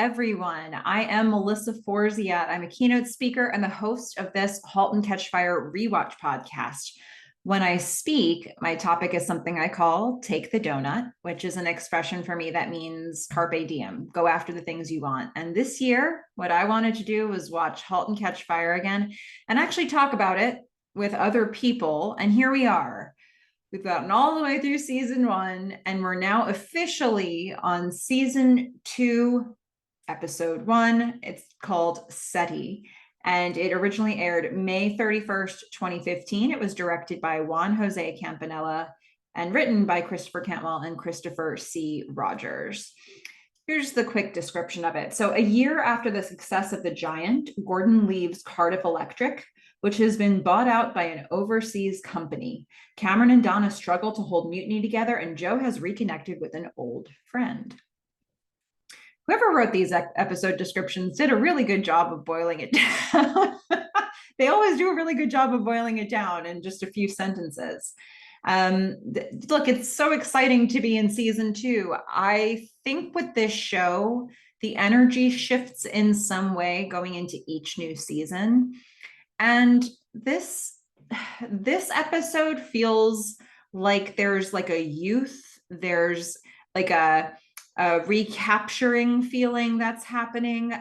everyone. I am Melissa Forziat. I'm a keynote speaker and the host of this Halt and Catch Fire rewatch podcast. When I speak, my topic is something I call Take the Doughnut, which is an expression for me that means carpe diem, go after the things you want. And this year, what I wanted to do was watch Halt and Catch Fire again and actually talk about it with other people. And here we are. We've gotten all the way through season 1, and we're now officially on season 2, episode 1. It's called SETI, and it originally aired May 31st, 2015. It was directed by Juan Jose Campanella and written by Christopher Cantwell and Christopher C. Rogers. Here's the quick description of it. So a year after the success of The Giant, Gordon leaves Cardiff Electric, which has been bought out by an overseas company. Cameron and Donna struggle to hold Mutiny together, and Joe has reconnected with an old friend. Whoever wrote these episode descriptions did a really good job of boiling it down. They always do a really good job of boiling it down in just a few sentences. Look, it's so exciting to be in season 2. I think with this show, the energy shifts in some way going into each new season. And this episode feels like there's like a youth, there's like a recapturing feeling that's happening.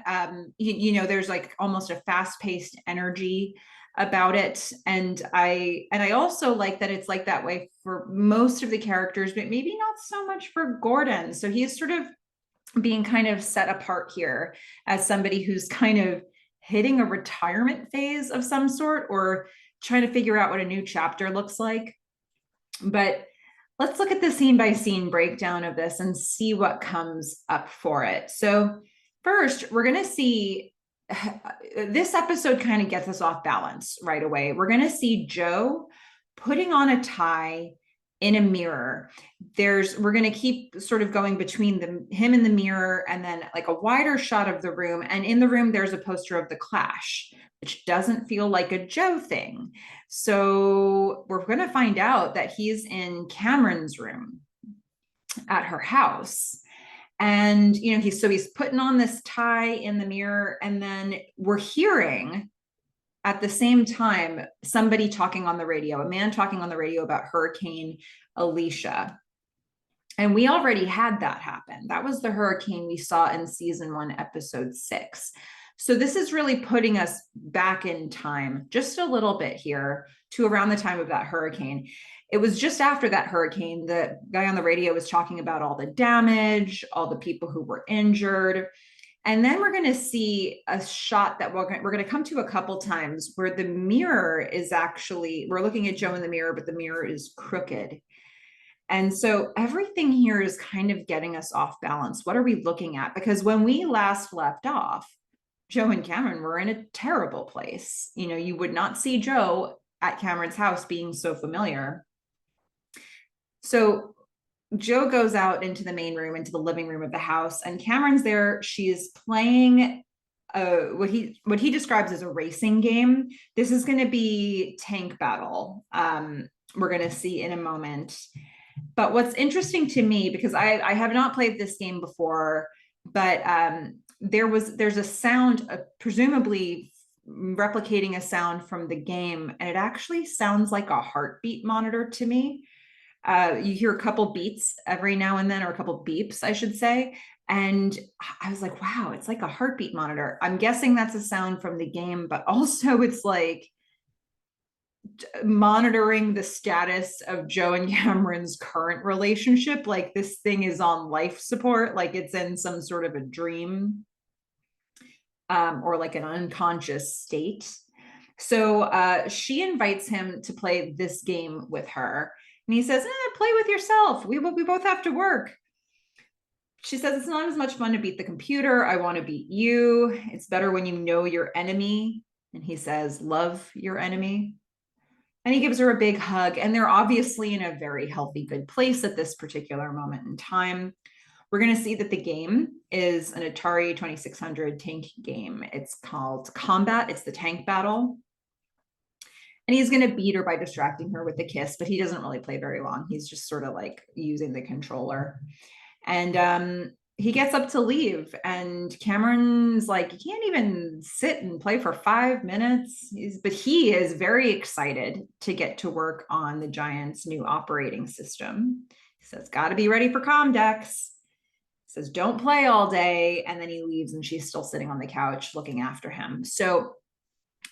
There's like almost a fast-paced energy about it. And I also like that it's like that way for most of the characters, but maybe not so much for Gordon. So he's sort of being kind of set apart here as somebody who's kind of hitting a retirement phase of some sort or trying to figure out what a new chapter looks like. But let's look at the scene by scene breakdown of this and see what comes up for it. So first, we're going to see this episode kind of gets us off balance right away. We're going to see Joe putting on a tie in a mirror. We're going to keep sort of going between him and the mirror, and then like a wider shot of the room. And in the room, there's a poster of The Clash, which doesn't feel like a Joe thing. So we're going to find out that he's in Cameron's room at her house. And, he's putting on this tie in the mirror. And then we're hearing at the same time, somebody talking on the radio, a man talking on the radio about Hurricane Alicia. And we already had that happen. That was the hurricane we saw in season 1, episode 6. So this is really putting us back in time just a little bit here to around the time of that hurricane. It was just after that hurricane, the guy on the radio was talking about all the damage, all the people who were injured. And then we're going to see a shot that we're going to come to a couple times where the mirror is actually, we're looking at Joe in the mirror, but the mirror is crooked. And so everything here is kind of getting us off balance. What are we looking at? Because when we last left off, Joe and Cameron were in a terrible place. You would not see Joe at Cameron's house being so familiar. So Joe goes out into the main room, into the living room of the house, and Cameron's there. She's playing what he describes as a racing game. This is going to be Tank Battle. We're going to see in a moment. But what's interesting to me, because I have not played this game before, but there's a sound, presumably replicating a sound from the game, and it actually sounds like a heartbeat monitor to me. You hear a couple beats every now and then, or a couple beeps, I should say. And I was like, wow, it's like a heartbeat monitor. I'm guessing that's a sound from the game, but also it's like monitoring the status of Joe and Cameron's current relationship. Like this thing is on life support, like it's in some sort of a dream or like an unconscious state. So she invites him to play this game with her. And he says, play with yourself. We both have to work. She says, it's not as much fun to beat the computer. I want to beat you. It's better when you know your enemy. And he says, love your enemy. And he gives her a big hug. And they're obviously in a very healthy, good place at this particular moment in time. We're going to see that the game is an Atari 2600 tank game. It's called Combat. It's the tank battle. And he's going to beat her by distracting her with a kiss, but he doesn't really play very long. He's just sort of like using the controller. And he gets up to leave, and Cameron's like, you can't even sit and play for 5 minutes. But he is very excited to get to work on the Giants' new operating system. He says, got to be ready for Comdex. Says, don't play all day. And then he leaves, and she's still sitting on the couch looking after him. So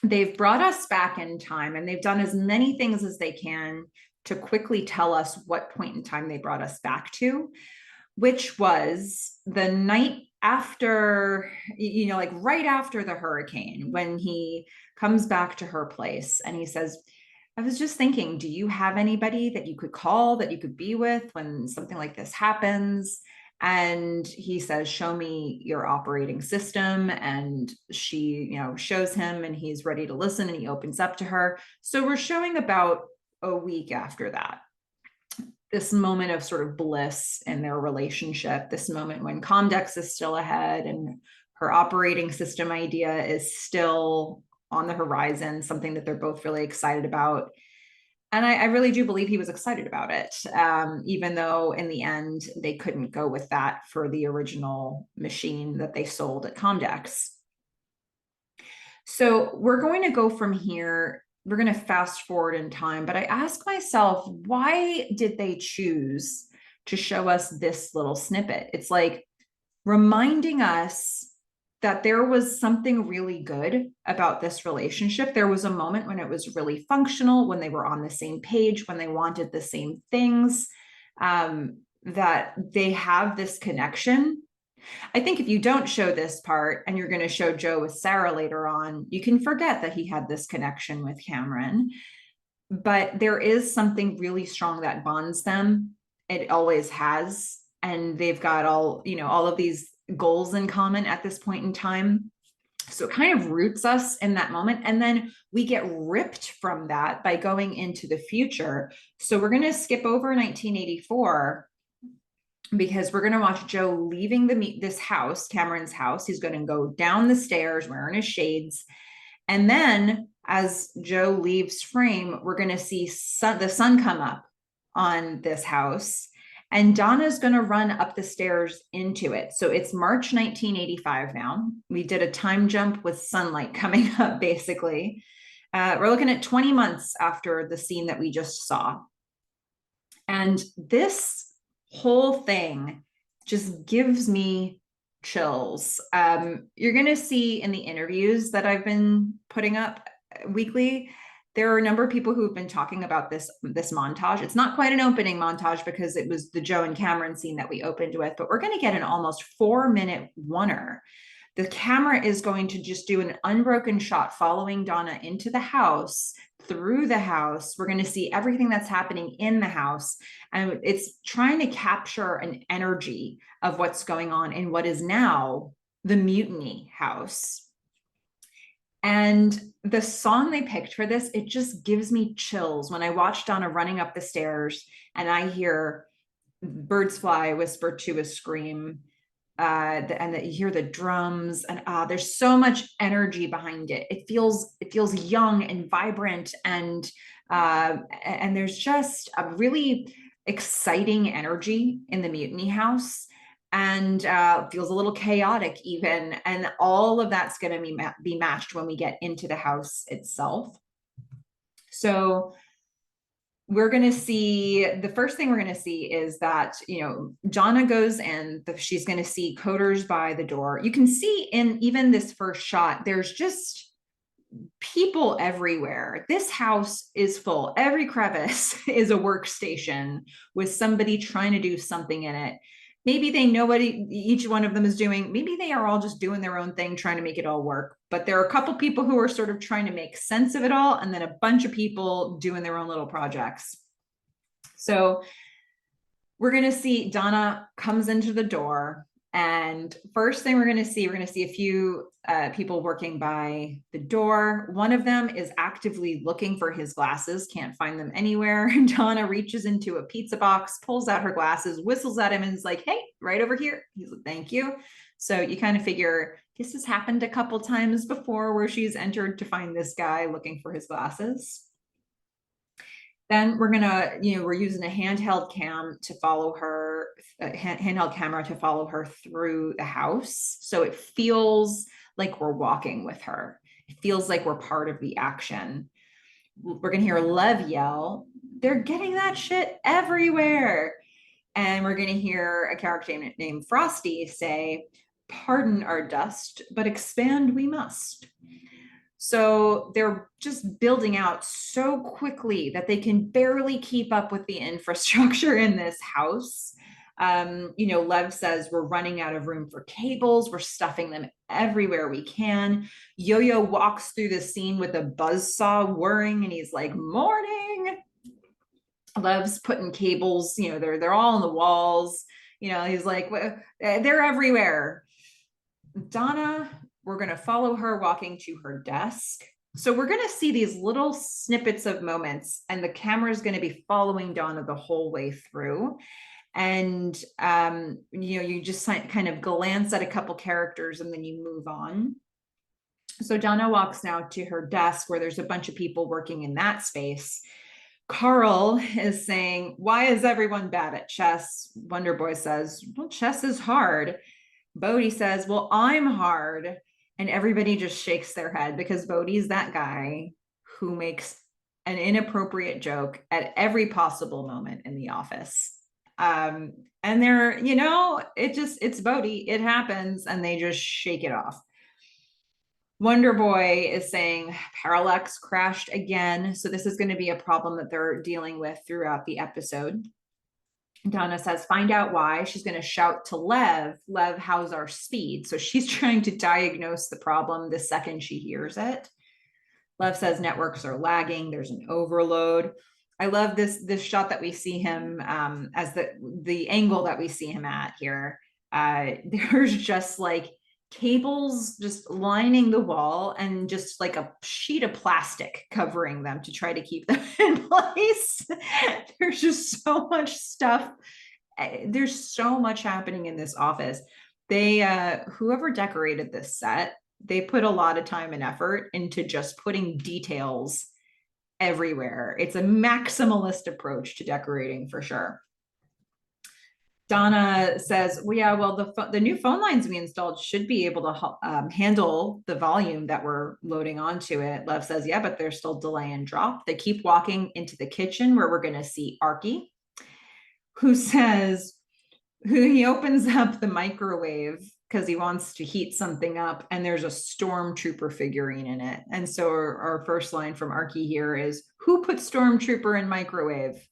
they've brought us back in time, and they've done as many things as they can to quickly tell us what point in time they brought us back to, which was the night after, like right after the hurricane, when he comes back to her place and he says, I was just thinking, do you have anybody that you could call, that you could be with when something like this happens? And he says, show me your operating system. And she, shows him, and he's ready to listen, and he opens up to her. So we're showing about a week after that, this moment of sort of bliss in their relationship, this moment when Comdex is still ahead and her operating system idea is still on the horizon, something that they're both really excited about. And I really do believe he was excited about it, even though in the end they couldn't go with that for the original machine that they sold at Comdex. So we're going to go from here. We're going to fast forward in time, but I ask myself, why did they choose to show us this little snippet? It's like reminding us that there was something really good about this relationship. There was a moment when it was really functional, when they were on the same page, when they wanted the same things, that they have this connection. I think if you don't show this part and you're going to show Joe with Sarah later on, you can forget that he had this connection with Cameron. But there is something really strong that bonds them. It always has. And they've got all of these goals in common at this point in time. So it kind of roots us in that moment. And then we get ripped from that by going into the future. So we're going to skip over 1984, because we're going to watch Joe leaving this house, Cameron's house. He's going to go down the stairs wearing his shades. And then as Joe leaves frame, we're going to see the sun come up on this house. And Donna's going to run up the stairs into it. So it's March 1985 now. We did a time jump with sunlight coming up, basically. We're looking at 20 months after the scene that we just saw. And this whole thing just gives me chills. You're going to see in the interviews that I've been putting up weekly, there are a number of people who've been talking about this montage. It's not quite an opening montage because it was the Joe and Cameron scene that we opened with, but we're going to get an almost 4-minute oneer. The camera is going to just do an unbroken shot following Donna into the house, through the house. We're going to see everything that's happening in the house. And it's trying to capture an energy of what's going on in what is now the Mutiny House. And the song they picked for this, it just gives me chills when I watch Donna running up the stairs and I hear birds fly, whisper to a scream, and that you hear the drums, and there's so much energy behind it. It feels young and vibrant, and there's just a really exciting energy in the Mutiny House. And feels a little chaotic even, and all of that's going to be matched when we get into the house itself. So we're going to see, the first thing we're going to see is that, Donna goes in, she's going to see coders by the door. You can see in even this first shot, there's just people everywhere. This house is full. Every crevice is a workstation with somebody trying to do something in it. Maybe they know what each one of them is doing. Maybe they are all just doing their own thing, trying to make it all work. But there are a couple people who are sort of trying to make sense of it all, and then a bunch of people doing their own little projects. So we're going to see Donna comes into the door. And first thing we're going to see a few people working by the door. One of them is actively looking for his glasses, can't find them anywhere. Donna reaches into a pizza box, pulls out her glasses, whistles at him, and is like, hey, right over here. He's like, thank you. So you kind of figure this has happened a couple times before where she's entered to find this guy looking for his glasses. Then we're gonna, we're using a handheld cam to follow her, handheld camera to follow her through the house. So it feels like we're walking with her. It feels like we're part of the action. We're gonna hear Lev yell, "They're getting that shit everywhere." And we're gonna hear a character named Frosty say, "Pardon our dust, but expand we must." So they're just building out so quickly that they can barely keep up with the infrastructure in this house. Lev says we're running out of room for cables. We're stuffing them everywhere we can. Yo-Yo walks through the scene with a buzzsaw whirring, and he's like, "Morning." Lev's putting cables, they're all on the walls. He's like, "They're everywhere." Donna, we're going to follow her walking to her desk. So we're going to see these little snippets of moments, and the camera is going to be following Donna the whole way through. And, you just kind of glance at a couple characters and then you move on. So Donna walks now to her desk where there's a bunch of people working in that space. Carl is saying, "Why is everyone bad at chess?" Wonder Boy says, "Well, chess is hard." Bodhi says, "Well, I'm hard." And everybody just shakes their head because Bodhi's that guy who makes an inappropriate joke at every possible moment in the office. And they're, it's Bodhi. It happens. And they just shake it off. Wonder Boy is saying Parallax crashed again. So this is going to be a problem that they're dealing with throughout the episode. Donna says, "Find out why." She's going to shout to Lev, "Lev, how's our speed?" So she's trying to diagnose the problem the second she hears it. Lev says networks are lagging. There's an overload. I love this shot that we see him as the angle that we see him at here. There's just like cables just lining the wall and just like a sheet of plastic covering them to try to keep them in place. There's just so much stuff. There's so much happening in this office. They whoever decorated this set, they put a lot of time and effort into just putting details everywhere. It's a maximalist approach to decorating for sure. Donna says, "Well, yeah, well, the new phone lines we installed should be able to handle the volume that we're loading onto it." Lev says, "Yeah, but there's still delay and drop." They keep walking into the kitchen where we're going to see Arky, who he opens up the microwave because he wants to heat something up, and there's a stormtrooper figurine in it. And so our first line from Arky here is, "Who put stormtrooper in microwave?"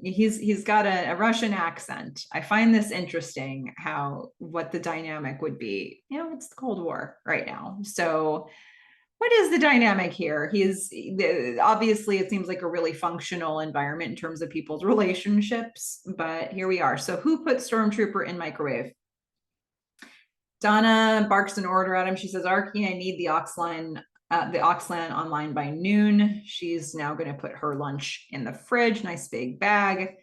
He's got a Russian accent. I find this interesting, what the dynamic would be. It's the Cold War right now. So what is the dynamic here? Obviously, it seems like a really functional environment in terms of people's relationships, but here we are. So who put stormtrooper in microwave? Donna barks an order at him. She says, "Arky, I need the Oxlan online by noon." She's now going to put her lunch in the fridge, nice big bag.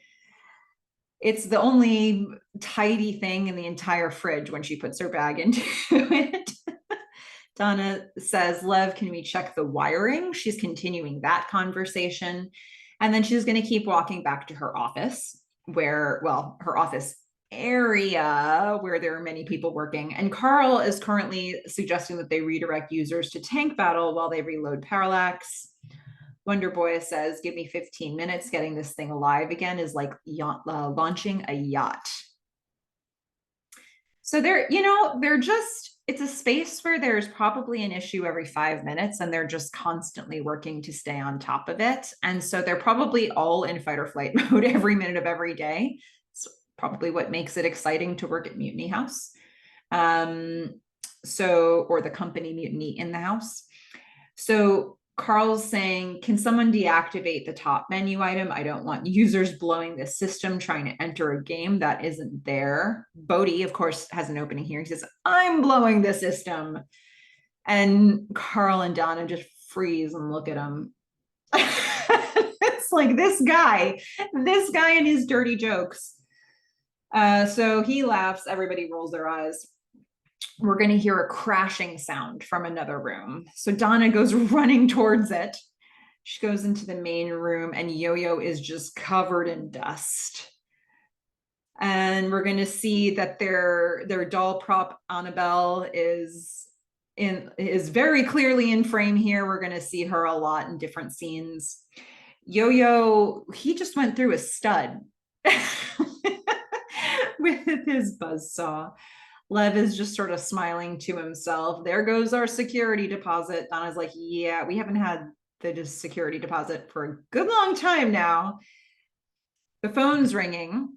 It's the only tidy thing in the entire fridge when she puts her bag into it. Donna says, "Lev, can we check the wiring?" She's continuing that conversation. And then she's going to keep walking back to her office her office area where there are many people working. And Carl is currently suggesting that they redirect users to tank battle while they reload Parallax. Wonder Boy says, "Give me 15 minutes. Getting this thing alive again is like launching a yacht." So it's a space where there's probably an issue every 5 minutes, and they're just constantly working to stay on top of it. And so they're probably all in fight or flight mode every minute of every day. It's probably what makes it exciting to work at Mutiny House. Or the company Mutiny in the House. So Carl's saying, "Can someone deactivate the top menu item? I don't want users blowing the system trying to enter a game that isn't there." Bodhi, of course, has an opening here. He says, "I'm blowing the system." And Carl and Donna just freeze and look at him. It's like this guy and his dirty jokes. So he laughs. Everybody rolls their eyes. We're going to hear a crashing sound from another room. So Donna goes running towards it. She goes into the main room and Yo-Yo is just covered in dust. And we're going to see that their doll prop Annabelle is very clearly in frame here. We're going to see her a lot in different scenes. Yo-Yo, he just went through a stud with his buzzsaw. Lev is just sort of smiling to himself. There goes our security deposit. Donna's like, yeah, we haven't had the security deposit for a good long time now. The phone's ringing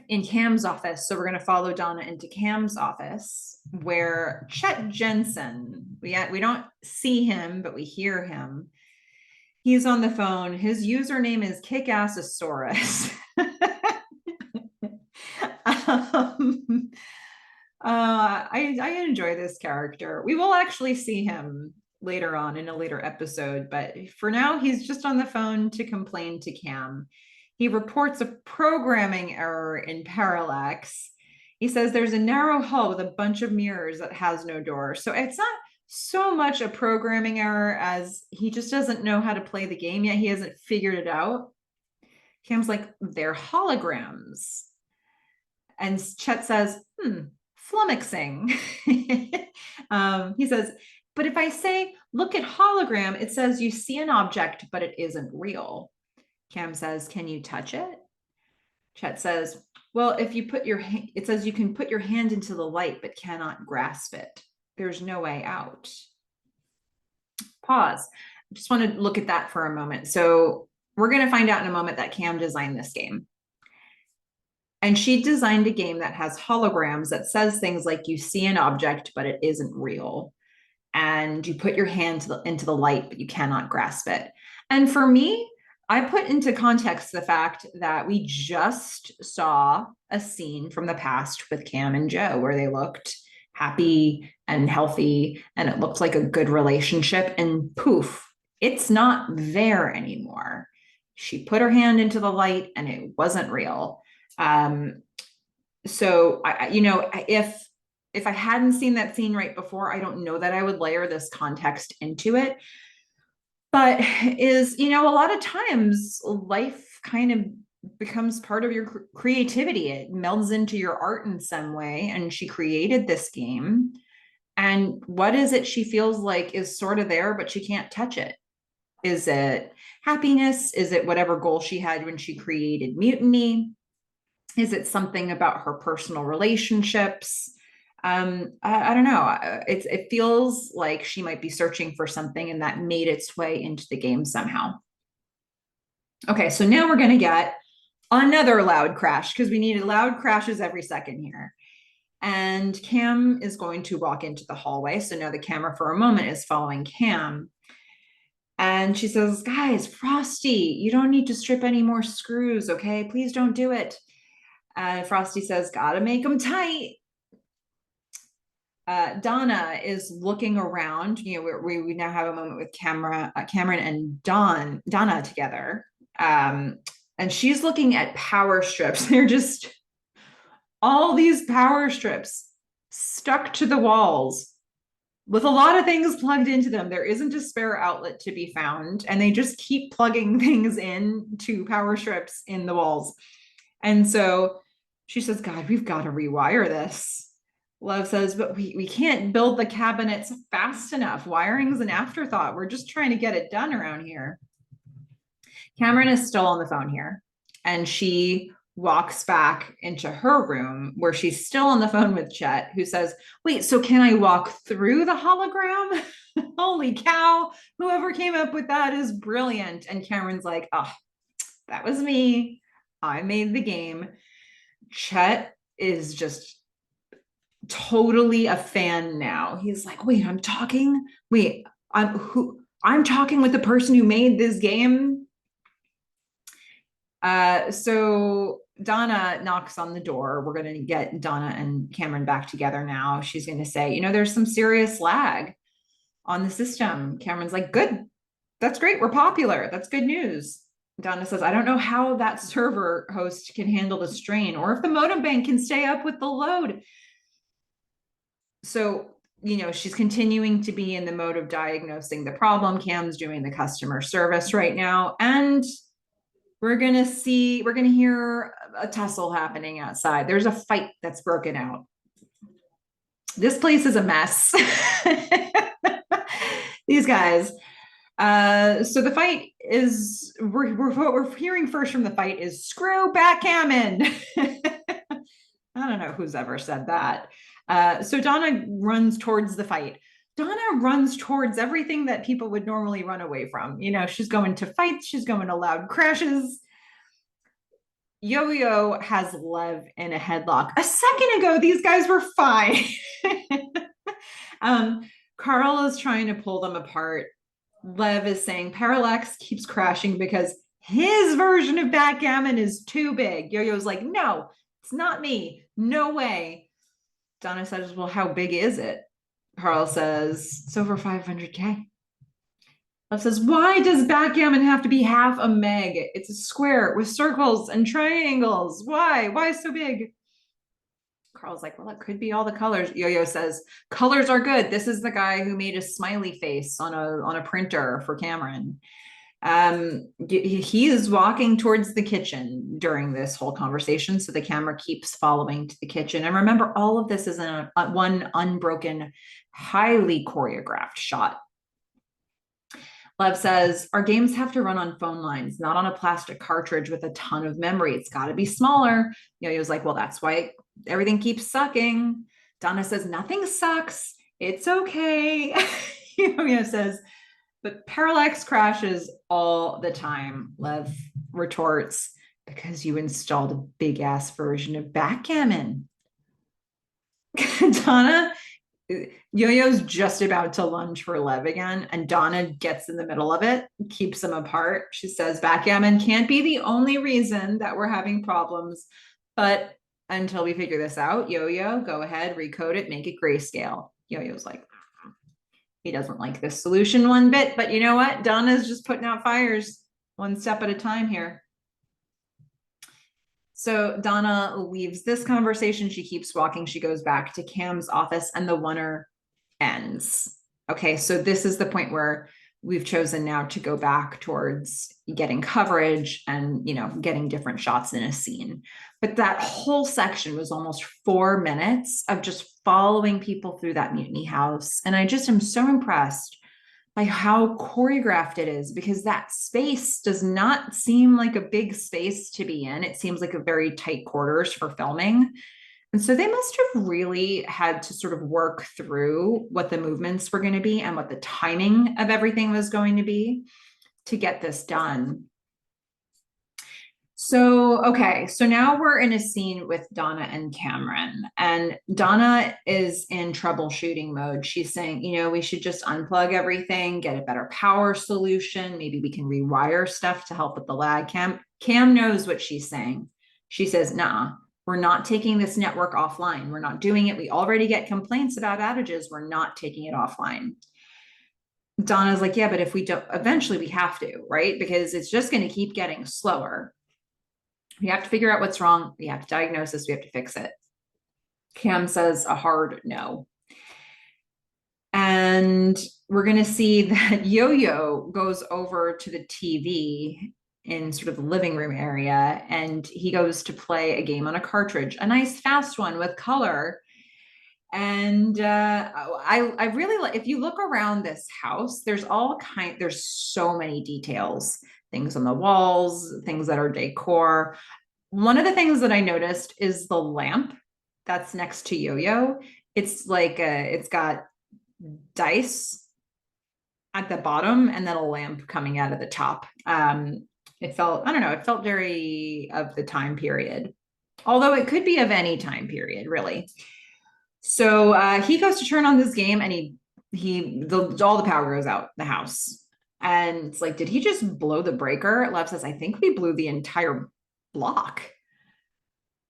in Cam's office. So we're going to follow Donna into Cam's office where Chet Jensen, we don't see him, but we hear him. He's on the phone. His username is Kickassosaurus. I enjoy this character. We will actually see him later on in a later episode, but for now, he's just on the phone to complain to Cam. He reports a programming error in Parallax. He says there's a narrow hull with a bunch of mirrors that has no door. So it's not so much a programming error as he just doesn't know how to play the game yet. He hasn't figured it out. Cam's like, they're holograms. And Chet says, flummoxing. He says, but if I say, look at hologram, it says you see an object, but it isn't real. Cam says, can you touch it? Chet says, well, if you put your hand, it says you can put your hand into the light, but cannot grasp it. There's no way out. Pause. I just want to look at that for a moment. So we're going to find out in a moment that Cam designed this game. And she designed a game that has holograms that says things like you see an object, but it isn't real. And you put your hand into the light, but you cannot grasp it. And for me, I put into context the fact that we just saw a scene from the past with Cam and Joe where they looked happy and healthy and it looked like a good relationship, and poof, it's not there anymore. She put her hand into the light and it wasn't real. So if I hadn't seen that scene right before, I don't know that I would layer this context into it. But a lot of times life kind of becomes part of your creativity. It melds into your art in some way. And she created this game. And what is it she feels like is sort of there, but she can't touch it? Is it happiness? Is it whatever goal she had when she created Mutiny? Is it something about her personal relationships? I don't know. It feels like she might be searching for something, and that made its way into the game somehow. Okay, so now we're going to get another loud crash because we needed loud crashes every second here. And Cam is going to walk into the hallway. So now the camera for a moment is following Cam. And she says, guys, Frosty, you don't need to strip any more screws, okay? Please don't do it. Frosty says, gotta make them tight. Donna is looking around. We now have a moment with Cameron and Donna together. And she's looking at power strips. They're just all these power strips stuck to the walls with a lot of things plugged into them. There isn't a spare outlet to be found, and they just keep plugging things into power strips in the walls. And so she says, God, we've got to rewire this. Love says, but we can't build the cabinets fast enough. Wiring's an afterthought. We're just trying to get it done around here. Cameron is still on the phone here, and she walks back into her room where she's still on the phone with Chet, who says, wait, so can I walk through the hologram? Holy cow, whoever came up with that is brilliant. And Cameron's like, oh, that was me. I made the game. Chet is just totally a fan now. He's like, wait, I'm talking with the person who made this game. So Donna knocks on the door. We're going to get Donna and Cameron back together now. She's going to say, there's some serious lag on the system. Cameron's like, good. That's great. We're popular. That's good news. Donna says, I don't know how that server host can handle the strain or if the modem bank can stay up with the load. So she's continuing to be in the mode of diagnosing the problem. Cam's doing the customer service right now. And we're going to hear a tussle happening outside. There's a fight that's broken out. This place is a mess. These guys. So the fight is, what we're hearing first from the fight is screw backgammon. I don't know who's ever said that. So Donna runs towards the fight. Donna runs towards everything that people would normally run away from. She's going to fights. She's going to loud crashes. Yo-Yo has Lev in a headlock. A second ago, these guys were fine. Carl is trying to pull them apart. Lev is saying Parallax keeps crashing because his version of backgammon is too big. Yo-Yo's like, no, it's not me. No way. Donna says, well, how big is it? Carl says, it's over 500K. Lev says, why does backgammon have to be half a meg? It's a square with circles and triangles. Why? Why so big? Carl's like, well, it could be all the colors. Yo-Yo says, colors are good. This is the guy who made a smiley face on a printer for Cameron. He is walking towards the kitchen during this whole conversation, so the camera keeps following to the kitchen. And remember, all of this is in one unbroken, highly choreographed shot. Lev says, our games have to run on phone lines, not on a plastic cartridge with a ton of memory. It's got to be smaller. Yo-Yo's like, well, that's why everything keeps sucking. Donna says, nothing sucks. It's okay. Yo-Yo says, but Parallax crashes all the time. Lev retorts, because you installed a big ass version of backgammon. Donna, Yo-Yo's just about to lunge for Lev again, and Donna gets in the middle of it, keeps them apart. She says, backgammon can't be the only reason that we're having problems, but until we figure this out, Yo-Yo, go ahead, recode it, make it grayscale. Yo-Yo's like, he doesn't like this solution one bit, but you know what? Donna's just putting out fires one step at a time here. So Donna leaves this conversation. She keeps walking. She goes back to Cam's office and the oneer ends. Okay, so this is the point where we've chosen now to go back towards getting coverage and, getting different shots in a scene. But that whole section was almost 4 minutes of just following people through that mutiny house. And I just am so impressed by how choreographed it is, because that space does not seem like a big space to be in. It seems like a very tight quarters for filming. And so they must have really had to sort of work through what the movements were going to be and what the timing of everything was going to be to get this done. So, okay, so now we're in a scene with Donna and Cameron, and Donna is in troubleshooting mode. She's saying, we should just unplug everything, get a better power solution. Maybe we can rewire stuff to help with the lag. Cam knows what she's saying. She says, nah, we're not taking this network offline. We're not doing it. We already get complaints about outages. We're not taking it offline. Donna's like, yeah, but if we don't, eventually we have to, right? Because it's just going to keep getting slower. We have to figure out what's wrong. We have to diagnose this. We have to fix it. Cam says a hard no. And we're going to see that Yo-Yo goes over to the TV in sort of the living room area, and he goes to play a game on a cartridge, a nice fast one with color. And I really like, if you look around this house, there's so many details, things on the walls, things that are decor. One of the things that I noticed is the lamp that's next to Yo-Yo. It's like it's got dice at the bottom and then a lamp coming out of the top. It felt very of the time period, although it could be of any time period, really. So he goes to turn on this game, and all the power goes out the house. And it's like, did he just blow the breaker? Lev says, I think we blew the entire block.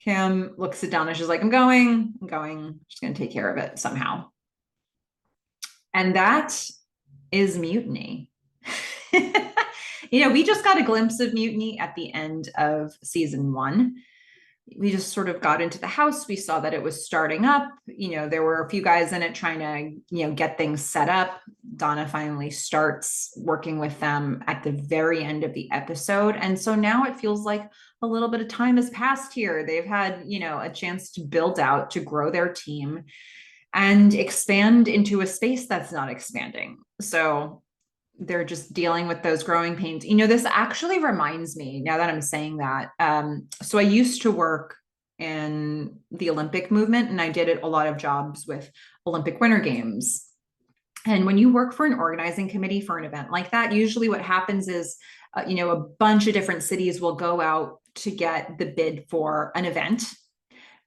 Cam looks at Donna. She's like, I'm going. She's going to take care of it somehow. And that is mutiny. We just got a glimpse of mutiny at the end of season 1. we just sort of got into the house. We saw that it was starting up. There were a few guys in it trying to, get things set up. Donna finally starts working with them at the very end of the episode. And so now it feels like a little bit of time has passed here. They've had, a chance to build out, to grow their team and expand into a space that's not expanding. So they're just dealing with those growing pains. This actually reminds me, now that I'm saying that, so I used to work in the Olympic movement, and I did a lot of jobs with Olympic Winter Games. And when you work for an organizing committee for an event like that, usually what happens is, a bunch of different cities will go out to get the bid for an event.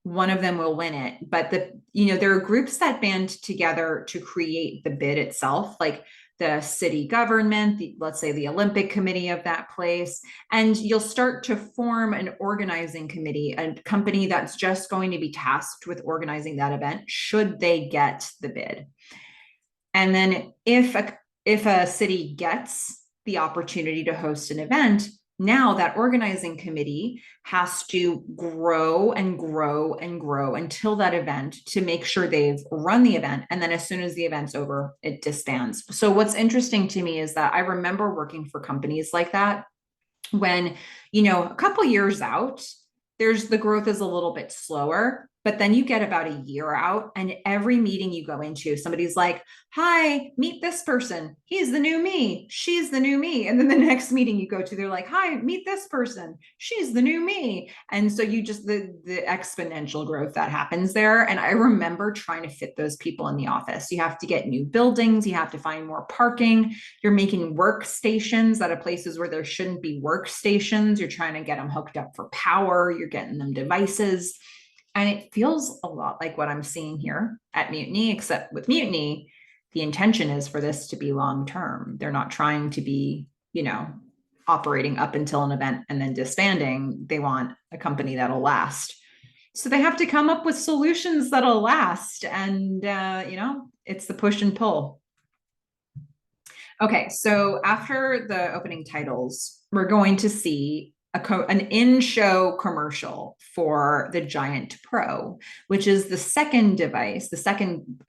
One of them will win it, but there are groups that band together to create the bid itself, like the city government, let's say the Olympic committee of that place, and you'll start to form an organizing committee, a company that's just going to be tasked with organizing that event should they get the bid. And then if a city gets the opportunity to host an event, now that organizing committee has to grow and grow and grow until that event to make sure they've run the event. And then as soon as the event's over, it disbands. So what's interesting to me is that I remember working for companies like that when, a couple years out, the growth is a little bit slower, but then you get about a year out and every meeting you go into, somebody's like, hi, meet this person. He's the new me. She's the new me. And then the next meeting you go to, they're like, hi, meet this person. She's the new me. And so you just, the exponential growth that happens there. And I remember trying to fit those people in the office. You have to get new buildings. You have to find more parking. You're making workstations out of places where there shouldn't be workstations. You're trying to get them hooked up for power. You're getting them devices. And it feels a lot like what I'm seeing here at Mutiny, except with Mutiny, the intention is for this to be long-term. They're not trying to be, operating up until an event and then disbanding. They want a company that'll last. So they have to come up with solutions that'll last. And, it's the push and pull. Okay, so after the opening titles, we're going to see an in-show commercial for the Giant Pro, which is the second device, the second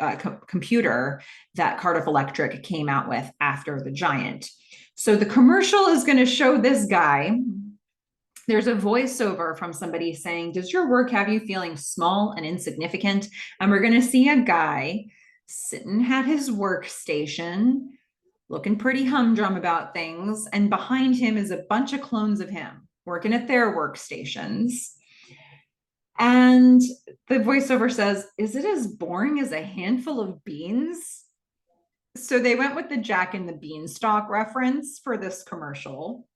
computer that Cardiff Electric came out with after the Giant. So the commercial is going to show this guy. There's a voiceover from somebody saying, does your work have you feeling small and insignificant? And we're going to see a guy sitting at his workstation, looking pretty humdrum about things. And behind him is a bunch of clones of him working at their workstations. And the voiceover says, is it as boring as a handful of beans? So they went with the Jack and the Beanstalk reference for this commercial.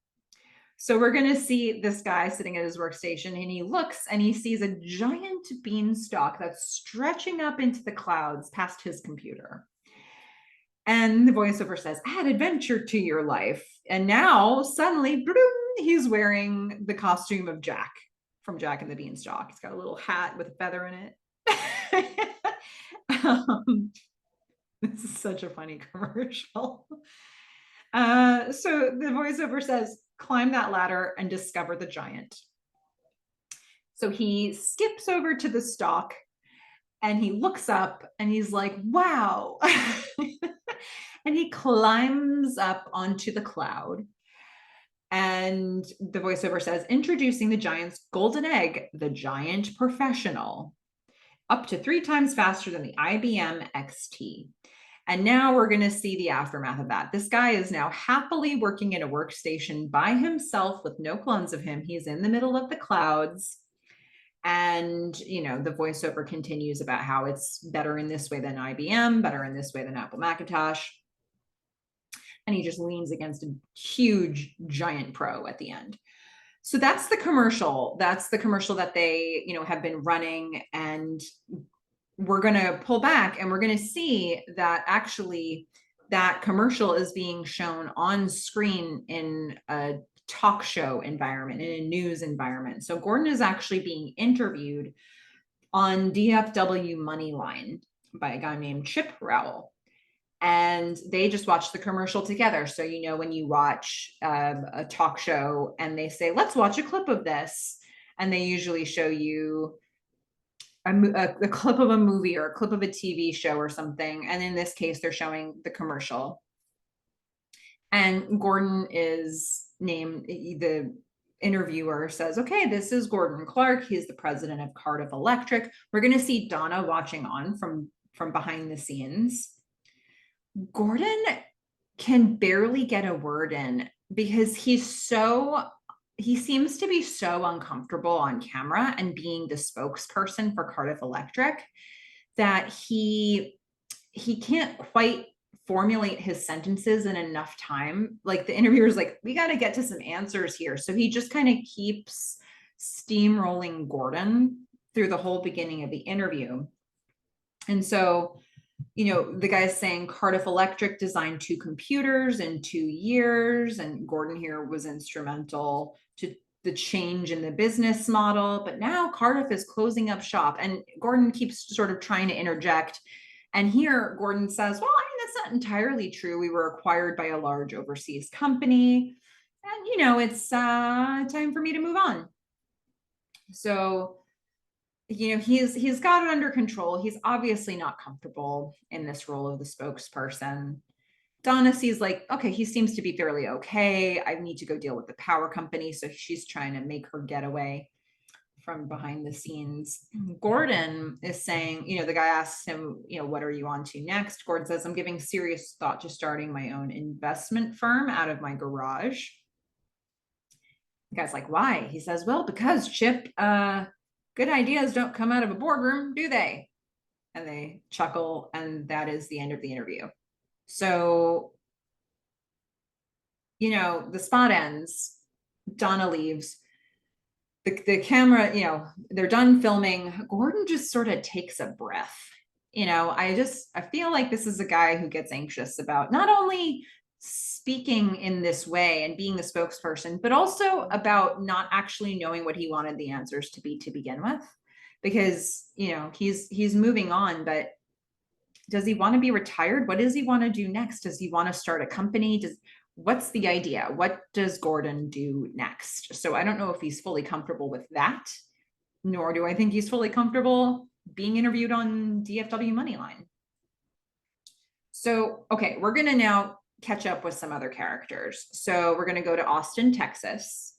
So we're going to see this guy sitting at his workstation and he looks and he sees a giant beanstalk that's stretching up into the clouds past his computer. And the voiceover says, add adventure to your life. And now suddenly, he's wearing the costume of Jack from Jack and the Beanstalk. He's got a little hat with a feather in it. This is such a funny commercial. So the voiceover says, climb that ladder and discover the giant. So he skips over to the stalk and he looks up and he's like, wow. And he climbs up onto the cloud. And the voiceover says, introducing the giant's golden egg, the Giant Professional, up to 3 times faster than the IBM XT. And now we're going to see the aftermath of that. This guy is now happily working in a workstation by himself with no clones of him. He's in the middle of the clouds. And, the voiceover continues about how it's better in this way than IBM, better in this way than Apple Macintosh. And he just leans against a huge Giant Pro at the end. So that's the commercial. That's the commercial that they, have been running. And we're going to pull back and we're going to see that actually that commercial is being shown on screen in a talk show environment, in a news environment. So Gordon is actually being interviewed on DFW Moneyline by a guy named Chip Rowell. And they just watched the commercial together. So, when you watch a talk show and they say, let's watch a clip of this. and they usually show you a clip of a movie or a clip of a TV show or something. And in this case, they're showing the commercial. And Gordon is named, the interviewer says, okay, this is Gordon Clark. He's the president of Cardiff Electric. We're going to see Donna watching on from behind the scenes. Gordon can barely get a word in because he seems to be so uncomfortable on camera and being the spokesperson for Cardiff Electric that he can't quite formulate his sentences in enough time. Like the interviewer's like, we got to get to some answers here. So he just kind of keeps steamrolling Gordon through the whole beginning of the interview. And so, the guy's saying Cardiff Electric designed 2 computers in 2 years, and Gordon here was instrumental to the change in the business model. But now Cardiff is closing up shop, and Gordon keeps sort of trying to interject. And here Gordon says, well, I mean, that's not entirely true. We were acquired by a large overseas company, and it's time for me to move on. So he's got it under control. He's obviously not comfortable in this role of the spokesperson. Donna sees like, okay, he seems to be fairly okay. I need to go deal with the power company. So she's trying to make her getaway from behind the scenes. Gordon is saying, the guy asks him, what are you on to next? Gordon says, I'm giving serious thought to starting my own investment firm out of my garage. The guy's like, why? He says, well, because Chip, good ideas don't come out of a boardroom, do they? And they chuckle, and that is the end of the interview. So, the spot ends. Donna leaves. The camera, they're done filming. Gordon just sort of takes a breath. I feel like this is a guy who gets anxious about not only speaking in this way and being the spokesperson, but also about not actually knowing what he wanted the answers to be to begin with. Because, he's moving on, but does he want to be retired? What does he want to do next? Does he want to start a company? What's the idea? What does Gordon do next? So I don't know if he's fully comfortable with that, nor do I think he's fully comfortable being interviewed on DFW Moneyline. So, okay, we're going to now catch up with some other characters. So we're going to go to Austin, Texas,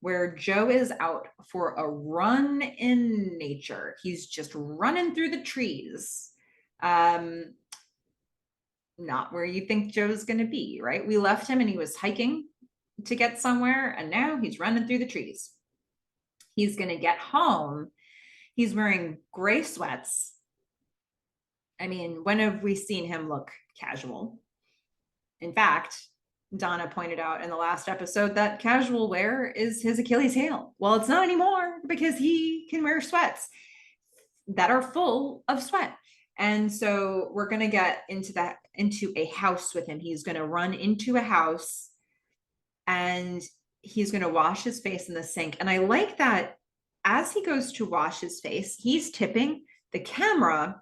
where Joe is out for a run in nature. He's just running through the trees. Not where you think Joe's going to be, right? We left him and he was hiking to get somewhere, and now he's running through the trees. He's going to get home. He's wearing gray sweats. I mean, when have we seen him look casual? In fact, Donna pointed out in the last episode that casual wear is his Achilles heel. Well, it's not anymore because he can wear sweats that are full of sweat. And so we're going to get into a house with him. He's going to run into a house and he's going to wash his face in the sink. And I like that as he goes to wash his face, he's tipping. The camera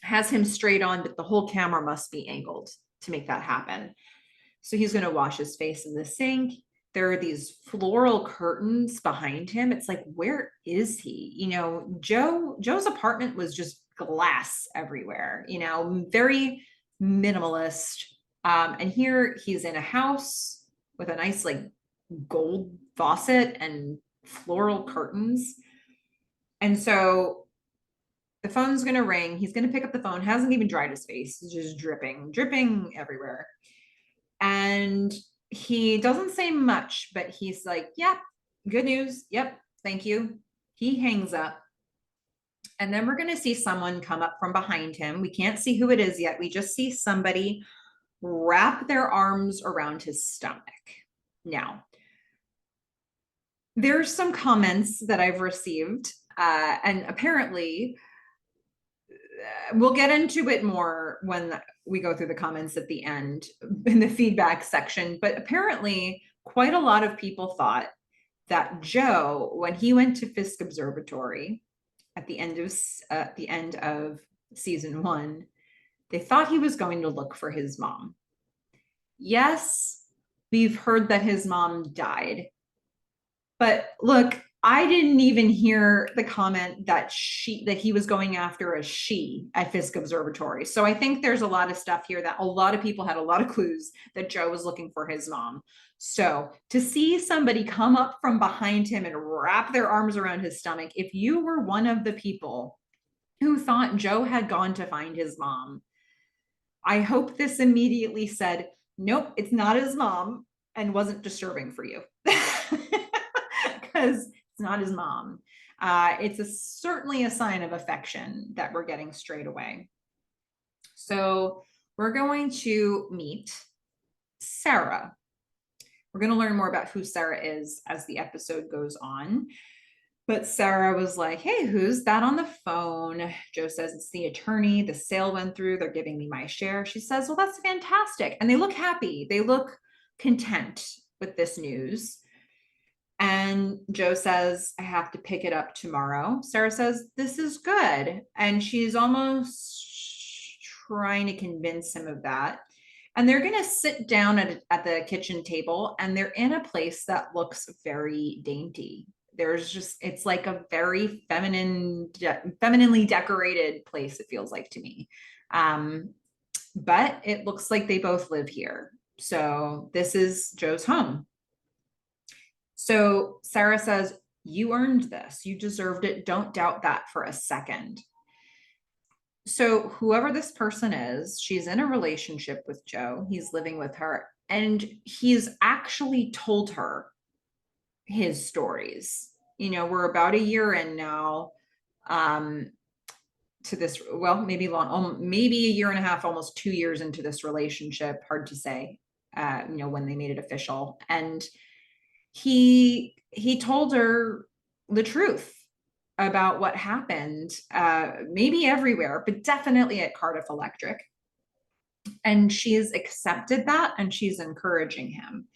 has him straight on, but the whole camera must be angled to make that happen. So he's going to wash his face in the sink. There are these floral curtains behind him. It's like, where is he? Joe's apartment was just glass everywhere, very minimalist. And here he's in a house with a nice like gold faucet and floral curtains. And so the phone's going to ring. He's going to pick up the phone, hasn't even dried his face. It's just dripping everywhere. And he doesn't say much, but he's like, yeah, good news. Yep. Thank you. He hangs up. And then we're going to see someone come up from behind him. We can't see who it is yet. We just see somebody wrap their arms around his stomach. Now, there's some comments that I've received, and apparently we'll get into it more when we go through the comments at the end in the feedback section. But apparently quite a lot of people thought that Joe, when he went to Fisk Observatory at the end of season 1, they thought he was going to look for his mom. Yes, we've heard that his mom died. But look, I didn't even hear the comment that he was going after a she at Fisk Observatory. So I think there's a lot of stuff here that a lot of people had a lot of clues that Joe was looking for his mom. So to see somebody come up from behind him and wrap their arms around his stomach, if you were one of the people who thought Joe had gone to find his mom, I hope this immediately said, nope, it's not his mom, and wasn't disturbing for you. Because it's not his mom. It's certainly a sign of affection that we're getting straight away. So we're going to meet Sarah. We're going to learn more about who Sarah is as the episode goes on. But Sarah was like, hey, who's that on the phone? Joe says, it's the attorney. The sale went through. They're giving me my share. She says, well, that's fantastic. And they look happy. They look content with this news. And Joe says, I have to pick it up tomorrow. Sarah says, this is good. And she's almost trying to convince him of that. And they're going to sit down at the kitchen table, and they're in a place that looks very dainty. It's like a very femininely decorated place, it feels like to me. But it looks like they both live here. So this is Joe's home. So Sarah says, you earned this. You deserved it. Don't doubt that for a second. So whoever this person is, she's in a relationship with Joe. He's living with her, and he's actually told her his stories. You know, we're about a year in now to this, well, maybe maybe a year and a half, almost 2 years into this relationship. Hard to say, when they made it official. And he told her the truth about what happened, maybe everywhere, but definitely at Cardiff Electric. And she's accepted that, and she's encouraging him.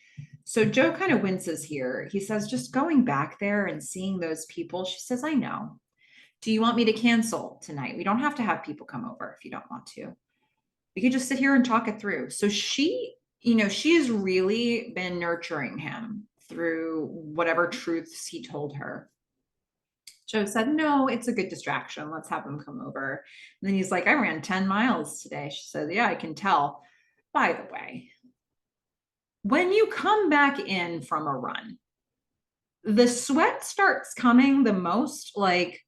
So Joe kind of winces here. He says, just going back there and seeing those people, she says, I know. Do you want me to cancel tonight? We don't have to have people come over if you don't want to. We could just sit here and talk it through. So she's really been nurturing him through whatever truths he told her. Joe said, no, it's a good distraction. Let's have him come over. And then he's like, I ran 10 miles today. She said, yeah, I can tell. By the way, when you come back in from a run, the sweat starts coming the most like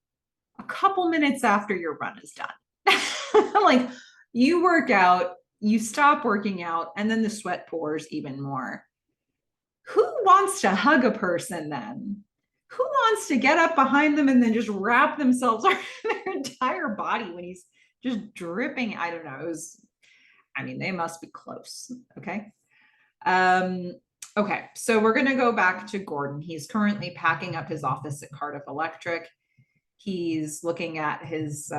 a couple minutes after your run is done. Like you work out, you stop working out, and then the sweat pours even more. Who wants to hug a person then? Who wants to get up behind them and then just wrap themselves around their entire body when he's just dripping? I don't know. They must be close. Okay. Okay. So we're going to go back to Gordon. He's currently packing up his office at Cardiff Electric. He's looking at his,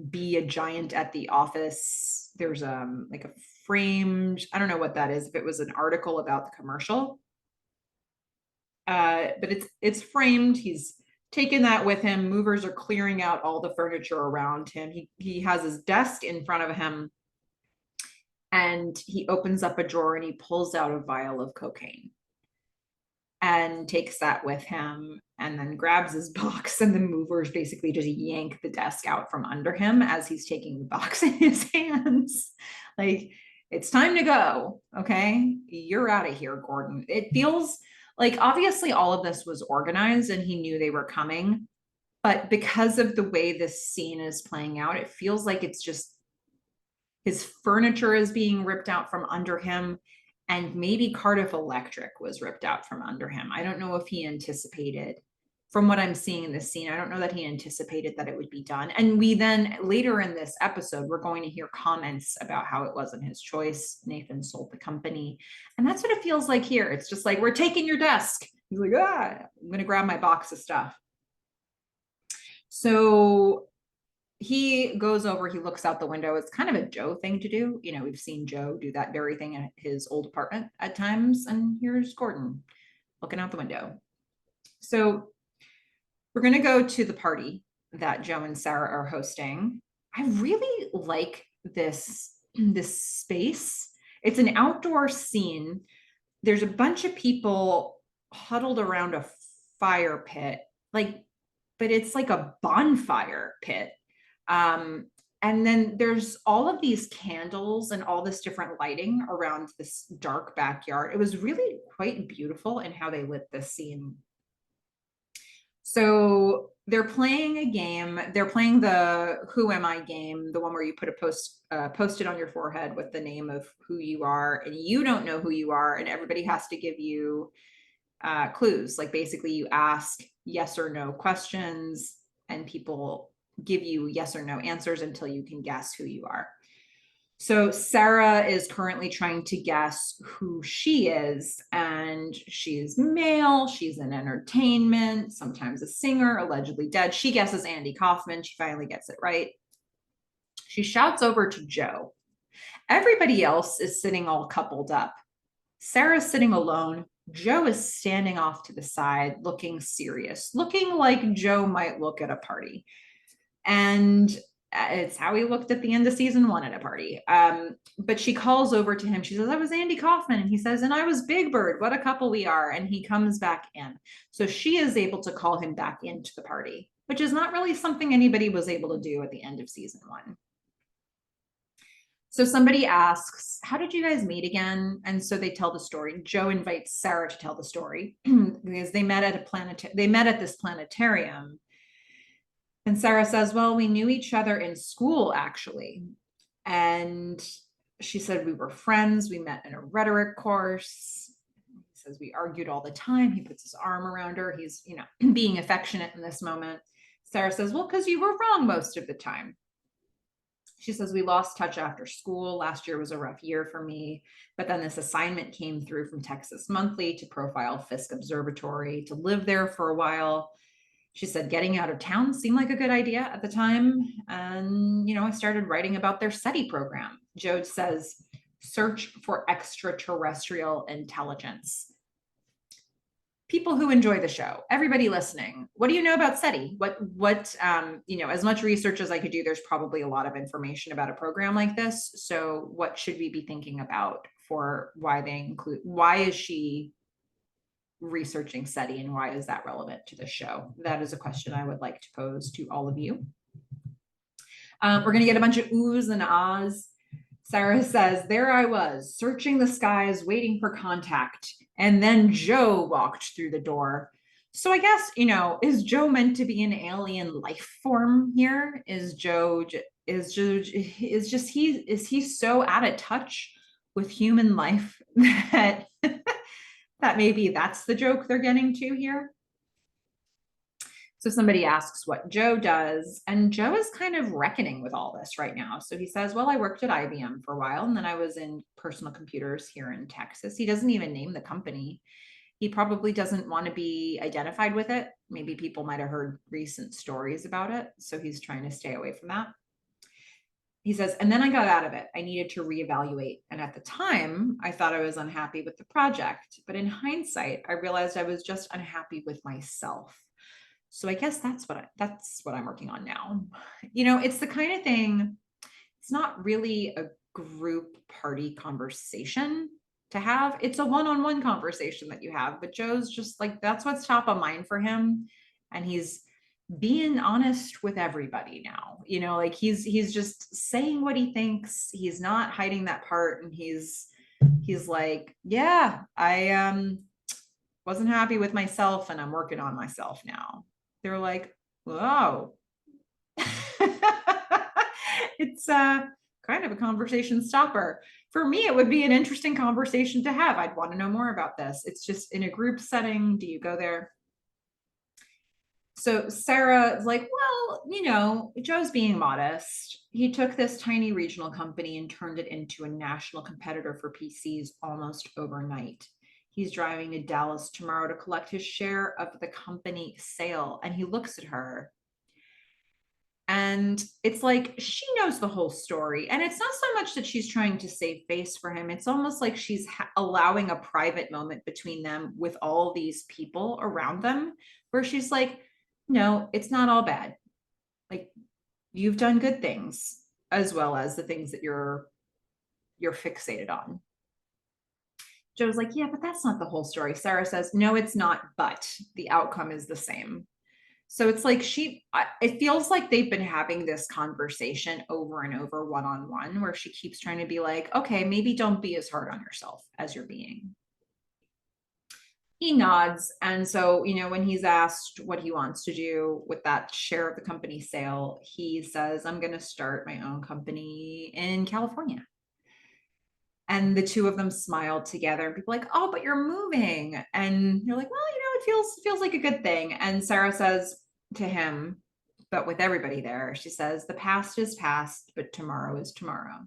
be a giant at the office. There's like a framed, I don't know what that is, if it was an article about the commercial. But it's framed. He's taken that with him. Movers are clearing out all the furniture around him. He has his desk in front of him, and he opens up a drawer and he pulls out a vial of cocaine and takes that with him, and then grabs his box, and the movers basically just yank the desk out from under him as he's taking the box in his hands. Like, it's time to go. Okay, you're out of here, Gordon. It feels like obviously all of this was organized and he knew they were coming, but because of the way this scene is playing out, it feels like it's just his furniture is being ripped out from under him, and maybe Cardiff Electric was ripped out from under him. I don't know if he anticipated, from what I'm seeing in this scene, I don't know that he anticipated that it would be done. And we then later in this episode, we're going to hear comments about how it wasn't his choice. Nathan sold the company. And that's what it feels like here. It's just like, we're taking your desk. He's like, I'm going to grab my box of stuff. So he goes over, he looks out the window. It's kind of a Joe thing to do. We've seen Joe do that very thing at his old apartment at times. And here's Gordon looking out the window. So we're going to go to the party that Joe and Sarah are hosting. I really like this space. It's an outdoor scene. There's a bunch of people huddled around a fire pit, like, but it's like a bonfire pit. And then there's all of these candles and all this different lighting around this dark backyard. It was really quite beautiful in how they lit this scene. So they're playing a game. They're playing the Who Am I game, the one where you put a post-it on your forehead with the name of who you are, and you don't know who you are, and everybody has to give you clues. Like basically you ask yes or no questions, and people give you yes or no answers until you can guess who you are. So Sarah is currently trying to guess who she is, and she's male, she's in entertainment, sometimes a singer, allegedly dead. She guesses Andy Kaufman. She finally gets it right. She shouts over to Joe. Everybody else is sitting all coupled up. Sarah's sitting alone. Joe is standing off to the side, looking serious, looking like Joe might look at a party. And it's how he looked at the end of season 1 at a party. But she calls over to him. She says, I was Andy Kaufman. And he says, and I was Big Bird. What a couple we are. And he comes back in. So she is able to call him back into the party, which is not really something anybody was able to do at the end of season 1. So somebody asks, how did you guys meet again? And so they tell the story. Joe invites Sarah to tell the story because they met at this planetarium. And Sarah says, well, we knew each other in school, actually. And she said, we were friends. We met in a rhetoric course. He says, we argued all the time. He puts his arm around her. He's, being affectionate in this moment. Sarah says, well, because you were wrong most of the time. She says, we lost touch after school. Last year was a rough year for me. But then this assignment came through from Texas Monthly to profile Fisk Observatory, to live there for a while. She said, getting out of town seemed like a good idea at the time. And, I started writing about their SETI program. Joe says, search for extraterrestrial intelligence. People who enjoy the show, everybody listening, what do you know about SETI? What as much research as I could do, there's probably a lot of information about a program like this. So what should we be thinking about for why is she researching SETI and why is that relevant to the show? That is a question I would like to pose to all of you. We're going to get a bunch of oohs and ahs. Sarah says, there I was, searching the skies, waiting for contact. And then Joe walked through the door. So I guess, is Joe meant to be an alien life form here? Is he so out of touch with human life that that maybe that's the joke they're getting to here? So somebody asks what Joe does, and Joe is kind of reckoning with all this right now. So he says, well, I worked at IBM for a while, and then I was in personal computers here in Texas. He doesn't even name the company. He probably doesn't want to be identified with it. Maybe people might have heard recent stories about it. So he's trying to stay away from that. He says, and then I got out of it. I needed to reevaluate. And at the time, I thought I was unhappy with the project. But in hindsight, I realized I was just unhappy with myself. So I guess that's what I'm working on now. It's the kind of thing, it's not really a group party conversation to have. It's a one-on-one conversation that you have, but Joe's just like, that's what's top of mind for him. And he's being honest with everybody now, like he's just saying what he thinks. He's not hiding that part. And he's like, yeah, I wasn't happy with myself and I'm working on myself now. They're like, whoa. It's kind of a conversation stopper. For me, it would be an interesting conversation to have. I'd want to know more about this. It's just in a group setting. Do you go there? So Sarah is like, well, Joe's being modest. He took this tiny regional company and turned it into a national competitor for PCs almost overnight. He's driving to Dallas tomorrow to collect his share of the company sale. And he looks at her. And it's like, she knows the whole story. And it's not so much that she's trying to save face for him. It's almost like she's allowing a private moment between them with all these people around them, where she's like, no, it's not all bad. Like, you've done good things as well as the things that you're fixated on. Joe's like, yeah, but that's not the whole story. Sarah says, no, it's not, but the outcome is the same. So it's like it feels like they've been having this conversation over and over one-on-one, where she keeps trying to be like, okay, maybe don't be as hard on yourself as you're being. He nods. And so, when he's asked what he wants to do with that share of the company sale, he says, I'm going to start my own company in California. And the two of them smile together, and people are like, oh, but you're moving. And you're like, well, it feels like a good thing. And Sarah says to him, but with everybody there, she says, the past is past, but tomorrow is tomorrow.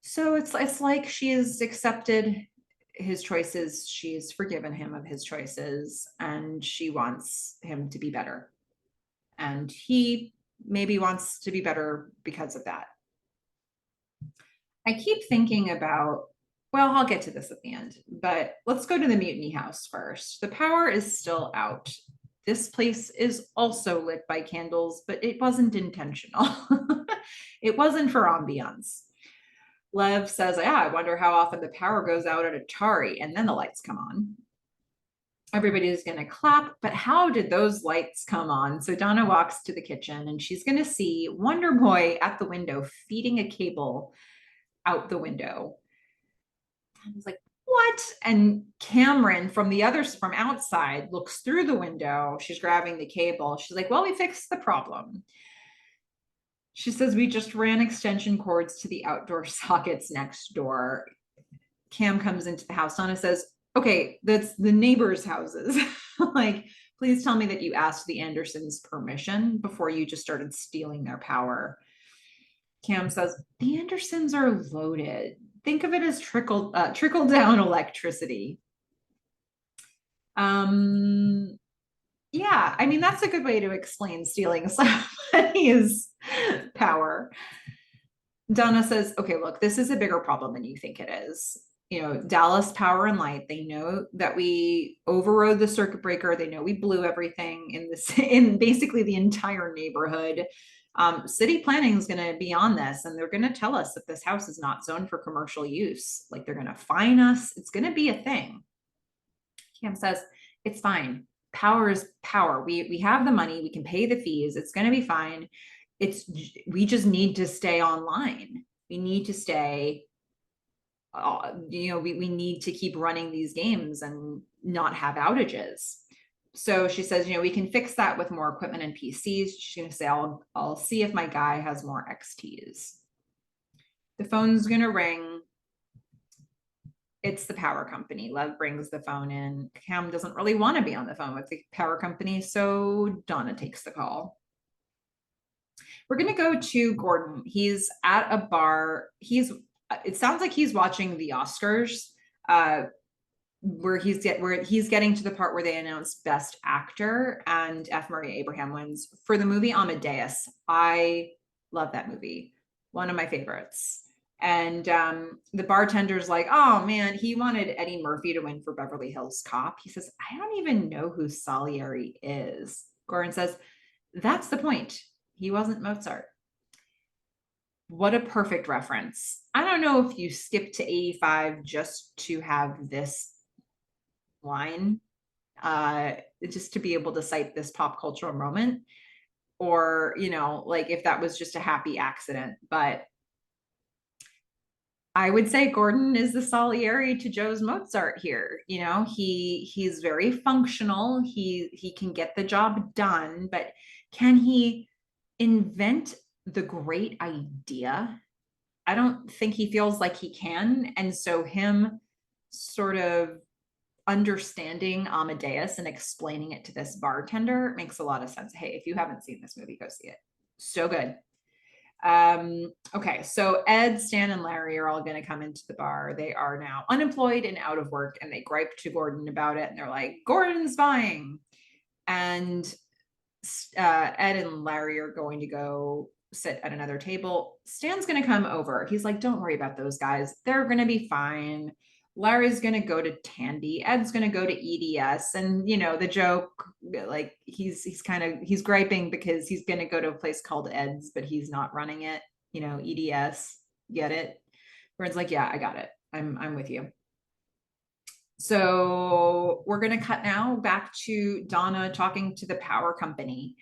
So it's like she has accepted his choices, she's forgiven him of his choices, and she wants him to be better. And he maybe wants to be better because of that. I keep thinking about, well, I'll get to this at the end, but let's go to the mutiny house first. The power is still out. This place is also lit by candles, but it wasn't intentional. It wasn't for ambiance. Lev says, yeah, I wonder how often the power goes out at Atari, and then the lights come on. Everybody's going to clap, but how did those lights come on? So Donna walks to the kitchen, and she's going to see Wonder Boy at the window feeding a cable out the window. I was like, what? And Cameron from outside looks through the window. She's grabbing the cable. She's like, well, we fixed the problem. She says, we just ran extension cords to the outdoor sockets next door. Cam comes into the house. Donna says, okay, that's the neighbors' houses. Like, please tell me that you asked the Andersons permission before you just started stealing their power. Cam says, the Andersons are loaded. Think of it as trickle down electricity. Yeah, I mean, that's a good way to explain stealing somebody's power. Donna says, okay, look, this is a bigger problem than you think it is. Dallas Power and Light, they know that we overrode the circuit breaker. They know we blew everything in basically the entire neighborhood. City planning is going to be on this, and they're going to tell us that this house is not zoned for commercial use. Like, they're going to fine us. It's going to be a thing. Cam says, it's fine. Power is power. We have the money. We can pay the fees. It's going to be fine. We just need to stay online. We need to stay, we need to keep running these games and not have outages. So she says, we can fix that with more equipment and PCs. She's going to say, I'll see if my guy has more XTs. The phone's going to ring. It's the power company. Lev brings the phone in. Cam doesn't really want to be on the phone with the power company, so Donna takes the call. We're going to go to Gordon. He's at a bar. It sounds like he's watching the Oscars, where he's getting to the part where they announce Best Actor, and F. Murray Abraham wins for the movie Amadeus. I love that movie. One of my favorites. And the bartender's like, oh man, he wanted Eddie Murphy to win for Beverly Hills Cop. He says, I don't even know who Salieri is. Gordon says, that's the point. He wasn't Mozart. What a perfect reference. I don't know if you skip to 85 just to have this line, just to be able to cite this pop cultural moment, or, like if that was just a happy accident. But I would say Gordon is the Salieri to Joe's Mozart here. He's very functional. He can get the job done, but can he invent the great idea? I don't think he feels like he can. And so him sort of understanding Amadeus and explaining it to this bartender makes a lot of sense. Hey, if you haven't seen this movie, go see it. So good. Okay, so Ed, Stan, and Larry are all going to come into the bar. They are now unemployed and out of work, and they gripe to Gordon about it. And they're like, Gordon's buying. And Ed and Larry are going to go sit at another table. Stan's going to come over. He's like, don't worry about those guys. They're going to be fine. Larry's going to go to Tandy. Ed's going to go to EDS. And, the joke, like he's griping because he's going to go to a place called Ed's, but he's not running it, EDS, get it? Where it's like, yeah, I got it. I'm with you. So we're going to cut now back to Donna talking to the power company.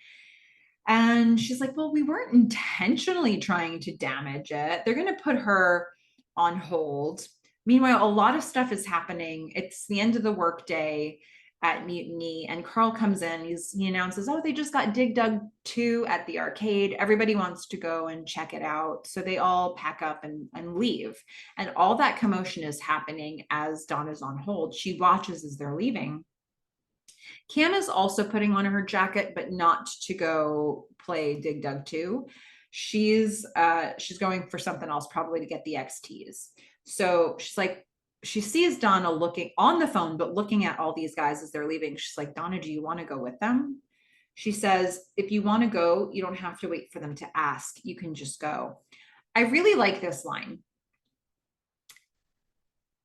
And she's like, well, we weren't intentionally trying to damage it. They're going to put her on hold. Meanwhile, a lot of stuff is happening. It's the end of the workday at Mutiny, and Carl comes in. He announces, oh, they just got Dig Dug 2 at the arcade. Everybody wants to go and check it out. So they all pack up and leave. And all that commotion is happening as Donna's on hold. She watches as they're leaving. Cam is also putting on her jacket, but not to go play Dig Dug 2. She's going for something else, probably to get the XTs. So she's like, she sees Donna looking on the phone, but looking at all these guys as they're leaving. She's like, Donna, do you want to go with them? She says, if you want to go, you don't have to wait for them to ask. You can just go. I really like this line.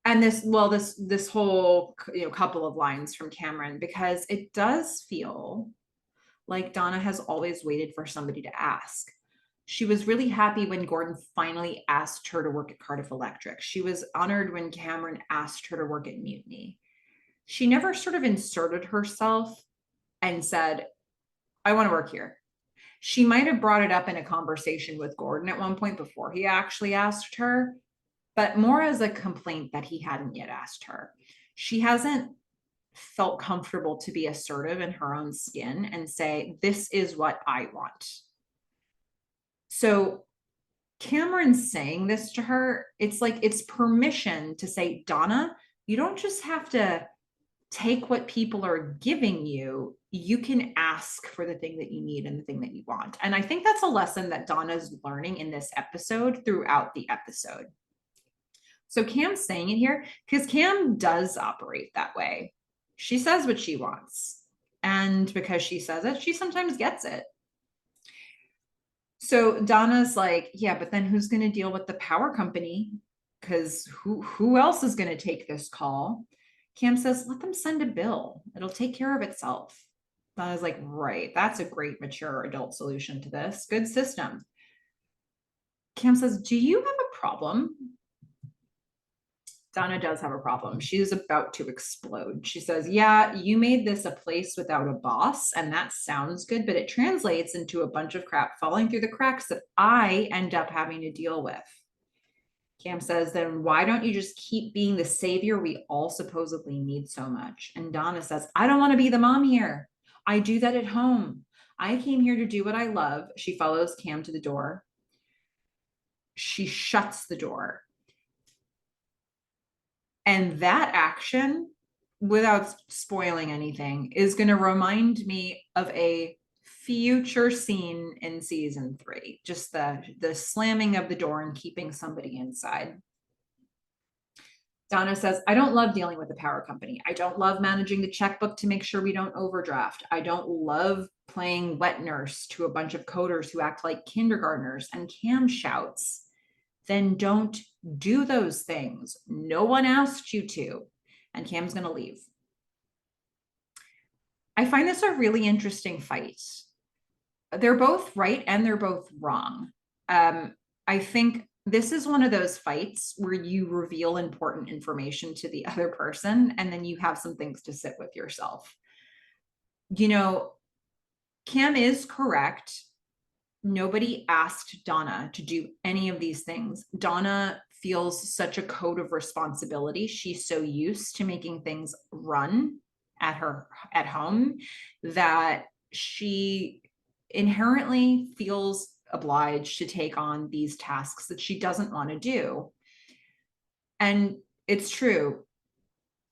And this whole couple of lines from Cameron, because it does feel like Donna has always waited for somebody to ask. She was really happy when Gordon finally asked her to work at Cardiff Electric. She was honored when Cameron asked her to work at Mutiny. She never sort of inserted herself and said, I want to work here. She might have brought it up in a conversation with Gordon at one point before he actually asked her, but more as a complaint that he hadn't yet asked her. She hasn't felt comfortable to be assertive in her own skin and say, this is what I want. So Cameron saying this to her, it's like it's permission to say, Donna, you don't just have to take what people are giving you. You can ask for the thing that you need and the thing that you want. And I think that's a lesson that Donna's learning in this episode throughout the episode. So Cam's saying it here because Cam does operate that way. She says what she wants. And because she says it, she sometimes gets it. So Donna's like, yeah, but then who's going to deal with the power company? Because who else is going to take this call? Cam says, let them send a bill. It'll take care of itself. Donna's like, right. That's a great mature adult solution to this. Good system. Cam says, do you have a problem? Donna does have a problem. She's about to explode. She says, yeah, you made this a place without a boss, and that sounds good, but it translates into a bunch of crap falling through the cracks that I end up having to deal with. Cam says, then why don't you just keep being the savior we all supposedly need so much? And Donna says, I don't want to be the mom here. I do that at home. I came here to do what I love. She follows Cam to the door. She shuts the door. And that action, without spoiling anything, is going to remind me of a future scene in season 3. Just the slamming of the door and keeping somebody inside. Donna says, I don't love dealing with the power company. I don't love managing the checkbook to make sure we don't overdraft. I don't love playing wet nurse to a bunch of coders who act like kindergartners. And Cam shouts, then don't do those things. No one asked you to. And Cam's going to leave. I find this a really interesting fight. They're both right and they're both wrong. I think this is one of those fights where you reveal important information to the other person and then you have some things to sit with yourself. Cam is correct. Nobody asked Donna to do any of these things. Donna feels such a code of responsibility. She's so used to making things run at home that she inherently feels obliged to take on these tasks that she doesn't want to do. And it's true.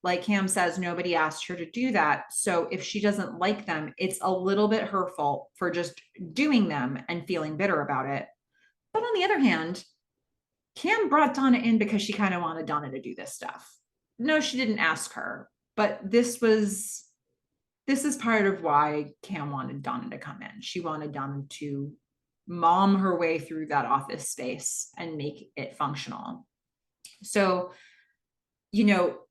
Like Cam says, nobody asked her to do that. So if she doesn't like them, it's a little bit her fault for just doing them and feeling bitter about it. But on the other hand, Cam brought Donna in because she kind of wanted Donna to do this stuff. No, she didn't ask her, but this is part of why Cam wanted Donna to come in. She wanted Donna to mom her way through that office space and make it functional. So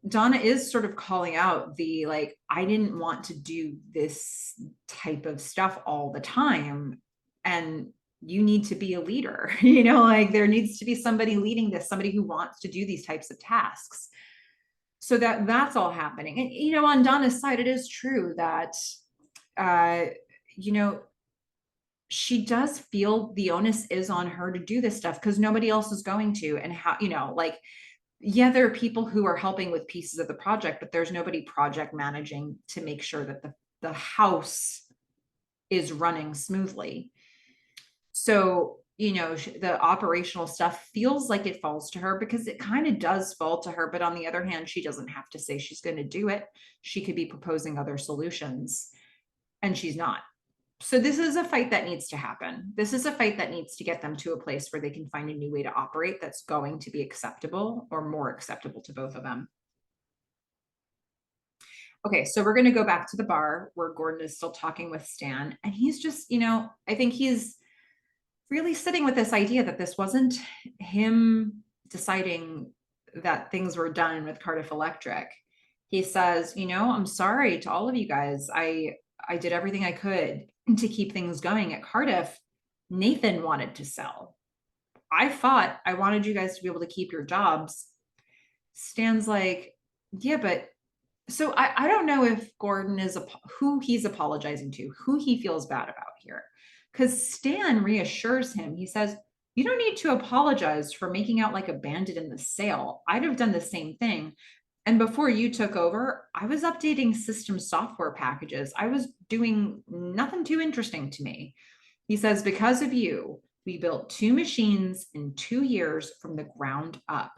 Donna is sort of calling out the, like, I didn't want to do this type of stuff all the time. And you need to be a leader, like there needs to be somebody leading this, somebody who wants to do these types of tasks. So that's all happening. And, on Donna's side, it is true that, uh, you know, she does feel the onus is on her to do this stuff because nobody else is going to. And how, like, yeah, there are people who are helping with pieces of the project, but there's nobody project managing to make sure that the house is running smoothly. So, the operational stuff feels like it falls to her because it kind of does fall to her. But on the other hand, she doesn't have to say she's going to do it. She could be proposing other solutions, and she's not. So this is a fight that needs to happen. This is a fight that needs to get them to a place where they can find a new way to operate that's going to be acceptable or more acceptable to both of them. Okay, so we're going to go back to the bar where Gordon is still talking with Stan. And he's just, I think he's really sitting with this idea that this wasn't him deciding that things were done with Cardiff Electric. He says, I'm sorry to all of you guys. I did everything I could to keep things going at Cardiff. Nathan wanted to sell. I fought. I wanted you guys to be able to keep your jobs. Stan's like, yeah, but so I don't know if Gordon is who he's apologizing to, who he feels bad about here. Because Stan reassures him. He says, you don't need to apologize for making out like a bandit in the sale. I'd have done the same thing. And before you took over, I was updating system software packages. I was doing nothing too interesting to me. He says, because of you, we built 2 machines in 2 years from the ground up.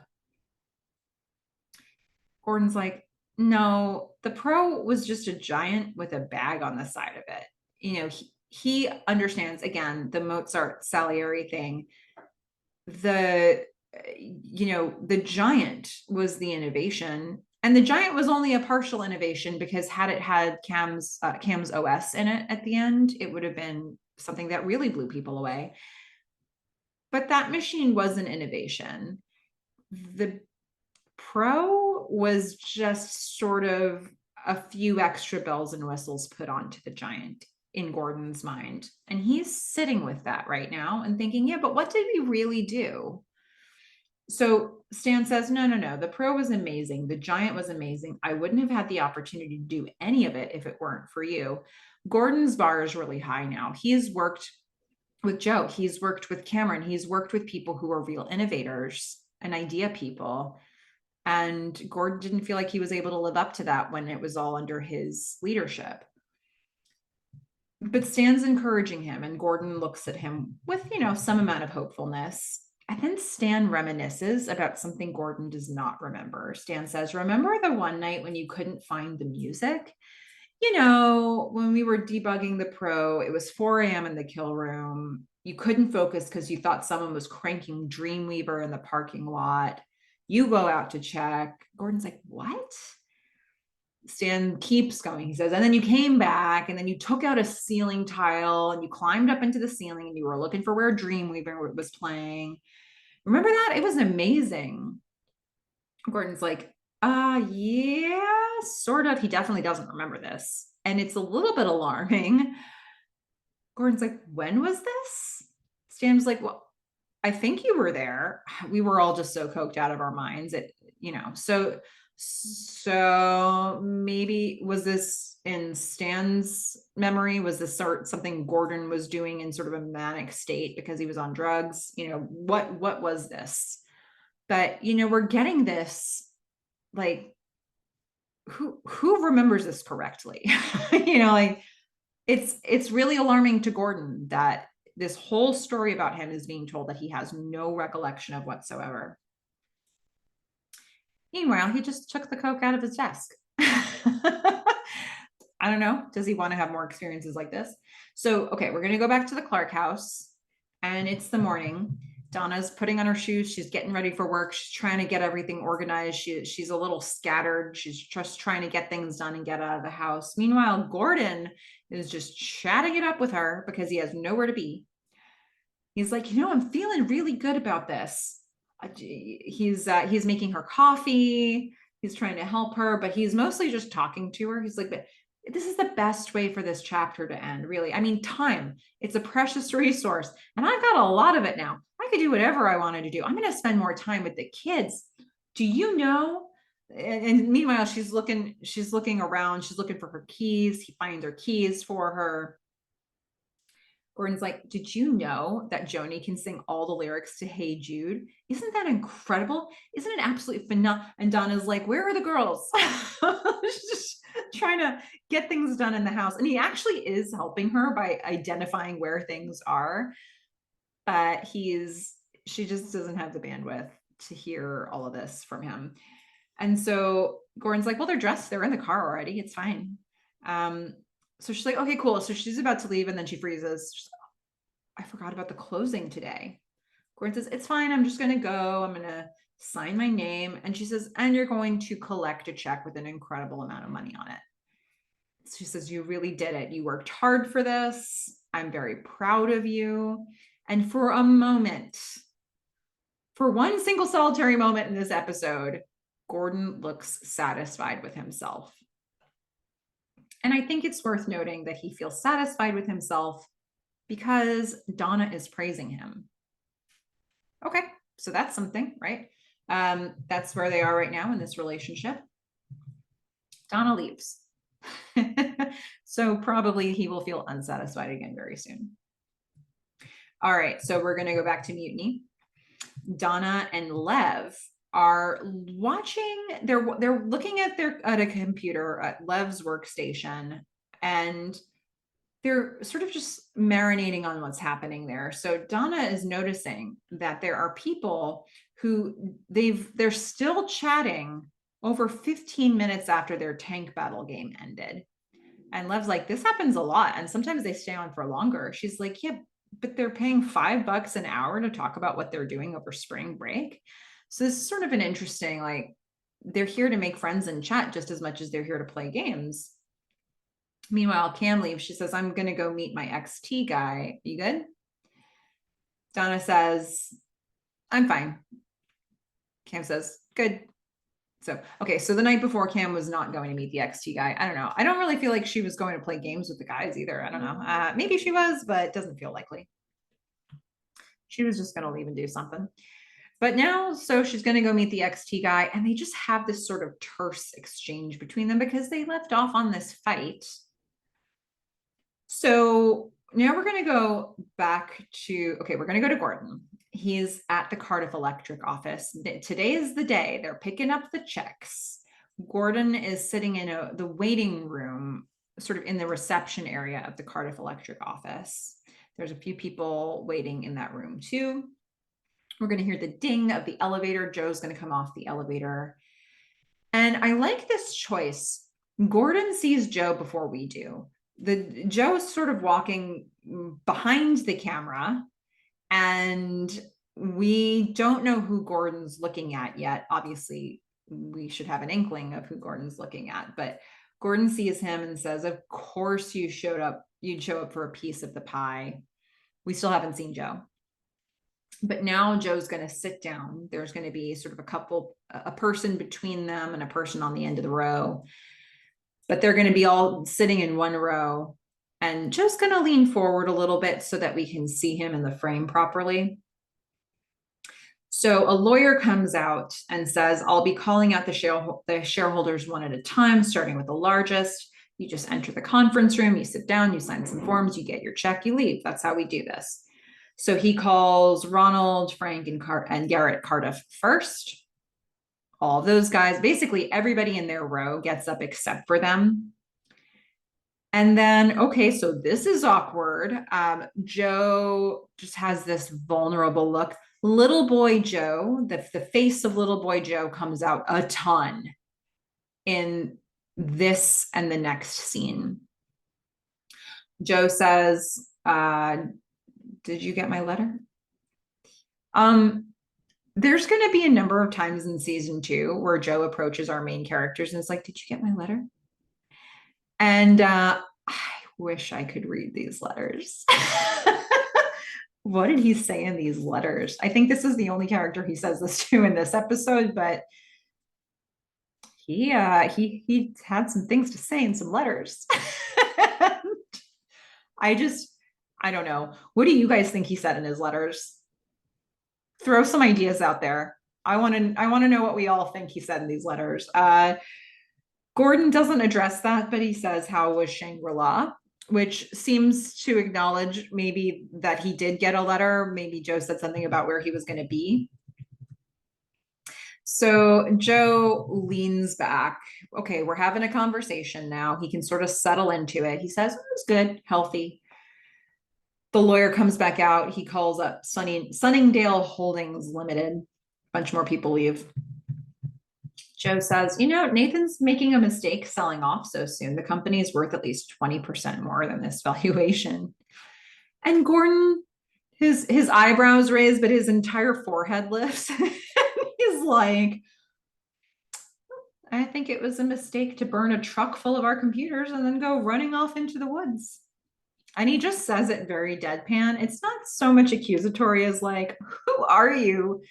Gordon's like, no, the Pro was just a giant with a bag on the side of it. He understands, again, the Mozart Salieri thing. The giant was the innovation, and the giant was only a partial innovation because had it had Cam's OS in it at the end, it would have been something that really blew people away. But that machine was an innovation. The Pro was just sort of a few extra bells and whistles put onto the giant in Gordon's mind. And he's sitting with that right now and thinking, yeah, but what did we really do? So Stan says, no, the Pro was amazing. The giant was amazing. I wouldn't have had the opportunity to do any of it if it weren't for you. Gordon's bar is really high now. He's worked with Joe. He's worked with Cameron. He's worked with people who are real innovators and idea people. And Gordon didn't feel like he was able to live up to that when it was all under his leadership. But Stan's encouraging him, and Gordon looks at him with, some amount of hopefulness. And then Stan reminisces about something Gordon does not remember. Stan says, remember the one night when you couldn't find the music? When we were debugging the Pro, it was 4 a.m. in the kill room. You couldn't focus because you thought someone was cranking Dreamweaver in the parking lot. You go out to check. Gordon's like, what? Stan keeps going. He says, and then you came back and then you took out a ceiling tile and you climbed up into the ceiling and you were looking for where Dreamweaver was playing. Remember that? It was amazing. Gordon's like, yeah, sort of. He definitely doesn't remember this. And it's a little bit alarming. Gordon's like, when was this? Stan's like, well, I think you were there. We were all just so coked out of our minds. So maybe was this in Stan's memory? Was this something Gordon was doing in sort of a manic state because he was on drugs? What was this? But we're getting this, like, who remembers this correctly? Like it's really alarming to Gordon that this whole story about him is being told that he has no recollection of whatsoever. Meanwhile, he just took the Coke out of his desk. I don't know. Does he want to have more experiences like this? So, okay, we're going to go back to the Clark house, and it's the morning. Donna's putting on her shoes. She's getting ready for work. She's trying to get everything organized. She's a little scattered. She's just trying to get things done and get out of the house. Meanwhile, Gordon is just chatting it up with her because he has nowhere to be. He's like, I'm feeling really good about this. He's making her coffee. He's trying to help her, but he's mostly just talking to her. He's like, but this is the best way for this chapter to end, really. I mean, time, it's a precious resource, and I've got a lot of it now. I could do whatever I wanted to do. I'm going to spend more time with the kids. Do you know and meanwhile, she's looking around, she's looking for her keys. He finds her keys for her. Gordon's like, did you know that Joni can sing all the lyrics to Hey Jude? Isn't that incredible? Isn't it absolutely phenomenal? And Donna's like, where are the girls? She's just trying to get things done in the house. And he actually is helping her by identifying where things are. But she just doesn't have the bandwidth to hear all of this from him. And so Gordon's like, well, they're dressed. They're in the car already. It's fine. So she's like, okay, cool. So she's about to leave and then she freezes. She's like, I forgot about the closing today. Gordon says, it's fine. I'm just going to go. I'm going to sign my name. And she says, and you're going to collect a check with an incredible amount of money on it. She says, you really did it. You worked hard for this. I'm very proud of you. And for a moment, for one single solitary moment in this episode, Gordon looks satisfied with himself. And I think it's worth noting that he feels satisfied with himself because Donna is praising him. Okay, so that's something, right? That's where they are right now in this relationship. Donna leaves. So probably he will feel unsatisfied again very soon. All right, so we're going to go back to Mutiny. Donna and Lev are watching, they're looking at a computer at Lev's workstation, and they're sort of just marinating on what's happening there. So Donna is noticing that there are people who they're still chatting over 15 minutes after their tank battle game ended. And Lev's like, this happens a lot. And sometimes they stay on for longer. She's like, yeah, but they're paying $5 an hour to talk about what they're doing over spring break. So this is sort of an interesting, like, they're here to make friends and chat just as much as they're here to play games. Meanwhile, Cam leaves. She says, I'm going to go meet my XT guy. You good? Donna says, I'm fine. Cam says, good. So, okay. So the night before, Cam was not going to meet the XT guy. I don't know. I don't really feel like she was going to play games with the guys either. I don't know. Maybe she was, but it doesn't feel likely. She was just going to leave and do something. But now, so she's going to go meet the XT guy, and they just have this sort of terse exchange between them because they left off on this fight. So now we're going to go back to, okay, we're going to go to Gordon. He's at the Cardiff Electric office. Today is the day. They're picking up the checks. Gordon is sitting in the waiting room, sort of in the reception area of the Cardiff Electric office. There's a few people waiting in that room too. We're going to hear the ding of the elevator. Joe's going to come off the elevator. And I like this choice. Gordon sees Joe before we do. Joe's sort of walking behind the camera, and we don't know who Gordon's looking at yet. Obviously, we should have an inkling of who Gordon's looking at, but Gordon sees him and says, of course you'd show up for a piece of the pie. We still haven't seen Joe. But now Joe's going to sit down. There's going to be sort of a person between them and a person on the end of the row. But they're going to be all sitting in one row. And Joe's going to lean forward a little bit so that we can see him in the frame properly. So a lawyer comes out and says, I'll be calling out the shareholders one at a time, starting with the largest. You just enter the conference room, you sit down, you sign some forms, you get your check, you leave. That's how we do this. So he calls Ronald, Frank, and Garrett Cardiff first. All those guys, basically everybody in their row gets up except for them. And then, okay, so this is awkward. Joe just has this vulnerable look. Little boy Joe, the face of little boy Joe comes out a ton in this and the next scene. Joe says, did you get my letter? There's going to be a number of times in season 2 where Joe approaches our main characters and is like, did you get my letter? And I wish I could read these letters. What did he say in these letters? I think this is the only character he says this to in this episode, but he had some things to say in some letters. I don't know. What do you guys think he said in his letters? Throw some ideas out there. I want to know what we all think he said in these letters. Gordon doesn't address that, but he says, how was Shangri-La? Which seems to acknowledge maybe that he did get a letter. Maybe Joe said something about where he was going to be. So Joe leans back. Okay, we're having a conversation now. He can sort of settle into it. He says, it's good, healthy. The lawyer comes back out. He calls up Sunningdale Holdings Limited. A bunch more people leave. Joe says, Nathan's making a mistake selling off so soon. The company is worth at least 20% more than this valuation. And Gordon, his eyebrows raised, but his entire forehead lifts. He's like, I think it was a mistake to burn a truck full of our computers and then go running off into the woods. And he just says it very deadpan. It's not so much accusatory as like, who are you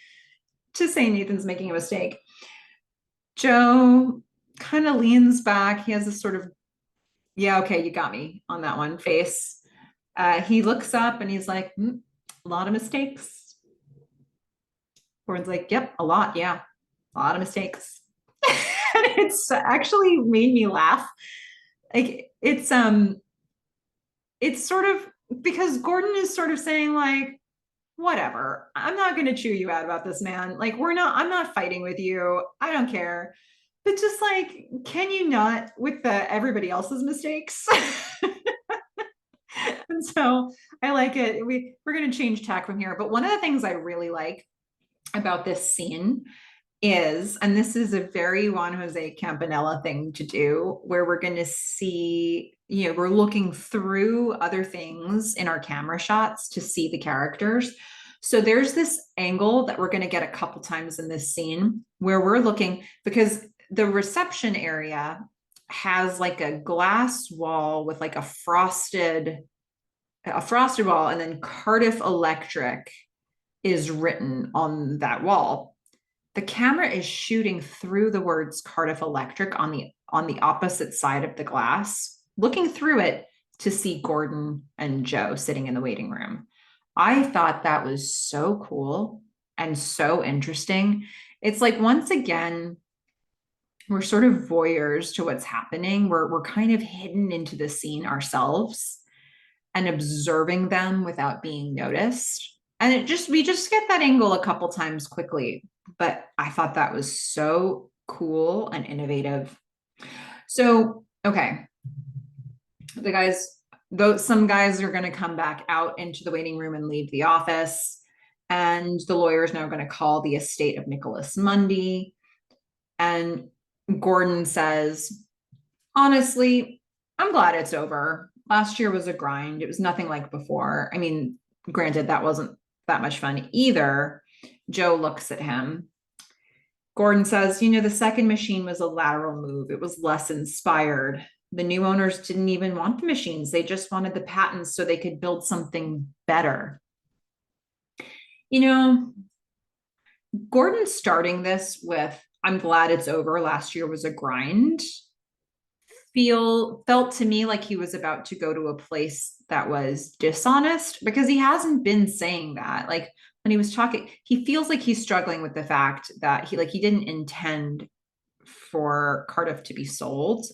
to say Nathan's making a mistake? Joe kind of leans back. He has this sort of, yeah, okay, you got me on that one face. He looks up and he's like, a lot of mistakes. Gordon's like, yep, a lot. Yeah, a lot of mistakes. And it's actually made me laugh. Like it's sort of because Gordon is sort of saying like, whatever, I'm not going to chew you out about this, man. Like I'm not fighting with you. I don't care. But just like, can you not with everybody else's mistakes? And so I like it. We're going to change tack from here. But one of the things I really like about this scene is, and this is a very Juan Jose Campanella thing to do, where we're going to see, we're looking through other things in our camera shots to see the characters. So there's this angle that we're going to get a couple times in this scene where we're looking, because the reception area has like a glass wall with like a frosted wall, and then Cardiff Electric is written on that wall. The camera is shooting through the words Cardiff Electric on the opposite side of the glass, looking through it to see Gordon and Joe sitting in the waiting room. I thought that was so cool and so interesting. It's like, once again, we're sort of voyeurs to what's happening. We're kind of hidden into the scene ourselves and observing them without being noticed. And we just get that angle a couple times quickly. But I thought that was so cool and innovative. So, okay. Some guys are going to come back out into the waiting room and leave the office. And the lawyer is now going to call the estate of Nicholas Mundy. And Gordon says, honestly, I'm glad it's over. Last year was a grind. It was nothing like before. I mean, granted, that wasn't that much fun either. Joe looks at him. Gordon says, the second machine was a lateral move. It was less inspired. The new owners didn't even want the machines. They just wanted the patents so they could build something better. Gordon starting this with, I'm glad it's over. Last year was a grind. Felt to me like he was about to go to a place that was dishonest, because he hasn't been saying that. Like when he was talking, he feels like he's struggling with the fact that he didn't intend for Cardiff to be sold.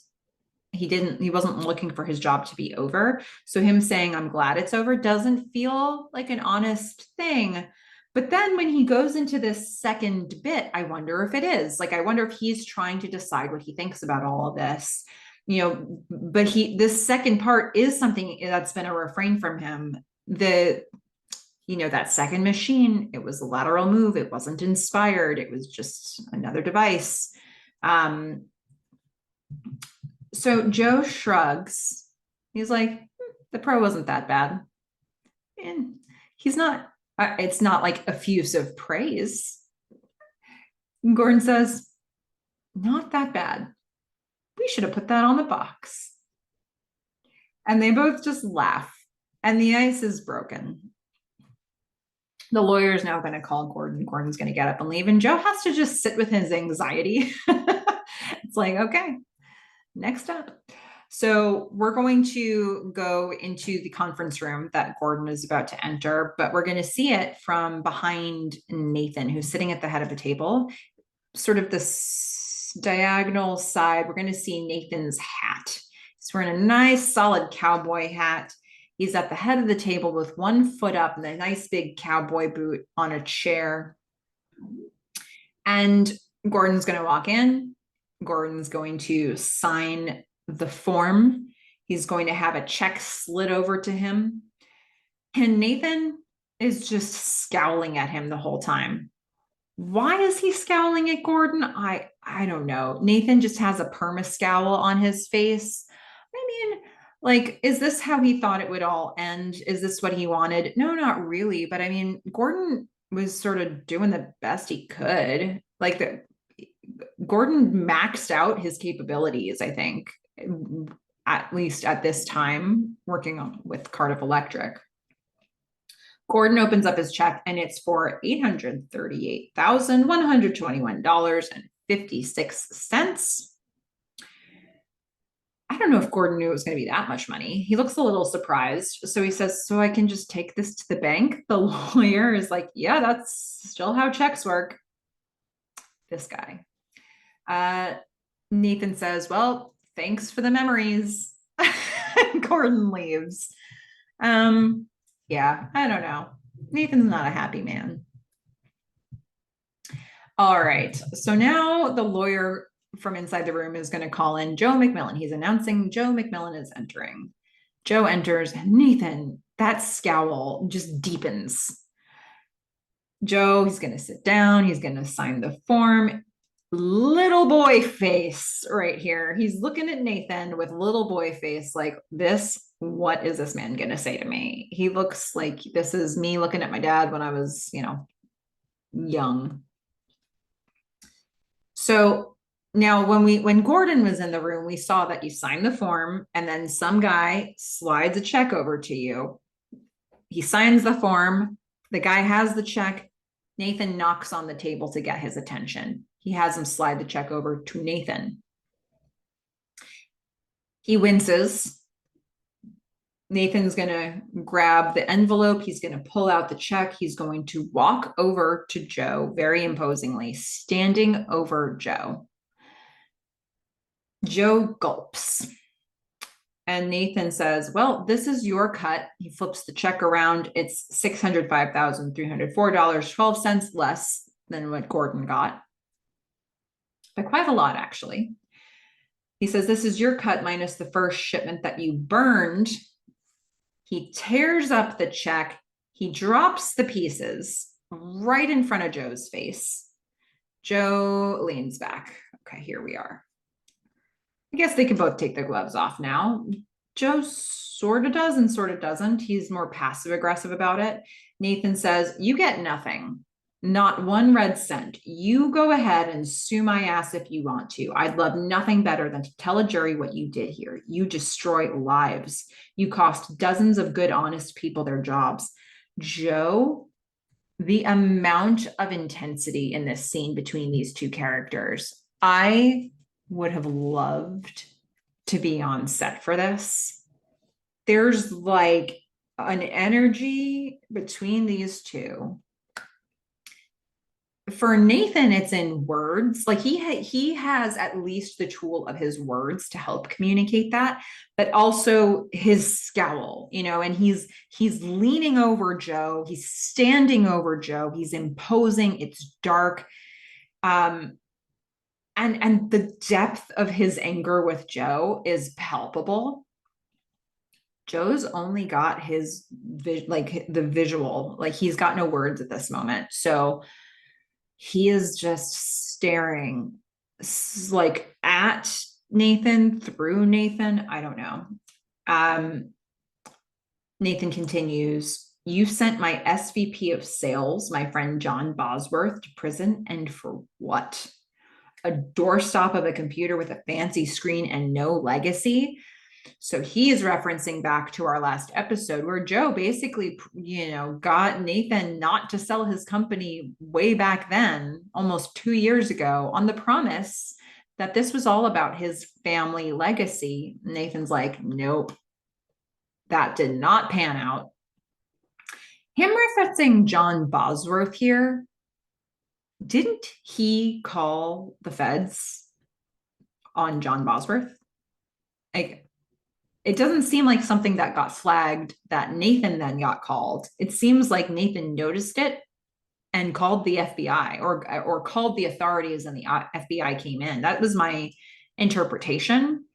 He wasn't looking for his job to be over. So him saying, I'm glad it's over, doesn't feel like an honest thing. But then when he goes into this second bit, I wonder if it is. Like, I wonder if he's trying to decide what he thinks about all of this. But this second part is something that's been a refrain from him. That second machine, it was a lateral move. It wasn't inspired. It was just another device. So Joe shrugs. He's like, the Pro wasn't that bad. And he's not, it's not like effusive praise. Gordon says, not that bad. We should have put that on the box. And they both just laugh. And the ice is broken. The lawyer is now going to call Gordon. Gordon's going to get up and leave. And Joe has to just sit with his anxiety. It's like, okay, next up. So we're going to go into the conference room that Gordon is about to enter, but we're going to see it from behind Nathan, who's sitting at the head of the table, sort of this diagonal side. We're going to see Nathan's hat. He's wearing a nice solid cowboy hat. He's at the head of the table with one foot up and a nice big cowboy boot on a chair. And Gordon's going to walk in. Gordon's going to sign the form. He's going to have a check slid over to him. And Nathan is just scowling at him the whole time. Why is he scowling at Gordon? I don't know. Nathan just has a perma scowl on his face. I mean, like, is this how he thought it would all end? Is this what he wanted? No, not really. But I mean, Gordon was sort of doing the best he could. Gordon maxed out his capabilities, I think, at least at this time, working with Cardiff Electric. Gordon opens up his check and it's for $838,121.56. I don't know if Gordon knew it was going to be that much money. He looks a little surprised. So he says, so I can just take this to the bank? The lawyer is like, yeah, that's still how checks work. This guy. Nathan says, well, thanks for the memories. Gordon leaves. Yeah, I don't know. Nathan's not a happy man. All right. So now the lawyer from inside the room is going to call in Joe McMillan. He's announcing Joe McMillan is entering. Joe enters. Nathan, that scowl just deepens. Joe, he's going to sit down. He's going to sign the form. Little boy face right here. He's looking at Nathan with little boy face like this. What is this man going to say to me? He looks like this is me looking at my dad when I was, young. So now when Gordon was in the room, we saw that you signed the form and then some guy slides a check over to you. He signs the form. The guy has the check. Nathan knocks on the table to get his attention. He has him slide the check over to Nathan. He winces. Nathan's going to grab the envelope. He's going to pull out the check. He's going to walk over to Joe very imposingly, standing over Joe. Joe gulps. And Nathan says, well, this is your cut. He flips the check around. It's $605,304.12 less than what Gordon got. By quite a lot, actually. He says, this is your cut minus the first shipment that you burned. He tears up the check. He drops the pieces right in front of Joe's face. Joe leans back. Okay, here we are. I guess they can both take their gloves off now. Joe sort of does and sort of doesn't. He's more passive aggressive about it. Nathan says, you get nothing. Not one red cent. You go ahead and sue my ass if you want to. I'd love nothing better than to tell a jury what you did here. You destroy lives. You cost dozens of good, honest people their jobs. Joe, the amount of intensity in this scene between these two characters, I would have loved to be on set for this. There's like an energy between these two. For Nathan, it's in words. Like he has at least the tool of his words to help communicate that, but also his scowl, and he's leaning over Joe. He's standing over Joe. He's imposing. It's dark. And the depth of his anger with Joe is palpable. Joe's only got his the visual, like he's got no words at this moment. So he is just staring like at Nathan, through Nathan. I don't know. Nathan continues, you sent my SVP of sales, my friend John Bosworth, to prison. And for what? A doorstop of a computer with a fancy screen and no legacy. So he is referencing back to our last episode where Joe basically, got Nathan not to sell his company way back then, almost 2 years ago, on the promise that this was all about his family legacy. Nathan's like, nope, that did not pan out. Him referencing John Bosworth here, didn't he call the feds on John Bosworth? Like, it doesn't seem like something that got flagged that Nathan then got called. It seems like Nathan noticed it and called the FBI or called the authorities, and the FBI came in. That was my interpretation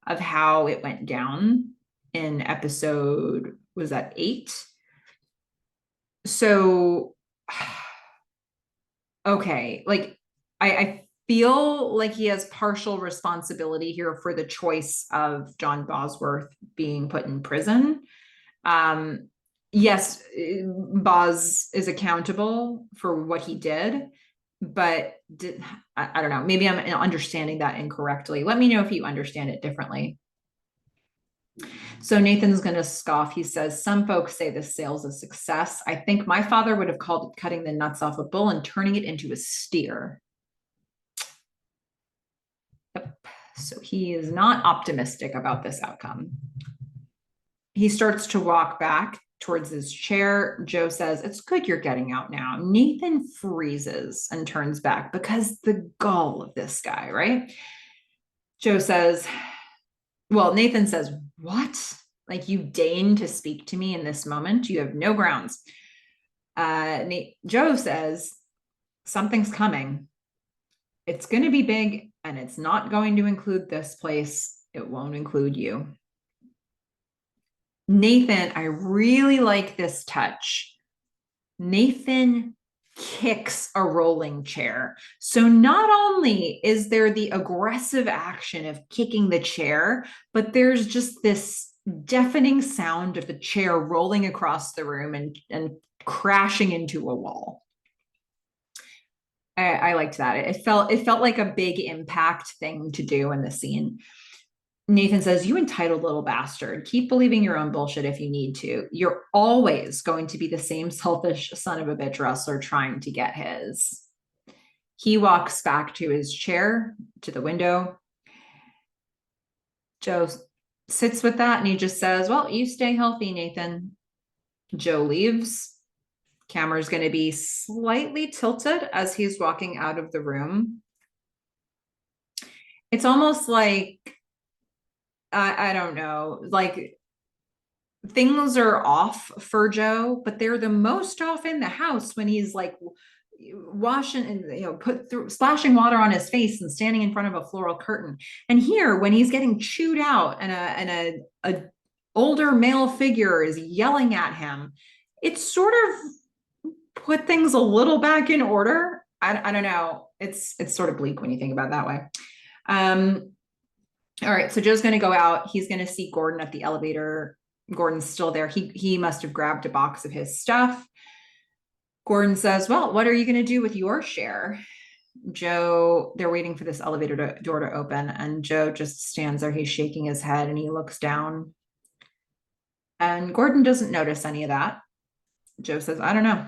of how it went down in episode, was that 8? So, okay, like I feel like he has partial responsibility here for the choice of John Bosworth being put in prison. Yes, Boz is accountable for what he did, but I don't know, maybe I'm understanding that incorrectly. Let me know if you understand it differently. So Nathan's going to scoff. He says, some folks say this sale's a success. I think my father would have called it cutting the nuts off a bull and turning it into a steer. Yep. So he is not optimistic about this outcome. He starts to walk back towards his chair. Joe says, it's good you're getting out now. Nathan freezes and turns back because the gall of this guy, right? Joe says, well, Nathan says, what? Like, you deign to speak to me in this moment? You have no grounds. Joe says, something's coming. It's going to be big, and it's not going to include this place. It won't include you. Nathan, I really like this touch. Nathan kicks a rolling chair. So not only is there the aggressive action of kicking the chair, but there's just this deafening sound of the chair rolling across the room and crashing into a wall. I liked that. It felt like a big impact thing to do in the scene. Nathan says, you entitled little bastard, keep believing your own bullshit if you need to. You're always going to be the same selfish son of a bitch wrestler trying to get his. He walks back to his chair, to the window. Joe sits with that and he just says, well, you stay healthy, Nathan. Joe leaves. Camera's going to be slightly tilted as he's walking out of the room. It's almost like, I don't know, like things are off for Joe, but they're the most off in the house when he's like washing and splashing water on his face and standing in front of a floral curtain. And here, when he's getting chewed out and a older male figure is yelling at him, it's sort of put things a little back in order. I don't know. It's sort of bleak when you think about it that way. All right, so Joe's going to go out. He's going to see Gordon at the elevator. Gordon's still there. He must have grabbed a box of his stuff. Gordon says, well, what are you going to do with your share? Joe, they're waiting for this elevator door to open, and Joe just stands there. He's shaking his head, and he looks down. And Gordon doesn't notice any of that. Joe says, I don't know.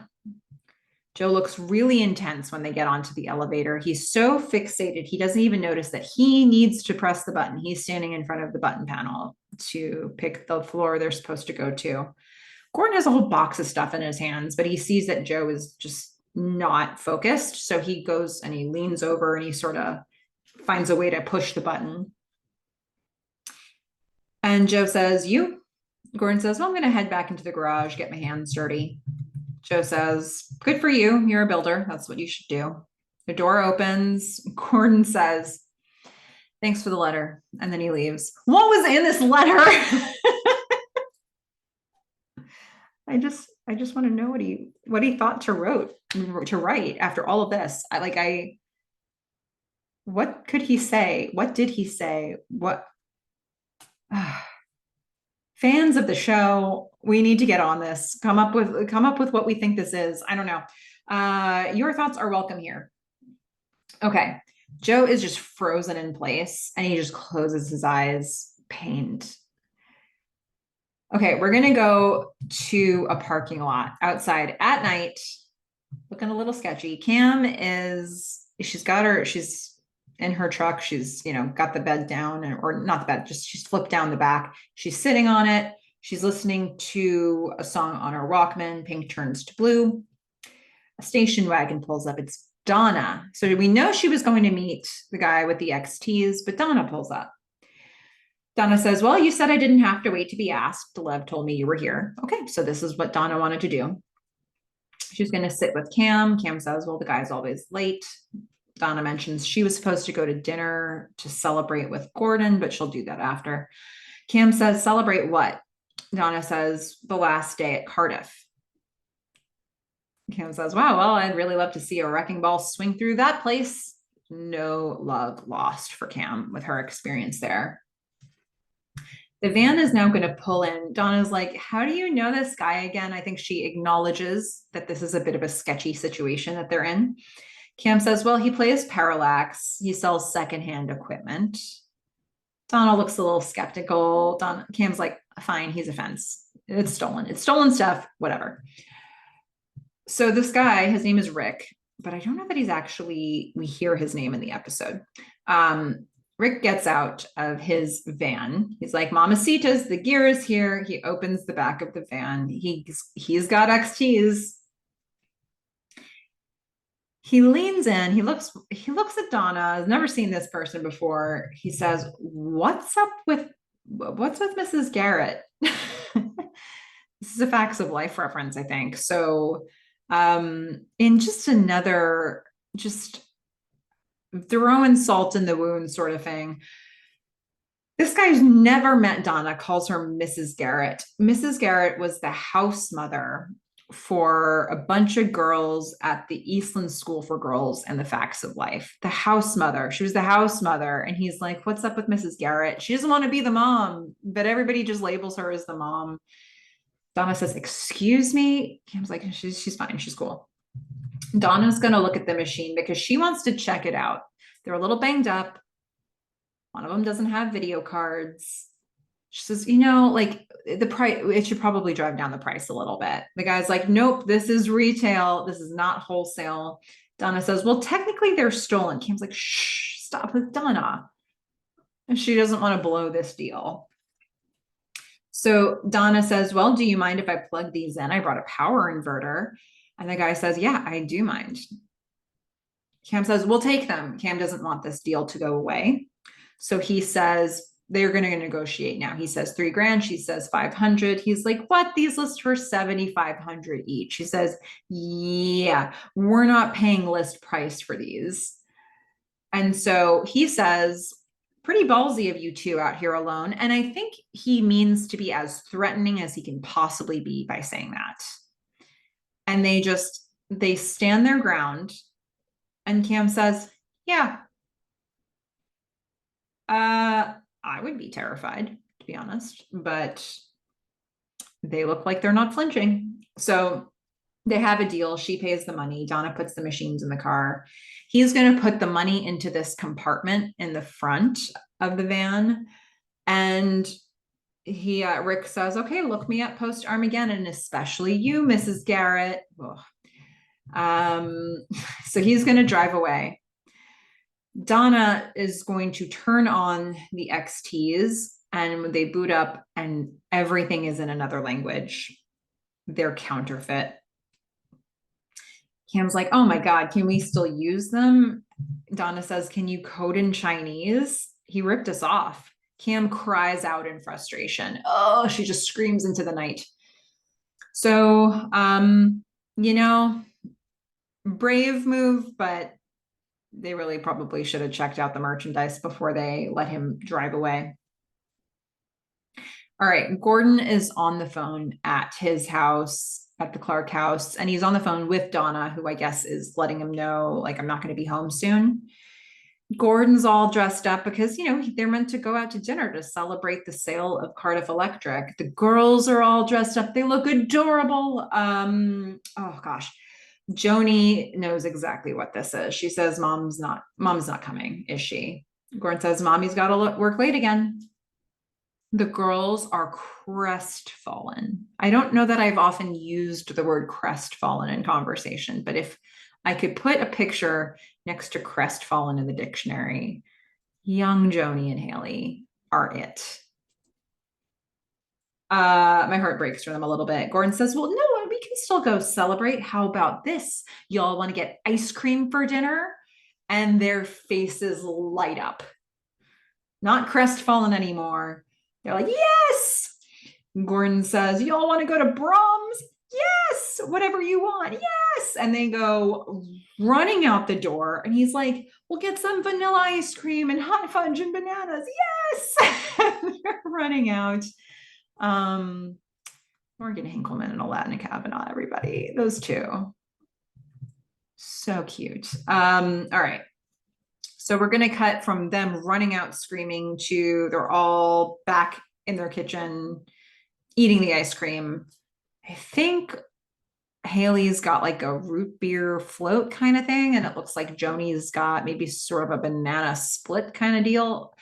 Joe looks really intense when they get onto the elevator. He's so fixated, he doesn't even notice that he needs to press the button. He's standing in front of the button panel to pick the floor they're supposed to go to. Gordon has a whole box of stuff in his hands, but he sees that Joe is just not focused. So he goes and he leans over and he sort of finds a way to push the button. And Joe says, you? Gordon says, well, I'm going to head back into the garage, get my hands dirty. Joe says, good for you. You're a builder. That's what you should do. The door opens. Gordon says, thanks for the letter. And then he leaves. What was in this letter? I just want to know what he thought to write after all of this. What could he say? What did he say? What fans of the show, we need to get on this. Come up with what we think this is. I don't know. Your thoughts are welcome here. Okay. Joe is just frozen in place and he just closes his eyes, pained. Okay, we're gonna go to a parking lot outside at night, looking a little sketchy. Cam she's in her truck. She's, got the bed down, or not the bed, just she's flipped down the back. She's sitting on it. She's listening to a song on her Walkman. Pink turns to blue. A station wagon pulls up. It's Donna. So we know she was going to meet the guy with the XTs, but Donna pulls up. Donna says, well, you said I didn't have to wait to be asked. Lev told me you were here. Okay, so this is what Donna wanted to do. She's going to sit with Cam. Cam says, well, the guy's always late. Donna mentions she was supposed to go to dinner to celebrate with Gordon, but she'll do that after. Cam says, celebrate what? Donna says, the last day at Cardiff. Cam says, wow, well, I'd really love to see a wrecking ball swing through that place. No love lost for Cam with her experience there. The van is now going to pull in. Donna's like, how do you know this guy again? I think she acknowledges that this is a bit of a sketchy situation that they're in. Cam says, well, he plays parallax. He sells secondhand equipment. Donna looks a little skeptical. Cam's like, fine, he's a fence. It's stolen. It's stolen stuff, whatever. So this guy, his name is Rick, but I don't know that we hear his name in the episode. Rick gets out of his van. He's like, Mamacitas, the gear is here. He opens the back of the van. He's got XTs. He leans in. He looks at Donna. I've never seen this person before. He says, what's with Mrs. Garrett? This is a Facts of Life reference, I think. So in just another, throwing salt in the wound sort of thing. This guy's never met Donna, calls her Mrs. Garrett. Mrs. Garrett was the house mother for a bunch of girls at the Eastland School for Girls and the Facts of Life. The house mother. She was the house mother. And he's like, what's up with Mrs. Garrett? She doesn't want to be the mom, but everybody just labels her as the mom. Donna says, excuse me. Cam's like, she's fine. She's cool. Donna's going to look at the machine because she wants to check it out. They're a little banged up. One of them doesn't have video cards. She says, like the price, it should probably drive down the price a little bit. The guy's like, nope, this is retail. This is not wholesale. Donna says, well, technically they're stolen. Cam's like, shh, stop with Donna. And she doesn't want to blow this deal. So Donna says, well, do you mind if I plug these in? I brought a power inverter. And the guy says, yeah, I do mind. Cam says, we'll take them. Cam doesn't want this deal to go away. So he says, they're going to negotiate now. He says $3,000. She says 500. He's like, what? These list for 7,500 each. She says, yeah, we're not paying list price for these. And so he says, pretty ballsy of you two out here alone. And I think he means to be as threatening as he can possibly be by saying that. And they stand their ground. And Cam says, yeah, I would be terrified, to be honest, but they look like they're not flinching. So they have a deal. She pays the money. Donna puts the machines in the car. He's going to put the money into this compartment in the front of the van. And Rick says, okay, look me up post Armageddon, especially you, Mrs. Garrett. So he's going to drive away. Donna is going to turn on the XTs, and when they boot up and everything is in another language, they're counterfeit. Cam's like, oh my God, can we still use them? Donna says, can you code in Chinese? He ripped us off. Cam cries out in frustration. Oh, she just screams into the night. So, brave move, but they really probably should have checked out the merchandise before they let him drive away. All right, Gordon is on the phone at his house, at the Clark house, and he's on the phone with Donna, who I guess is letting him know, like, I'm not going to be home soon. Gordon's all dressed up because, they're meant to go out to dinner to celebrate the sale of Cardiff Electric. The girls are all dressed up. They look adorable. Oh gosh. Joni knows exactly what this is. She says, mom's not coming, is she? Gordon says, mommy's got to work late again. The girls are crestfallen. I don't know that I've often used the word crestfallen in conversation, but if I could put a picture next to crestfallen in the dictionary. Young Joni and Haley are it. My heart breaks for them a little bit. Gordon says, well, no, we can still go celebrate. How about this? Y'all want to get ice cream for dinner? And their faces light up. Not crestfallen anymore. They're like, yes. Gordon says, y'all want to go to Brahms? Yes. Whatever you want. Yes. And they go running out the door. And he's like, we'll get some vanilla ice cream and hot fudge and bananas. Yes. They're running out. Morgan Hinkleman and Aladdin Kavanaugh, everybody. Those two. So cute. All right. So we're going to cut from them running out screaming to they're all back in their kitchen eating the ice cream. I think Haley's got like a root beer float kind of thing, and it looks like Joni's got maybe sort of a banana split kind of deal.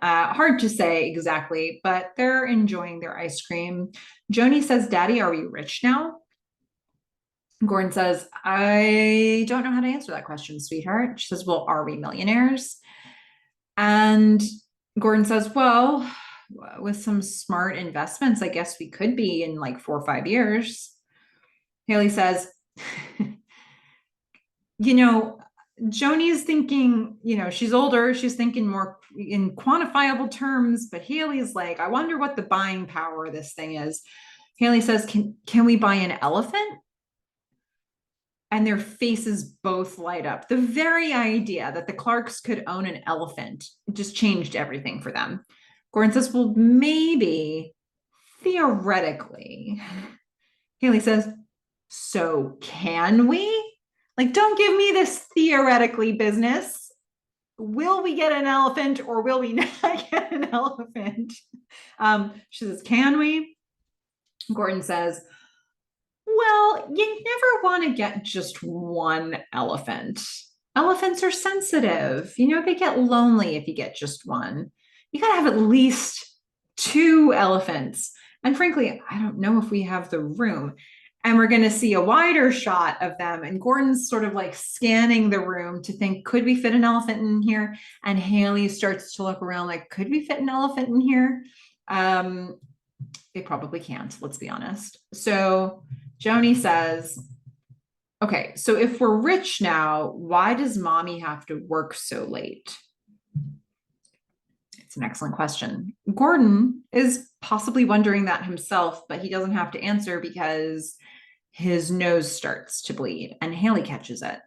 Hard to say exactly, but they're enjoying their ice cream. Joni says, Daddy, are we rich now? Gordon says, I don't know how to answer that question, sweetheart. She says, well, are we millionaires? And Gordon says, well, with some smart investments, I guess we could be in like 4 or 5 years. Haley says, Joni's thinking, she's older, she's thinking more in quantifiable terms, but Haley's like, I wonder what the buying power of this thing is. Haley says, can we buy an elephant? And their faces both light up. The very idea that the Clarks could own an elephant just changed everything for them. Gordon says, well, maybe theoretically. Haley says, so can we? Like, don't give me this theoretically business. Will we get an elephant or will we not get an elephant? She says, can we? Gordon says, well, you never want to get just one elephant. Elephants are sensitive. They get lonely if you get just one. You got to have at least 2 elephants. And frankly, I don't know if we have the room. And we're going to see a wider shot of them. And Gordon's sort of like scanning the room to think, could we fit an elephant in here? And Haley starts to look around like, could we fit an elephant in here? They probably can't, let's be honest. So Joni says, okay, so if we're rich now, why does mommy have to work so late? It's an excellent question. Gordon is possibly wondering that himself, but he doesn't have to answer because his nose starts to bleed and Haley catches it.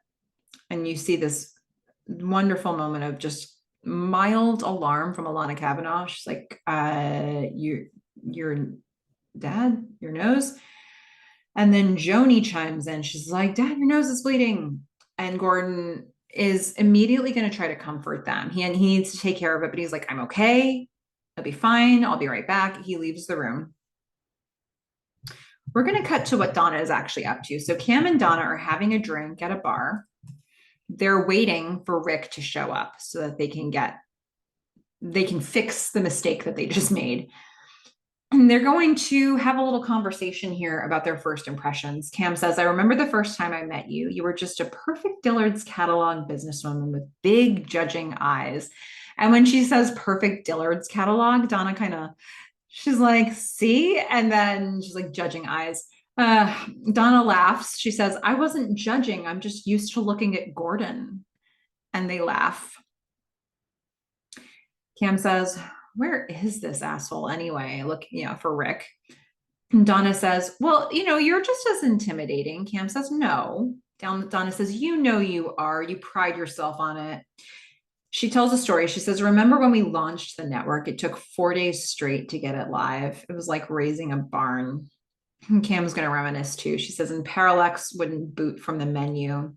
And you see this wonderful moment of just mild alarm from Alana Kavanaugh. She's like, your dad, your nose. And then Joni chimes in. She's like, Dad, your nose is bleeding. And Gordon is immediately going to try to comfort them. He needs to take care of it, but he's like, I'm okay. I'll be fine. I'll be right back. He leaves the room. We're going to cut to what Donna is actually up to. So Cam and Donna are having a drink at a bar. They're waiting for Rick to show up so that they can fix the mistake that they just made. And they're going to have a little conversation here about their first impressions. Cam says, I remember the first time I met you. You were just a perfect Dillard's catalog businesswoman with big judging eyes. And when she says perfect Dillard's catalog, Donna she's like, see? And then she's like, judging eyes. Donna laughs. She says, I wasn't judging. I'm just used to looking at Gordon. And they laugh. Cam says, where is this asshole anyway? Look, for Rick. And Donna says, well, you're just as intimidating. Cam says, no. Donna says, you are. You pride yourself on it. She tells a story. She says, remember when we launched the network? It took 4 days straight to get it live. It was like raising a barn. And Cam's going to reminisce too. She says, and Parallax wouldn't boot from the menu.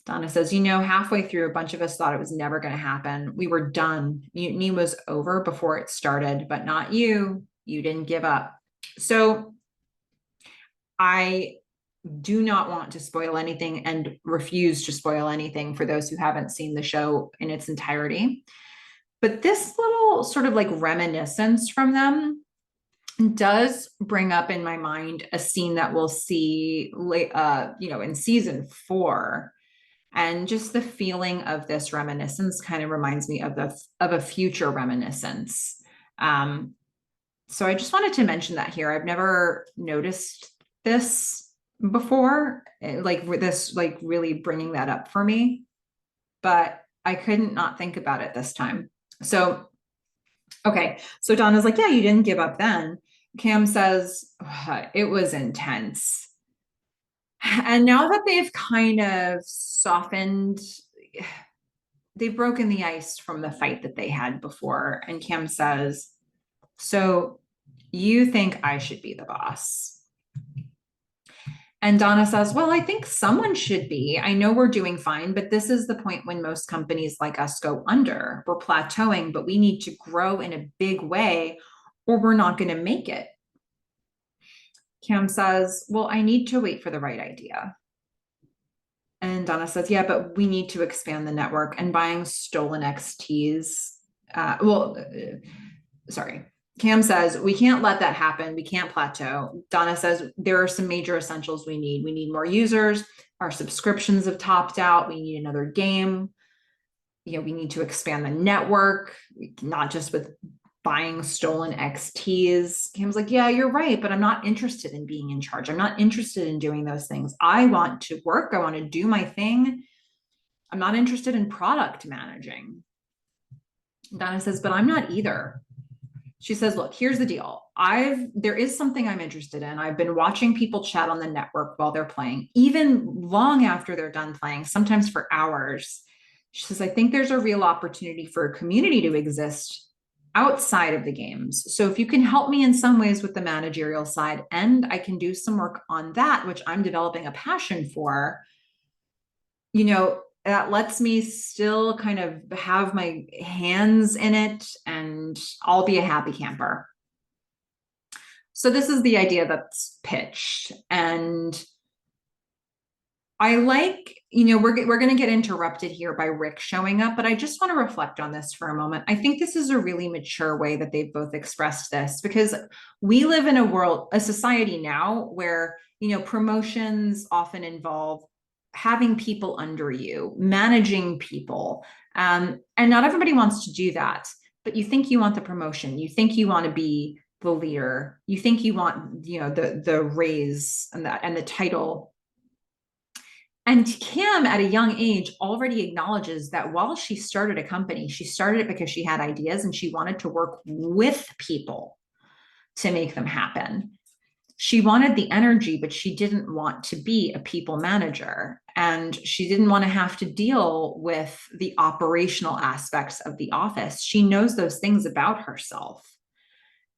Donna says, halfway through, a bunch of us thought it was never going to happen. We were done. Mutiny was over before it started, but not you. You didn't give up. So I do not want to spoil anything and refuse to spoil anything for those who haven't seen the show in its entirety. But this little sort of like reminiscence from them does bring up in my mind a scene that we'll see, in season 4. And just the feeling of this reminiscence kind of reminds me of a future reminiscence. So I just wanted to mention that here. I've never noticed this before, like this, like really bringing that up for me, but I couldn't not think about it this time. So, okay. So Donna's like, yeah, you didn't give up then. Cam says, it was intense. And now that they've kind of softened, they've broken the ice from the fight that they had before. And Cam says, so you think I should be the boss? And Donna says, well, I think someone should be. I know we're doing fine, but this is the point when most companies like us go under. We're plateauing, but we need to grow in a big way or we're not going to make it. Cam says, well, I need to wait for the right idea. And Donna says, yeah, but we need to expand the network, and buying stolen XTs. Sorry. Cam says, we can't let that happen. We can't plateau. Donna says, there are some major essentials we need. We need more users. Our subscriptions have topped out. We need another game. We need to expand the network, not just with buying stolen XTs. Cam's like, yeah, you're right, but I'm not interested in being in charge. I'm not interested in doing those things. I want to work. I want to do my thing. I'm not interested in product managing. Donna says, but I'm not either. She says, look, here's the deal. There is something I'm interested in. I've been watching people chat on the network while they're playing, even long after they're done playing, sometimes for hours. She says, I think there's a real opportunity for a community to exist outside of the games. So if you can help me in some ways with the managerial side, and I can do some work on that, which I'm developing a passion for, that lets me still kind of have my hands in it, and I'll be a happy camper. So this is the idea that's pitched. And I like, we're going to get interrupted here by Rick showing up, but I just want to reflect on this for a moment. I think this is a really mature way that they've both expressed this, because we live in a society now where, promotions often involve having people under you, managing people. And not everybody wants to do that, but you think you want the promotion. You think you want to be the leader. You think you want, the raise and the title. And Kim, at a young age, already acknowledges that while she started a company, she started it because she had ideas and she wanted to work with people to make them happen. She wanted the energy, but she didn't want to be a people manager. And she didn't want to have to deal with the operational aspects of the office. She knows those things about herself.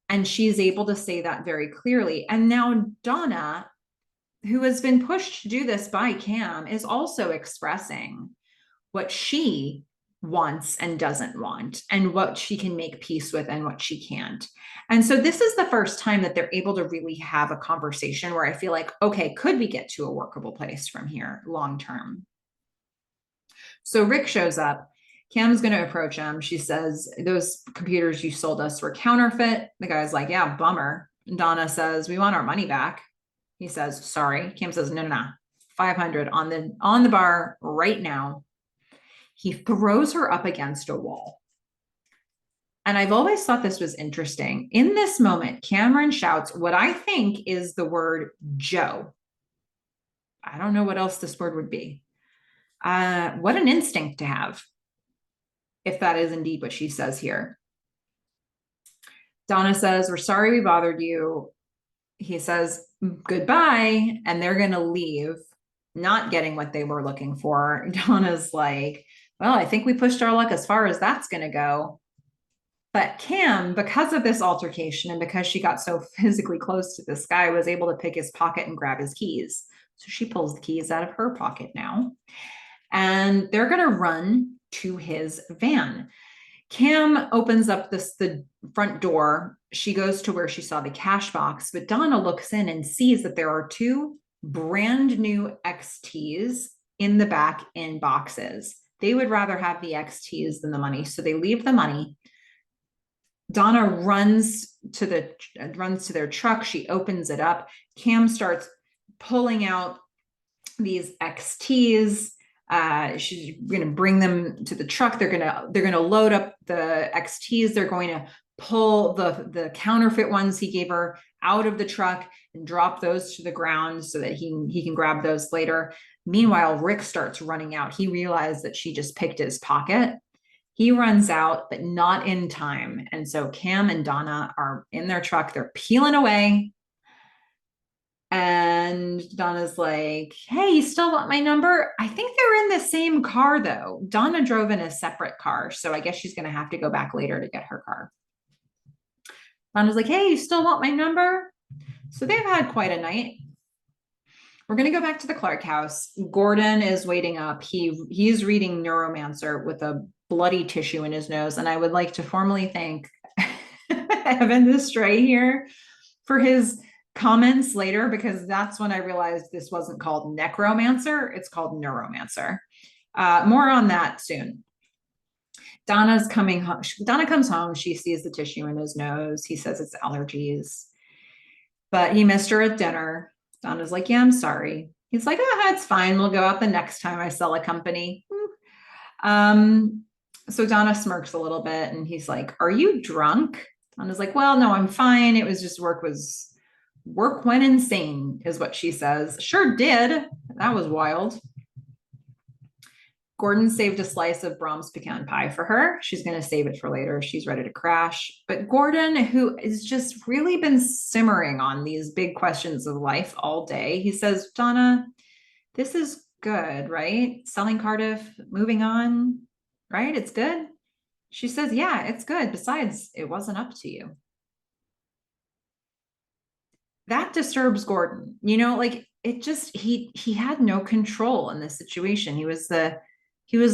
And she's able to say that very clearly. And now Donna, who has been pushed to do this by Cam, is also expressing what she wants and doesn't want, and what she can make peace with and what she can't. And so this is the first time that they're able to really have a conversation where I feel like, okay, could we get to a workable place from here long term? So Rick shows up. Cam's going to approach him. She says, those computers you sold us were counterfeit. The guy's like, yeah, bummer. Donna says, we want our money back. He says, sorry. Cam says, no. 500 on the bar right now. He throws her up against a wall. And I've always thought this was interesting. In this moment, Cameron shouts what I think is the word Joe. I don't know what else this word would be. What an instinct to have, if that is indeed what she says here. Donna says, we're sorry we bothered you. He says, goodbye, and they're going to leave, not getting what they were looking for. Donna's like, well, I think we pushed our luck as far as that's going to go. But Cam, because of this altercation and because she got so physically close to this guy, was able to pick his pocket and grab his keys. So she pulls the keys out of her pocket now. And they're going to run to his van. Cam opens up the front door. She goes to where she saw the cash box, but Donna looks in and sees that there are two brand new XTs in the back in boxes. They would rather have the XTs than the money, so they leave the money. Donna runs to their truck. She opens it up. Cam starts pulling out these XTs. She's going to bring them to the truck. They're going to load up the XTs. They're going to pull the counterfeit ones he gave her out of the truck and drop those to the ground so that he can grab those later. Meanwhile, Rick starts running out. He realized that she just picked his pocket. He runs out, but not in time. And so Cam and Donna are in their truck. They're peeling away. And Donna's like, hey, you still want my number? I think they're in the same car, though. Donna drove in a separate car. So I guess she's going to have to go back later to get her car. Donna's like, hey, you still want my number? So they've had quite a night. We're going to go back to the Clark house. Gordon is waiting up. He's reading Neuromancer with a bloody tissue in his nose. And I would like to formally thank Evan the Stray here for his comments later, because that's when I realized this wasn't called Necromancer. It's called Neuromancer. More on that soon. Donna's coming home. Donna comes home. She sees the tissue in his nose. He says it's allergies, but he missed her at dinner. Donna's like, yeah, I'm sorry. He's like, oh, that's fine. We'll go out the next time I sell a company. So Donna smirks a little bit and he's like, are you drunk? Donna's like, well, no, I'm fine. It was just work went insane is what she says. Sure did. That was wild. Gordon saved a slice of Brahms pecan pie for her. She's going to save it for later. She's ready to crash. But Gordon, who has just really been simmering on these big questions of life all day, he says, Donna, this is good, right? Selling Cardiff, moving on, right? It's good. She says, yeah, it's good. Besides, it wasn't up to you. That disturbs Gordon. Like it just, he had no control in this situation. He was the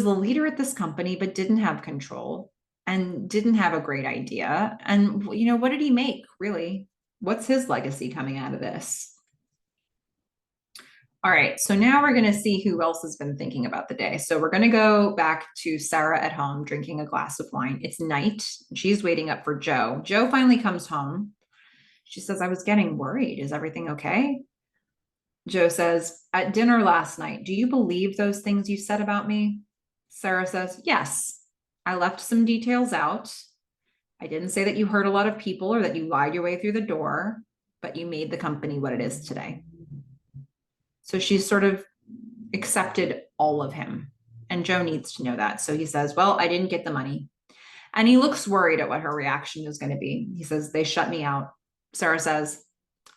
leader at this company, but didn't have control and didn't have a great idea. And, what did he make, really? What's his legacy coming out of this? All right, so now we're going to see who else has been thinking about the day. So we're going to go back to Sarah at home drinking a glass of wine. It's night. She's waiting up for Joe. Joe finally comes home. She says, I was getting worried. Is everything okay? Joe says, at dinner last night, do you believe those things you said about me? Sarah says, yes. I left some details out. I didn't say that you hurt a lot of people or that you lied your way through the door, but you made the company what it is today. So she's sort of accepted all of him. And Joe needs to know that. So he says, well, I didn't get the money. And he looks worried at what her reaction is going to be. He says, they shut me out. Sarah says,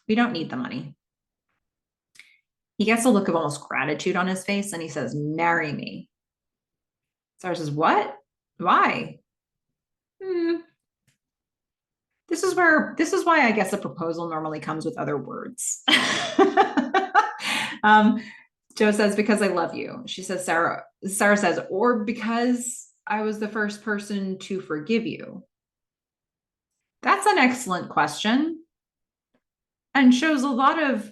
we don't need the money. He gets a look of almost gratitude on his face and he says, marry me. Sarah says, what? Why? This is why I guess a proposal normally comes with other words. Joe says, because I love you. She says, Sarah says, or because I was the first person to forgive you. That's an excellent question and shows a lot of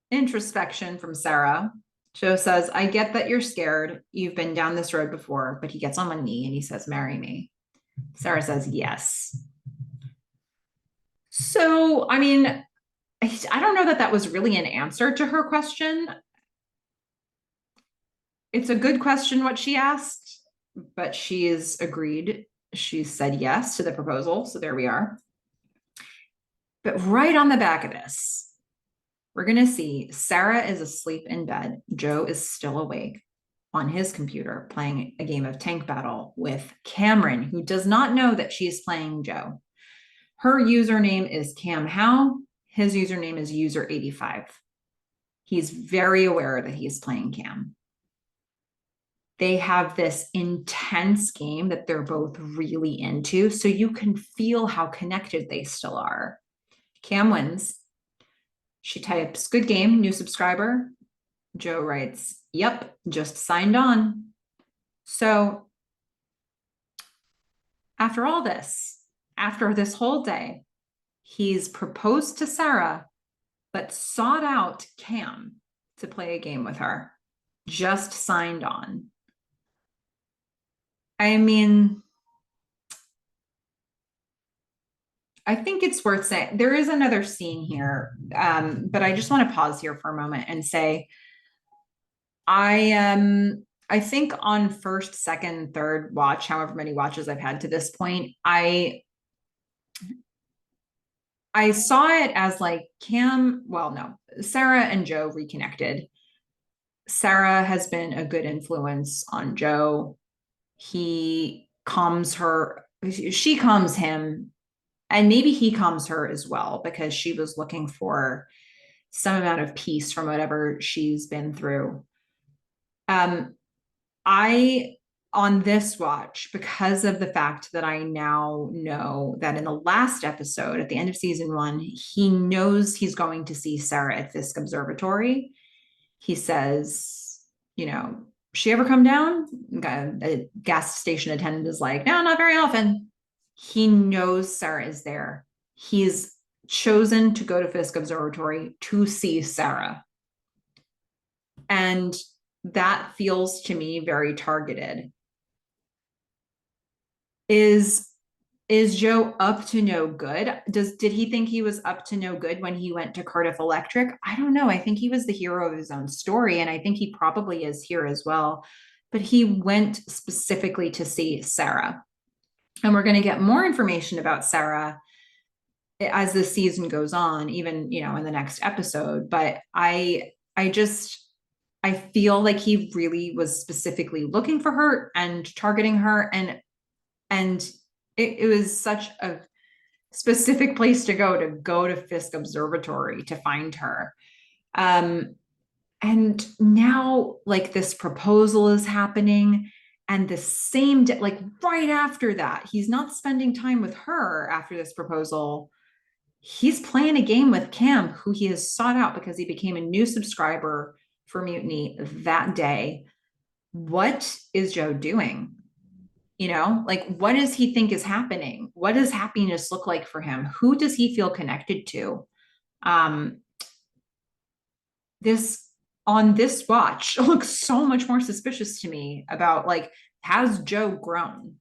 introspection from Sarah. Joe says, I get that you're scared. You've been down this road before, but he gets on one knee and he says, marry me. Sarah says, yes. So, I mean, I don't know that was really an answer to her question. It's a good question what she asked, but she is agreed. She said yes to the proposal. So there we are. But right on the back of this, we're going to see Sarah is asleep in bed. Joe is still awake on his computer playing a game of Tank Battle with Cameron, who does not know that she's playing Joe. Her username is Cam How. His username is user85. He's very aware that he's playing Cam. They have this intense game that they're both really into, so you can feel how connected they still are. Cam wins. She types, good game, new subscriber. Joe writes, yep, just signed on. So after all this, after this whole day, he's proposed to Sarah, but sought out Cam to play a game with her. Just signed on. I mean, I think it's worth saying there is another scene here, but I just want to pause here for a moment and say I think on first, second, third watch, however many watches I've had to this point, I saw it as like Cam, well, no, Sarah and Joe reconnected. Sarah has been a good influence on Joe. He calms her, she calms him, and maybe he calms her as well because she was looking for some amount of peace from whatever she's been through. Um, I, on this watch, because of the fact that I now know that in the last episode, at the end of season one, he knows he's going to see Sarah at Fisk Observatory. He says, you know, she ever come down? A gas station attendant is like, no, not very often. He knows Sarah is there. He's chosen to go to Fisk Observatory to see Sarah. And that feels to me very targeted. Is Joe up to no good? Did he think he was up to no good when he went to Cardiff Electric? I don't know. I think he was the hero of his own story, and I think he probably is here as well. But he went specifically to see Sarah. And we're going to get more information about Sarah as the season goes on, even, you know, in the next episode. But I feel like he really was specifically looking for her and targeting her, and it was such a specific place to go to Fisk Observatory to find her. And now like this proposal is happening, and the same day, like right after that, he's not spending time with her after this proposal. He's playing a game with Cam, who he has sought out because he became a new subscriber for Mutiny that day. What is Joe doing? You know, like what does he think is happening? What does happiness look like for him? Who does he feel connected to? Um, this on this watch looks so much more suspicious to me about like, has Joe grown?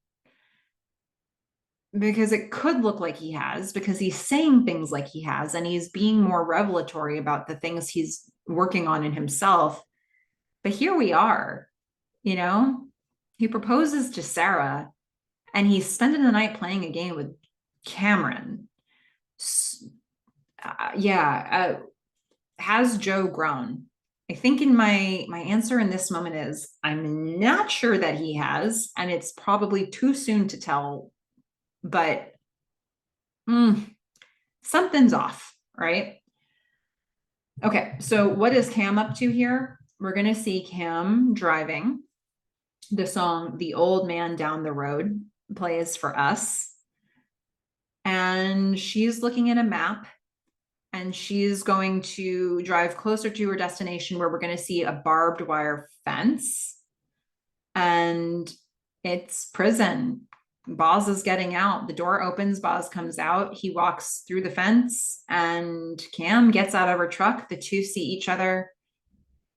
Because it could look like he has, because he's saying things like he has, and he's being more revelatory about the things he's working on in himself. But here we are, you know, he proposes to Sarah and he's spending the night playing a game with Cameron. Has Joe grown? I think in my answer in this moment is I'm not sure that he has, and it's probably too soon to tell, but something's off, right? Okay, so what is Cam up to here? We're going to see Cam driving. The song The Old Man Down the Road plays for us. And she's looking at a map, and she's going to drive closer to her destination, where we're going to see a barbed wire fence. And it's prison. Boz is getting out. The door opens, Boz comes out. He walks through the fence, and Cam gets out of her truck. The two see each other,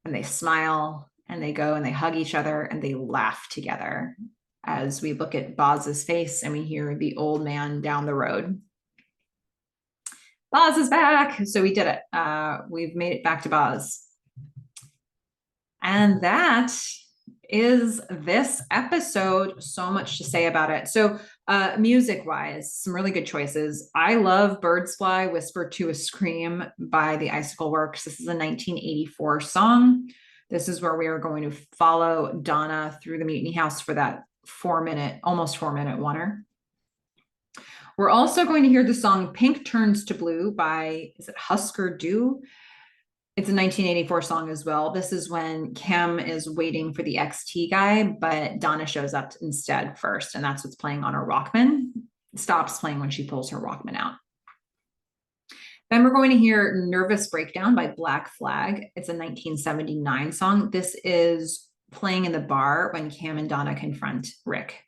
and they smile, and they go and they hug each other, and they laugh together as we look at Boz's face and we hear The Old Man Down the Road. Boz is back. So we did it. We've made it back to Boz. And that is this episode. So much to say about it. So music wise, some really good choices. I love Birds Fly, Whisper to a Scream by the Icicle Works. This is a 1984 song. This is where we are going to follow Donna through the Mutiny House for that almost 4 minute oneer. We're also going to hear the song Pink Turns to Blue by, is it Husker Du? It's a 1984 song as well. This is when Cam is waiting for the XT guy, but Donna shows up instead first, and that's what's playing on her Walkman. It stops playing when she pulls her Walkman out. Then we're going to hear Nervous Breakdown by Black Flag. It's a 1979 song. This is playing in the bar when Cam and Donna confront Rick.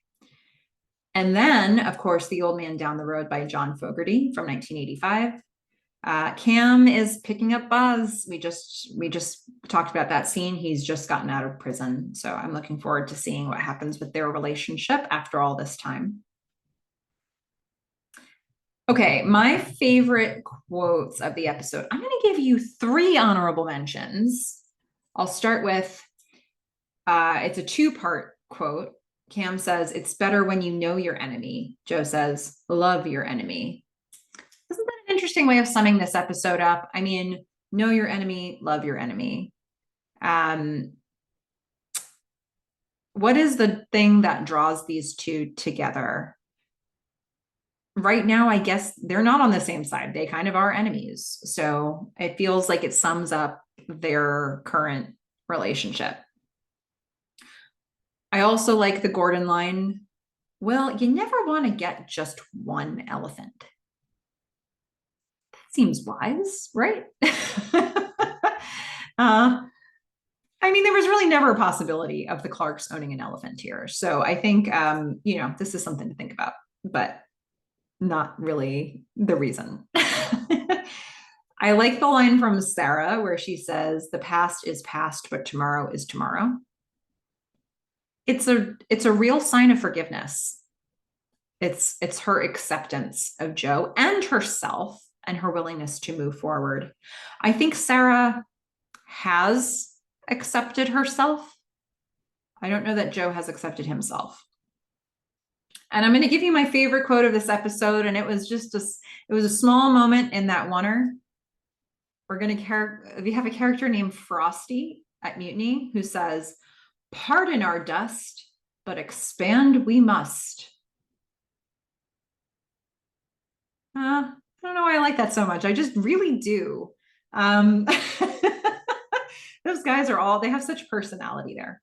And then, of course, The Old Man Down the Road by John Fogerty from 1985. Cam is picking up Buzz. We just talked about that scene. He's just gotten out of prison. So I'm looking forward to seeing what happens with their relationship after all this time. Okay, my favorite quotes of the episode. I'm going to give you 3 honorable mentions. I'll start with It's a two-part quote. Cam says, "It's better when you know your enemy." Joe says, "Love your enemy." Isn't that an interesting way of summing this episode up? I mean, know your enemy, love your enemy. What is the thing that draws these two together? Right now, I guess they're not on the same side. They kind of are enemies. So it feels like it sums up their current relationship. I also like the Gordon line. Well, you never want to get just one elephant. That seems wise, right? I mean, there was really never a possibility of the Clarks owning an elephant here. So I think, this is something to think about, but not really the reason. I like the line from Sarah where she says, "The past is past, but tomorrow is tomorrow." It's a real sign of forgiveness. It's her acceptance of Joe and herself and her willingness to move forward. I think Sarah has accepted herself. I don't know that Joe has accepted himself. And I'm going to give you my favorite quote of this episode, and it was a small moment in that oneer. We have a character named Frosty at Mutiny who says, "Pardon our dust, but expand we must." I don't know why I like that so much. I just really do. Those guys they have such personality there.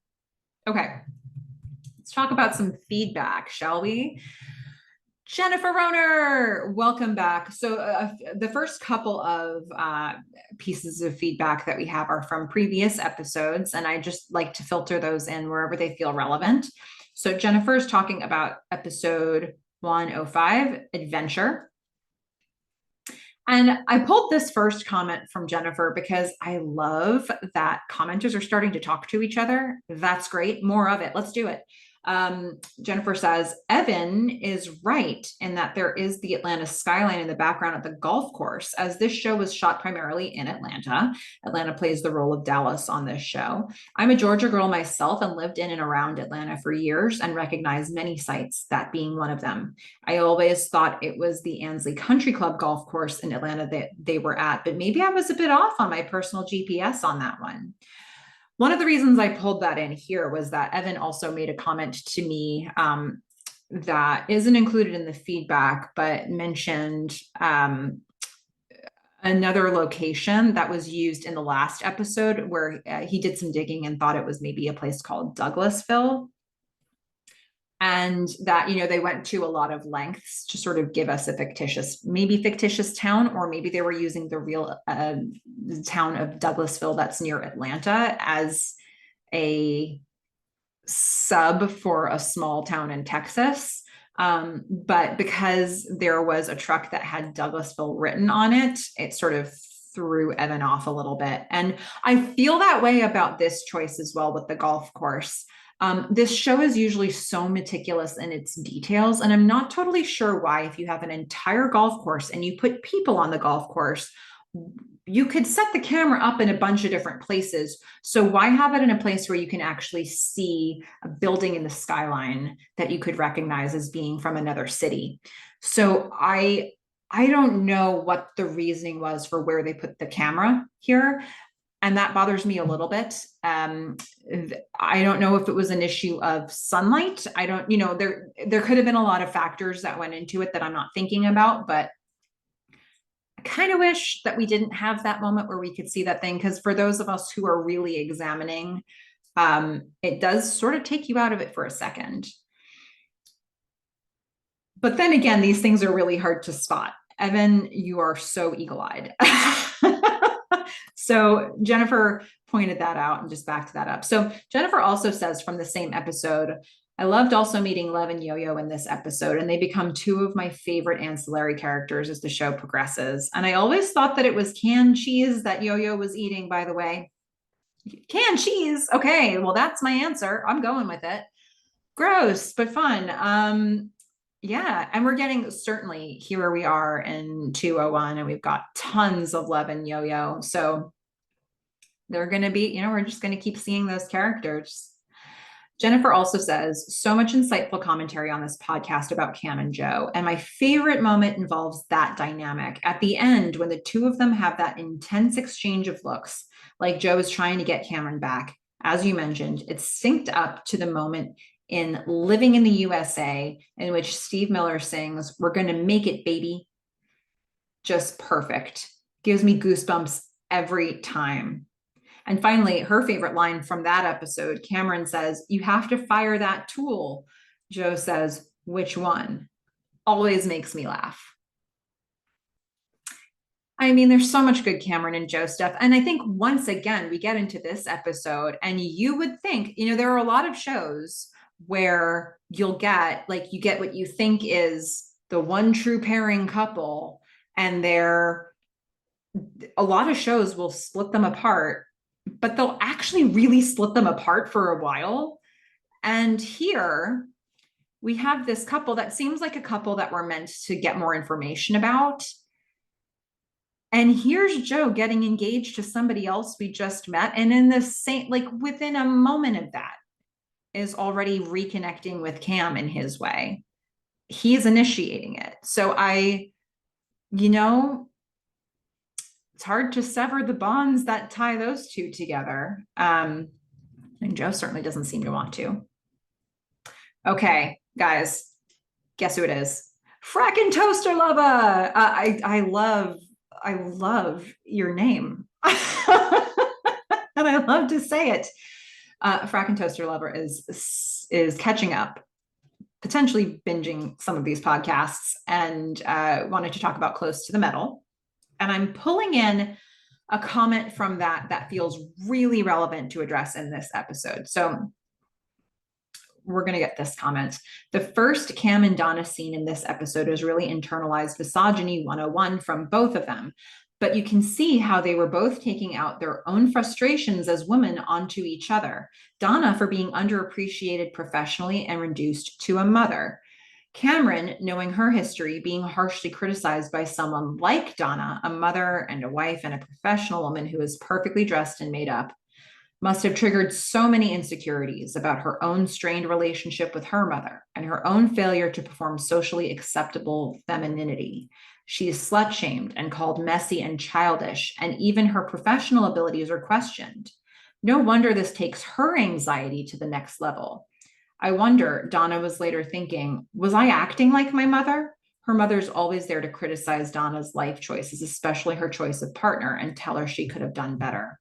Okay, let's talk about some feedback, shall we? Jennifer Roner, welcome back. So the first couple of pieces of feedback that we have are from previous episodes, and I just like to filter those in wherever they feel relevant. So Jennifer is talking about episode 105, Adventure. And I pulled this first comment from Jennifer because I love that commenters are starting to talk to each other. That's great. More of it. Let's do it. Jennifer says, "Evan is right in that there is the Atlanta skyline in the background at the golf course, as this show was shot primarily in Atlanta. Atlanta plays the role of Dallas on this show. I'm a Georgia girl myself and lived in and around Atlanta for years and recognize many sites, that being one of them. I always thought it was the Ansley Country Club golf course in Atlanta that they were at, but maybe I was a bit off on my personal GPS on that one." One of the reasons I pulled that in here was that Evan also made a comment to me that isn't included in the feedback, but mentioned another location that was used in the last episode where he did some digging and thought it was maybe a place called Douglasville. And that, they went to a lot of lengths to sort of give us a maybe fictitious town, or maybe they were using the real town of Douglasville that's near Atlanta as a sub for a small town in Texas. But because there was a truck that had Douglasville written on it, it sort of threw Evan off a little bit. And I feel that way about this choice as well with the golf course. This show is usually so meticulous in its details, and I'm not totally sure why, if you have an entire golf course and you put people on the golf course, you could set the camera up in a bunch of different places. So why have it in a place where you can actually see a building in the skyline that you could recognize as being from another city? So I don't know what the reasoning was for where they put the camera here. And that bothers me a little bit. I don't know if it was an issue of sunlight. I don't, there could have been a lot of factors that went into it that I'm not thinking about, but I kind of wish that we didn't have that moment where we could see that thing. Because for those of us who are really examining, it does sort of take you out of it for a second. But then again, these things are really hard to spot. Evan, you are so eagle-eyed. So Jennifer pointed that out and just backed that up. So Jennifer also says from the same episode, "I loved also meeting Lev and Yo-Yo in this episode, and they become two of my favorite ancillary characters as the show progresses. And I always thought that it was canned cheese that Yo-Yo was eating, by the way." Canned cheese? Okay, well, that's my answer. I'm going with it. Gross, but fun. Yeah, and we're getting, certainly here we are in 201, and we've got tons of Lev and Yo-Yo. So they're going to be, we're just going to keep seeing those characters. Jennifer also says, so much insightful commentary on this podcast about Cam and Joe. And my favorite moment involves that dynamic. At the end, when the two of them have that intense exchange of looks, like Joe is trying to get Cameron back, as you mentioned, it's synced up to the moment in Living in the USA, in which Steve Miller sings, "We're going to make it, baby." Just perfect. Gives me goosebumps every time. And finally, her favorite line from that episode, Cameron says, "You have to fire that tool." Joe says, "Which one?" Always makes me laugh. I mean, there's so much good Cameron and Joe stuff. And I think once again, we get into this episode, and you would think, there are a lot of shows where you get what you think is the one true pairing couple, and a lot of shows will split them apart, but they'll actually really split them apart for a while. And here we have this couple that seems like a couple that we're meant to get more information about. And here's Joe getting engaged to somebody else we just met. And in the same, within a moment of that, is already reconnecting with Cam in his way. He's initiating it. So it's hard to sever the bonds that tie those two together. And Joe certainly doesn't seem to want to. Okay, guys, guess who it is? Frackin' Toaster Lover. I love your name. And I love to say it. Frackin' Toaster Lover is catching up, potentially binging some of these podcasts, and wanted to talk about Close to the Metal. And I'm pulling in a comment from that feels really relevant to address in this episode. So we're going to get this comment. The first Cam and Donna scene in this episode is really internalized misogyny 101 from both of them. But you can see how they were both taking out their own frustrations as women onto each other. Donna for being underappreciated professionally and reduced to a mother. Cameron, knowing her history, being harshly criticized by someone like Donna, a mother and a wife and a professional woman who is perfectly dressed and made up, must have triggered so many insecurities about her own strained relationship with her mother and her own failure to perform socially acceptable femininity. She is slut-shamed and called messy and childish, and even her professional abilities are questioned. No wonder this takes her anxiety to the next level. I wonder, Donna was later thinking, was I acting like my mother? Her mother's always there to criticize Donna's life choices, especially her choice of partner, and tell her she could have done better.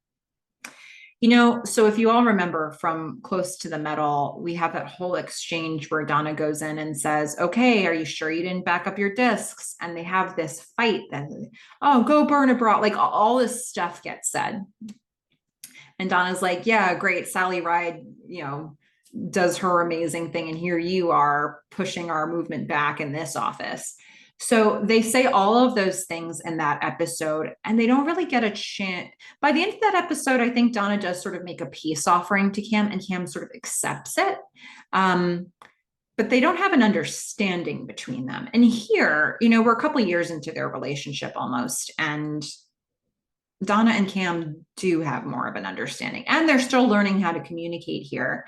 So if you all remember from Close to the Metal, we have that whole exchange where Donna goes in and says, "Okay, are you sure you didn't back up your discs?" And they have this fight that, "Oh, go burn a bra." All this stuff gets said. And Donna's like, "Yeah, great. Sally Ride, does her amazing thing. And here you are pushing our movement back in this office." So they say all of those things in that episode, and they don't really get a chance. By the end of that episode, I think Donna does sort of make a peace offering to Cam, and Cam sort of accepts it. But they don't have an understanding between them. And here, we're a couple of years into their relationship almost, and Donna and Cam do have more of an understanding, and they're still learning how to communicate here.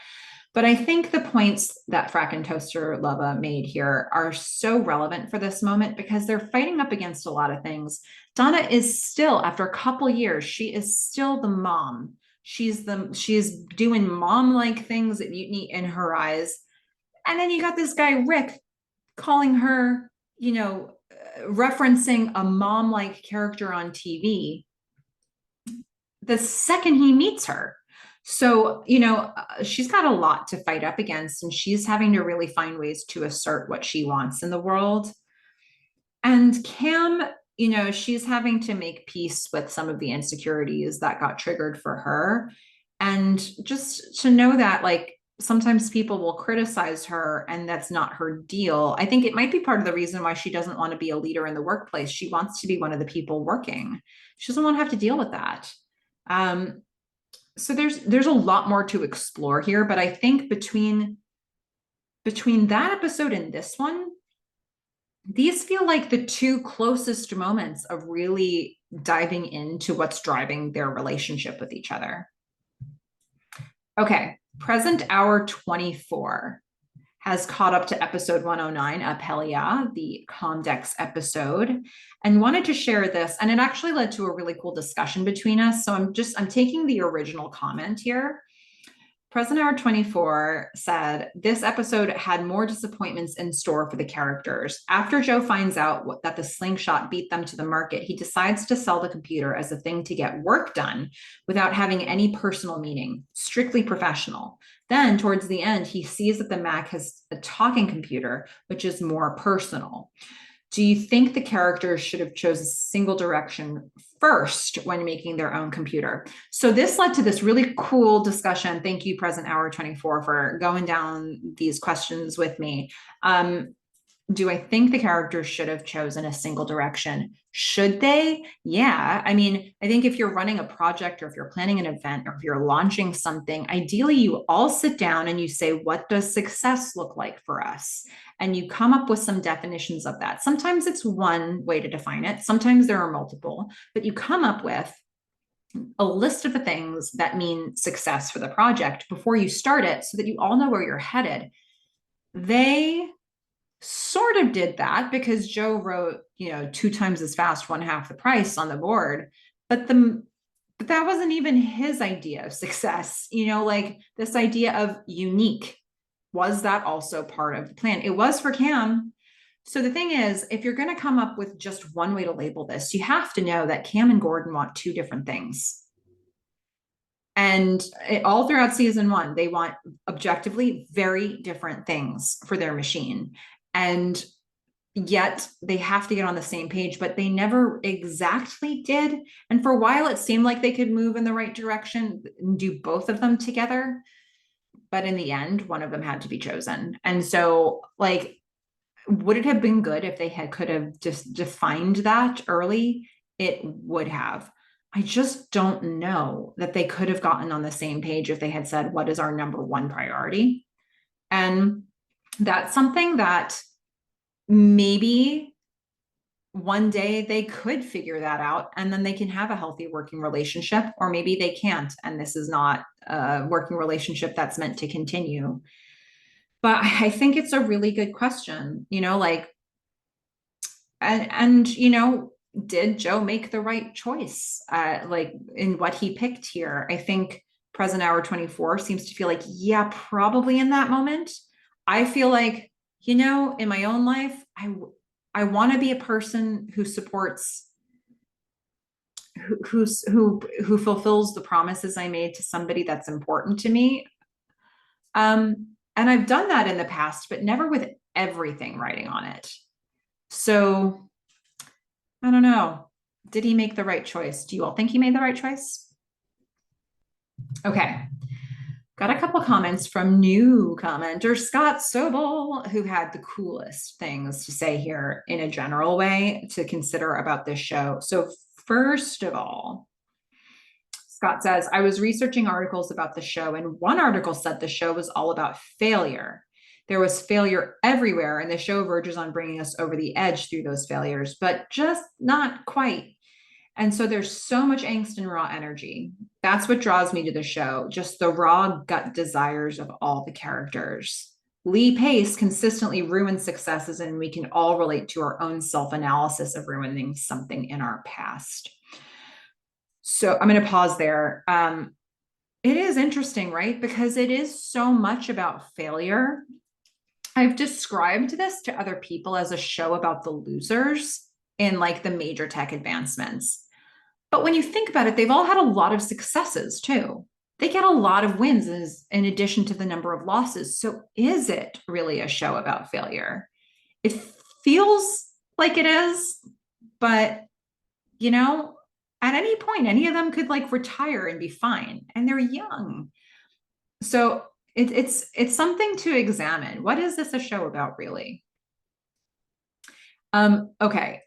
But I think the points that Frackin' Toaster Lava made here are so relevant for this moment because they're fighting up against a lot of things. Donna is still, after a couple years, she is still the mom. She's doing mom-like things at Mutiny in her eyes. And then you got this guy, Rick, calling her, referencing a mom-like character on TV the second he meets her. So, she's got a lot to fight up against, and she's having to really find ways to assert what she wants in the world. And Cam, she's having to make peace with some of the insecurities that got triggered for her. And just to know that, sometimes people will criticize her and that's not her deal. I think it might be part of the reason why she doesn't want to be a leader in the workplace. She wants to be one of the people working. She doesn't want to have to deal with that. So there's a lot more to explore here, but I think between that episode and this one, these feel like the two closest moments of really diving into what's driving their relationship with each other. Okay, Present Hour 24 has caught up to episode 109, Apelia, the Comdex episode, and wanted to share this. And it actually led to a really cool discussion between us. So I'm taking the original comment here. Present Hour 24 said, this episode had more disappointments in store for the characters. After Joe finds out that the slingshot beat them to the market, he decides to sell the computer as a thing to get work done without having any personal meaning, strictly professional. Then, towards the end, he sees that the Mac has a talking computer, which is more personal. Do you think the characters should have chosen a single direction first when making their own computer? So this led to this really cool discussion. Thank you, Present Hour 24, for going down these questions with me. Do I think the characters should have chosen a single direction? Should they? Yeah. I mean, I think if you're running a project or if you're planning an event or if you're launching something, ideally you all sit down and you say, what does success look like for us? And you come up with some definitions of that. Sometimes it's one way to define it. Sometimes there are multiple, but you come up with a list of the things that mean success for the project before you start it so that you all know where you're headed. They sort of did that because Joe wrote, 2 times as fast, 1/2 the price on the board. But that wasn't even his idea of success. Like this idea of unique, was that also part of the plan? It was for Cam. So the thing is, if you're going to come up with just one way to label this, you have to know that Cam and Gordon want 2 different things. And all throughout season 1, they want objectively very different things for their machine. And yet they have to get on the same page, but they never exactly did. And for a while, it seemed like they could move in the right direction and do both of them together. But in the end, one of them had to be chosen. And so, would it have been good if they could have just defined that early? It would have. I just don't know that they could have gotten on the same page if they had said, what is our number 1 priority? And that's something that maybe one day they could figure that out and then they can have a healthy working relationship, or maybe they can't. And this is not a working relationship that's meant to continue. But I think it's a really good question, did Joe make the right choice? In what he picked here? I think Present Hour 24 seems to feel like, yeah, probably in that moment. I feel like, in my own life, I want to be a person who supports, who fulfills the promises I made to somebody that's important to me. And I've done that in the past, but never with everything writing on it. So I don't know. Did he make the right choice? Do you all think he made the right choice? Okay. Got a couple comments from new commenter Scott Sobel, who had the coolest things to say here in a general way to consider about this show. So first of all, Scott says, I was researching articles about the show, and one article said the show was all about failure. There was failure everywhere, and the show verges on bringing us over the edge through those failures, but just not quite. And so there's so much angst and raw energy. That's what draws me to the show, just the raw gut desires of all the characters. Lee Pace consistently ruins successes, and we can all relate to our own self-analysis of ruining something in our past. So I'm going to pause there. It is interesting, right? Because it is so much about failure. I've described this to other people as a show about the losers in the major tech advancements. But when you think about it, they've all had a lot of successes too. They get a lot of wins in addition to the number of losses. So is it really a show about failure? It feels like it is, but at any point, any of them could retire and be fine, and they're young. So it's something to examine. What is this a show about, really? Okay.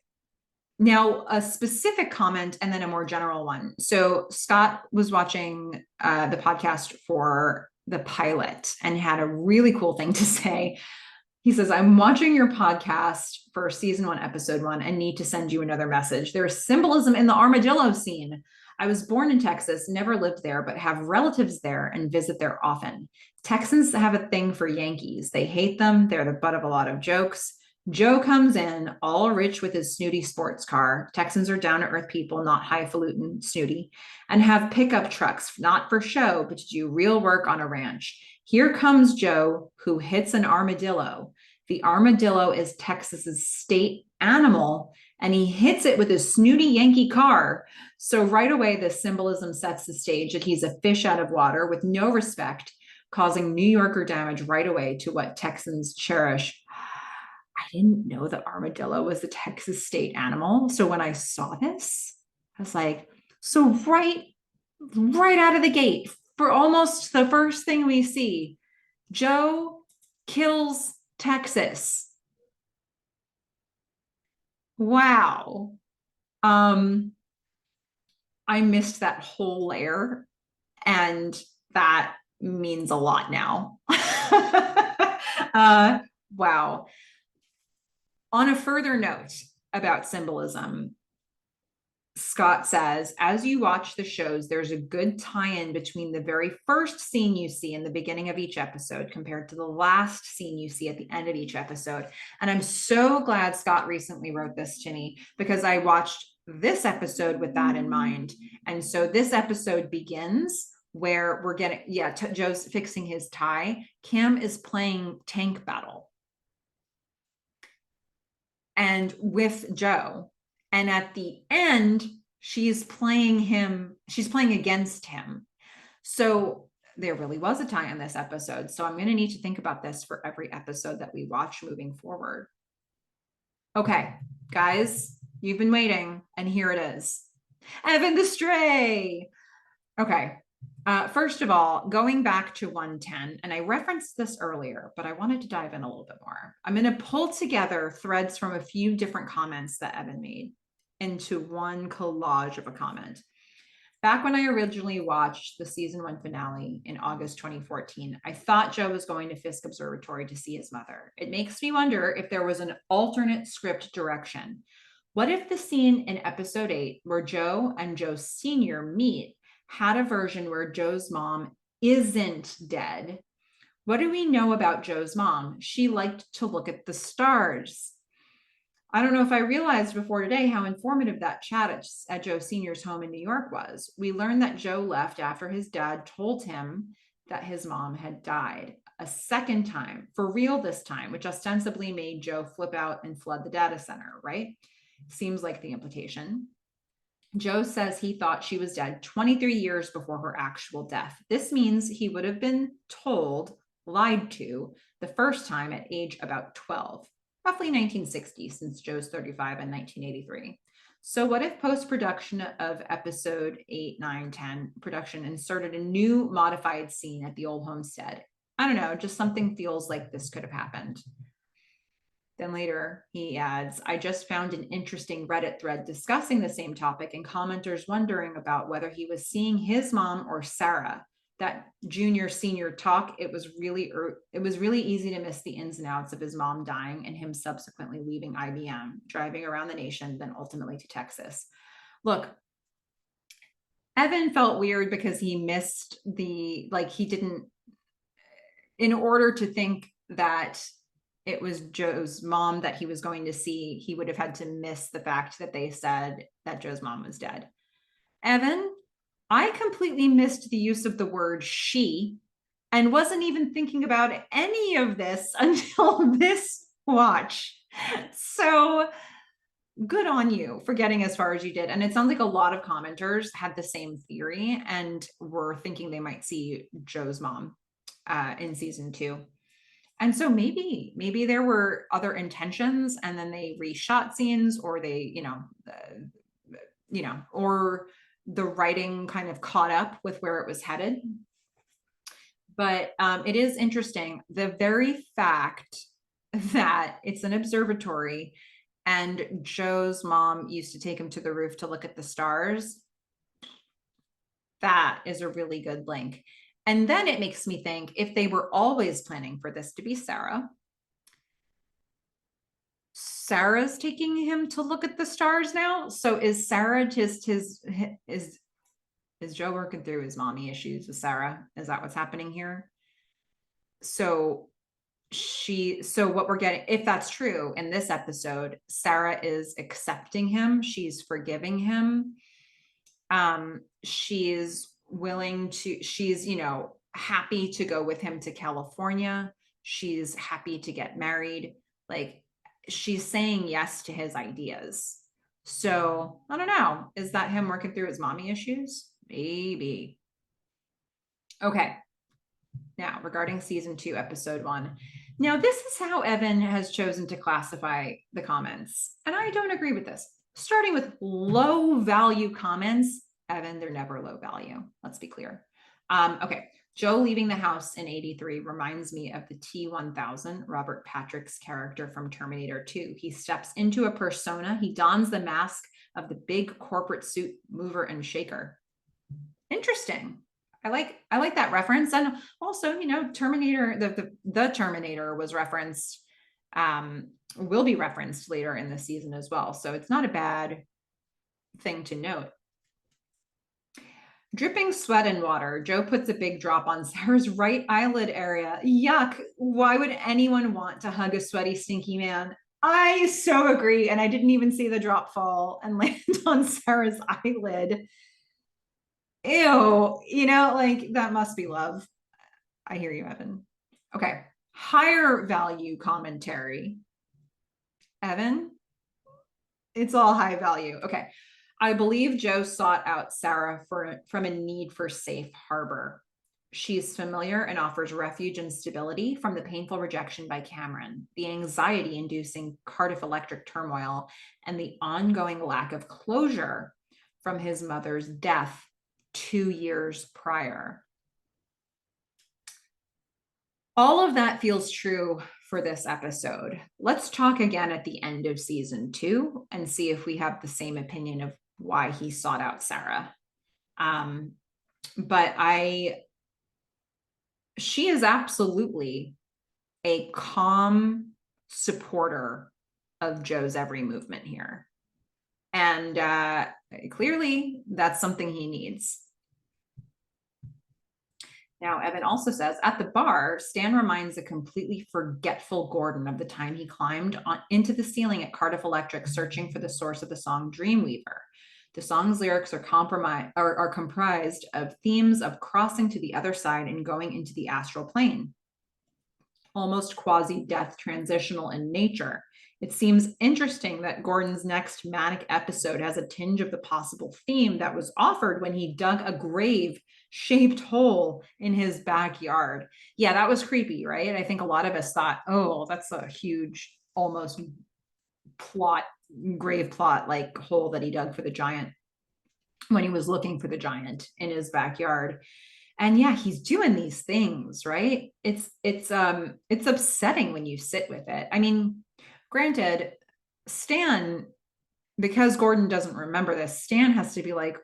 Now, a specific comment and then a more general one. So Scott was watching the podcast for the pilot and had a really cool thing to say. He says, I'm watching your podcast for season 1, episode 1, and need to send you another message. There's symbolism in the armadillo scene. I was born in Texas, never lived there, but have relatives there and visit there often. Texans have a thing for Yankees. They hate them. They're the butt of a lot of jokes. Joe comes in all rich with his snooty sports car. Texans are down to earth people, not highfalutin, snooty, and have pickup trucks, not for show, but to do real work on a ranch. Here comes Joe, who hits an armadillo. The armadillo is Texas's state animal, and he hits it with his snooty Yankee car. So right away, the symbolism sets the stage that he's a fish out of water with no respect, causing New Yorker damage right away to what Texans cherish. I didn't know the armadillo was the Texas state animal. So when I saw this, I was like, so right out of the gate, for almost the first thing we see, Joe kills Texas. Wow. I missed that whole layer, and that means a lot now. Wow. On a further note about symbolism, Scott says, as you watch the shows, there's a good tie-in between the very first scene you see in the beginning of each episode compared to the last scene you see at the end of each episode. And I'm so glad Scott recently wrote this to me, because I watched this episode with that in mind. And so this episode begins where we're getting, Joe's fixing his tie. Kim is playing tank battle and with Joe. And at the end, she's playing against him. So there really was a tie on this episode. So I'm going to need to think about this for every episode that we watch moving forward. Okay, guys, you've been waiting, and here it is. Evan the Stray. Okay. First of all, going back to 110, and I referenced this earlier, but I wanted to dive in a little bit more. I'm going to pull together threads from a few different comments that Evan made into one collage of a comment. Back when I originally watched the season 1 finale in August 2014, I thought Joe was going to Fisk Observatory to see his mother. It makes me wonder if there was an alternate script direction. What if the scene in episode 8 where Joe and Joe Sr. meet had a version where Joe's mom isn't dead? What do we know about Joe's mom? She liked to look at the stars. I don't know if I realized before today how informative that chat at Joe Sr.'s home in New York was. We learned that Joe left after his dad told him that his mom had died a second time, for real this time, which ostensibly made Joe flip out and flood the data center, right? Seems like the implication. Joe says he thought she was dead 23 years before her actual death. This means he would have been lied to, the first time at age about 12. Roughly 1960, since Joe's 35 in 1983. So what if post-production of episode 8, 9, 10 production inserted a new modified scene at the old homestead? I don't know, just something feels like this could have happened. Then later he adds, I just found an interesting Reddit thread discussing the same topic and commenters wondering about whether he was seeing his mom or Sarah. That junior senior talk, it was really easy to miss the ins and outs of his mom dying and him subsequently leaving IBM, driving around the nation, then ultimately to Texas. Look, Evan felt weird because he missed he didn't, in order to think that it was Joe's mom that he was going to see, he would have had to miss the fact that they said that Joe's mom was dead. Evan, I completely missed the use of the word she and wasn't even thinking about any of this until this watch. So good on you for getting as far as you did. And it sounds like a lot of commenters had the same theory and were thinking they might see Joe's mom in season 2. And so maybe there were other intentions, and then they reshot scenes, or they, or the writing kind of caught up with where it was headed. But it is interesting, the very fact that it's an observatory and Joe's mom used to take him to the roof to look at the stars. That is a really good link. And then it makes me think, if they were always planning for this to be Sarah's taking him to look at the stars now. So is Sarah just Is Joe working through his mommy issues with Sarah? Is that what's happening here? So what we're getting, if that's true in this episode, Sarah is accepting him, she's forgiving him. She's willing to, she's, happy to go with him to California. She's happy to get married. Like, she's saying yes to his ideas. So I don't know. Is that him working through his mommy issues? Maybe. Okay. Now, regarding season 2, episode 1. Now, this is how Evan has chosen to classify the comments. And I don't agree with this. Starting with low value comments. Evan, they're never low value. Let's be clear. Okay. Joe leaving the house in 83 reminds me of the T-1000, Robert Patrick's character from Terminator 2. He steps into a persona. He dons the mask of the big corporate suit mover and shaker. Interesting. I like that reference. And also, Terminator, the Terminator was referenced, will be referenced later in the season as well. So it's not a bad thing to note. Dripping sweat and water. Joe puts a big drop on Sarah's right eyelid area. Yuck. Why would anyone want to hug a sweaty, stinky man? I so agree. And I didn't even see the drop fall and land on Sarah's eyelid. Ew, like that must be love. I hear you, Evan. Okay. Higher value commentary. Evan, it's all high value. Okay. I believe Joe sought out Sarah from a need for safe harbor. She's familiar and offers refuge and stability from the painful rejection by Cameron, the anxiety-inducing Cardiff Electric turmoil, and the ongoing lack of closure from his mother's death 2 years prior. All of that feels true for this episode. Let's talk again at the end of season 2 and see if we have the same opinion of why he sought out Sarah. But she is absolutely a calm supporter of Joe's every movement here. And clearly that's something he needs. Now, Evan also says, at the bar, Stan reminds a completely forgetful Gordon of the time he climbed into the ceiling at Cardiff Electric searching for the source of the song Dreamweaver. The song's lyrics are comprised of themes of crossing to the other side and going into the astral plane, almost quasi-death transitional in nature. It seems interesting that Gordon's next manic episode has a tinge of the possible theme that was offered when he dug a grave-shaped hole in his backyard. Yeah, that was creepy, right? I think a lot of us thought, oh, that's a huge, almost grave plot like hole that he dug for the giant when he was looking for the giant in his backyard. And yeah, he's doing these things, right? It's upsetting when you sit with it. I mean, granted, Stan, because Gordon doesn't remember this, Stan has to be like,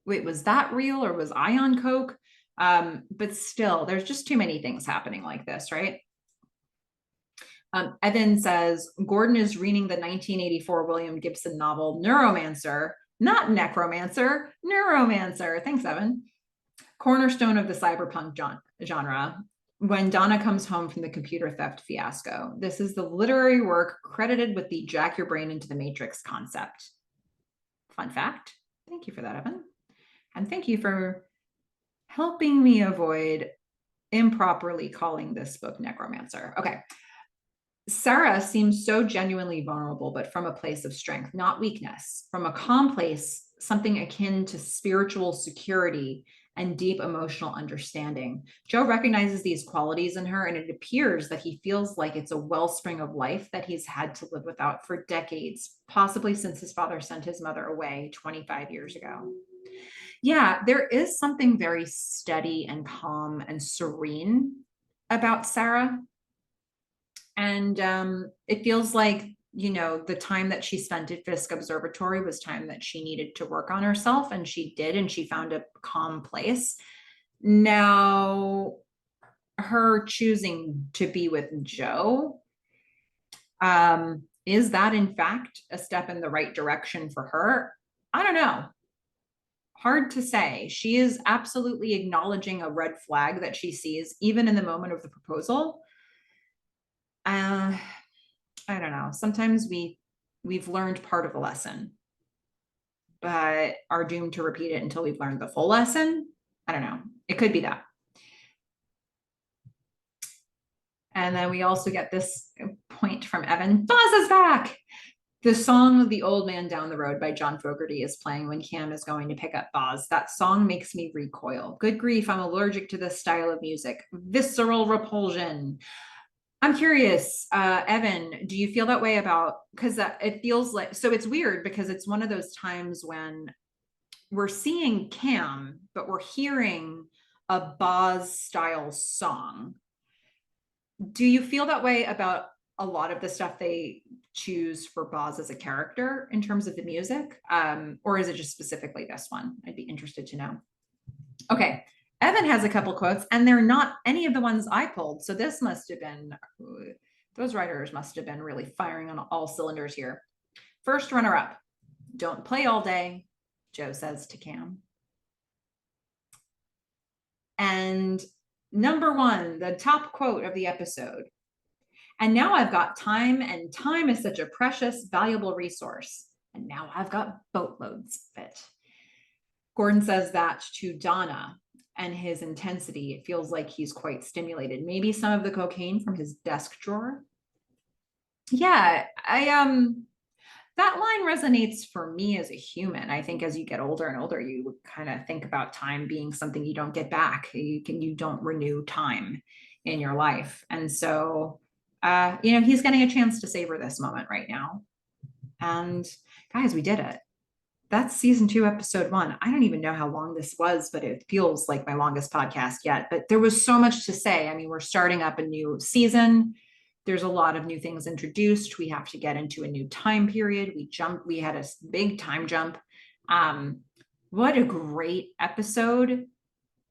wait, was that real or was I on coke? But still, there's just too many things happening like this, right? Evan says, Gordon is reading the 1984 William Gibson novel Neuromancer, not Necromancer, Neuromancer. Thanks, Evan. Cornerstone of the cyberpunk genre. When Donna comes home from the computer theft fiasco. This is the literary work credited with the jack your brain into the matrix concept. Fun fact. Thank you for that, Evan. And thank you for helping me avoid improperly calling this book Necromancer. Okay. Sarah seems so genuinely vulnerable, but from a place of strength, not weakness, from a calm place, something akin to spiritual security and deep emotional understanding. Joe recognizes these qualities in her, and it appears that he feels like it's a wellspring of life that he's had to live without for decades, possibly since his father sent his mother away 25 years ago. Yeah, there is something very steady and calm and serene about Sarah. And it feels like, the time that she spent at Fisk Observatory was time that she needed to work on herself, and she did, and she found a calm place. Now, her choosing to be with Joe, is that in fact a step in the right direction for her? I don't know. hard to say. She is absolutely acknowledging a red flag that she sees, even in the moment of the proposal. I don't know. Sometimes we've learned part of a lesson, but are doomed to repeat it until we've learned the full lesson. I don't know. It could be that. And then we also get this point from Evan. Boz is back. The song The Old Man Down the Road by John Fogerty is playing when Cam is going to pick up Boz. That song makes me recoil. Good grief, I'm allergic to this style of music. Visceral repulsion. I'm curious, Evan, do you feel that way about, because it feels like, so it's weird because it's one of those times when we're seeing Cam, but we're hearing a Boz style song. Do you feel that way about a lot of the stuff they choose for Boz as a character in terms of the music? Or is it just specifically this one? I'd be interested to know. Okay, Evan has a couple quotes, and they're not any of the ones I pulled. So this must have been, those writers must have been really firing on all cylinders here. First runner up, don't play all day, Joe says to Cam. And number one, the top quote of the episode. And now I've got time, and time is such a precious, valuable resource. And now I've got boatloads of it. Gordon says that to Donna, and his intensity, it feels like he's quite stimulated. Maybe some of the cocaine from his desk drawer. Yeah, that line resonates for me as a human. I think as you get older and older, you kind of think about time being something you don't get back. You don't renew time in your life. And so, he's getting a chance to savor this moment right now. And guys, we did it. That's season 2, episode 1. I don't even know how long this was, but it feels like my longest podcast yet. But there was so much to say. I mean, we're starting up a new season. There's a lot of new things introduced. We have to get into a new time period. We had a big time jump. What a great episode.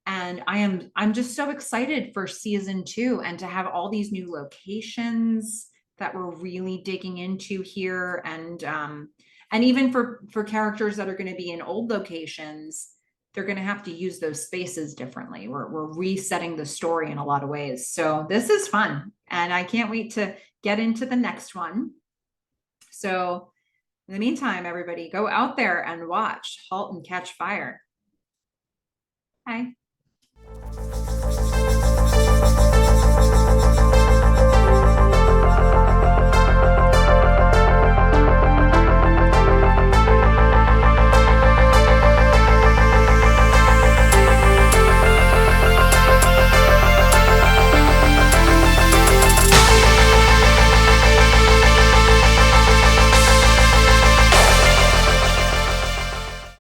And I'm just so excited for season 2 and to have all these new locations that we're really digging into here. And even for characters that are going to be in old locations, they're going to have to use those spaces differently. We're resetting the story in a lot of ways. So this is fun. And I can't wait to get into the next one. So in the meantime, everybody go out there and watch Halt and Catch Fire. Bye.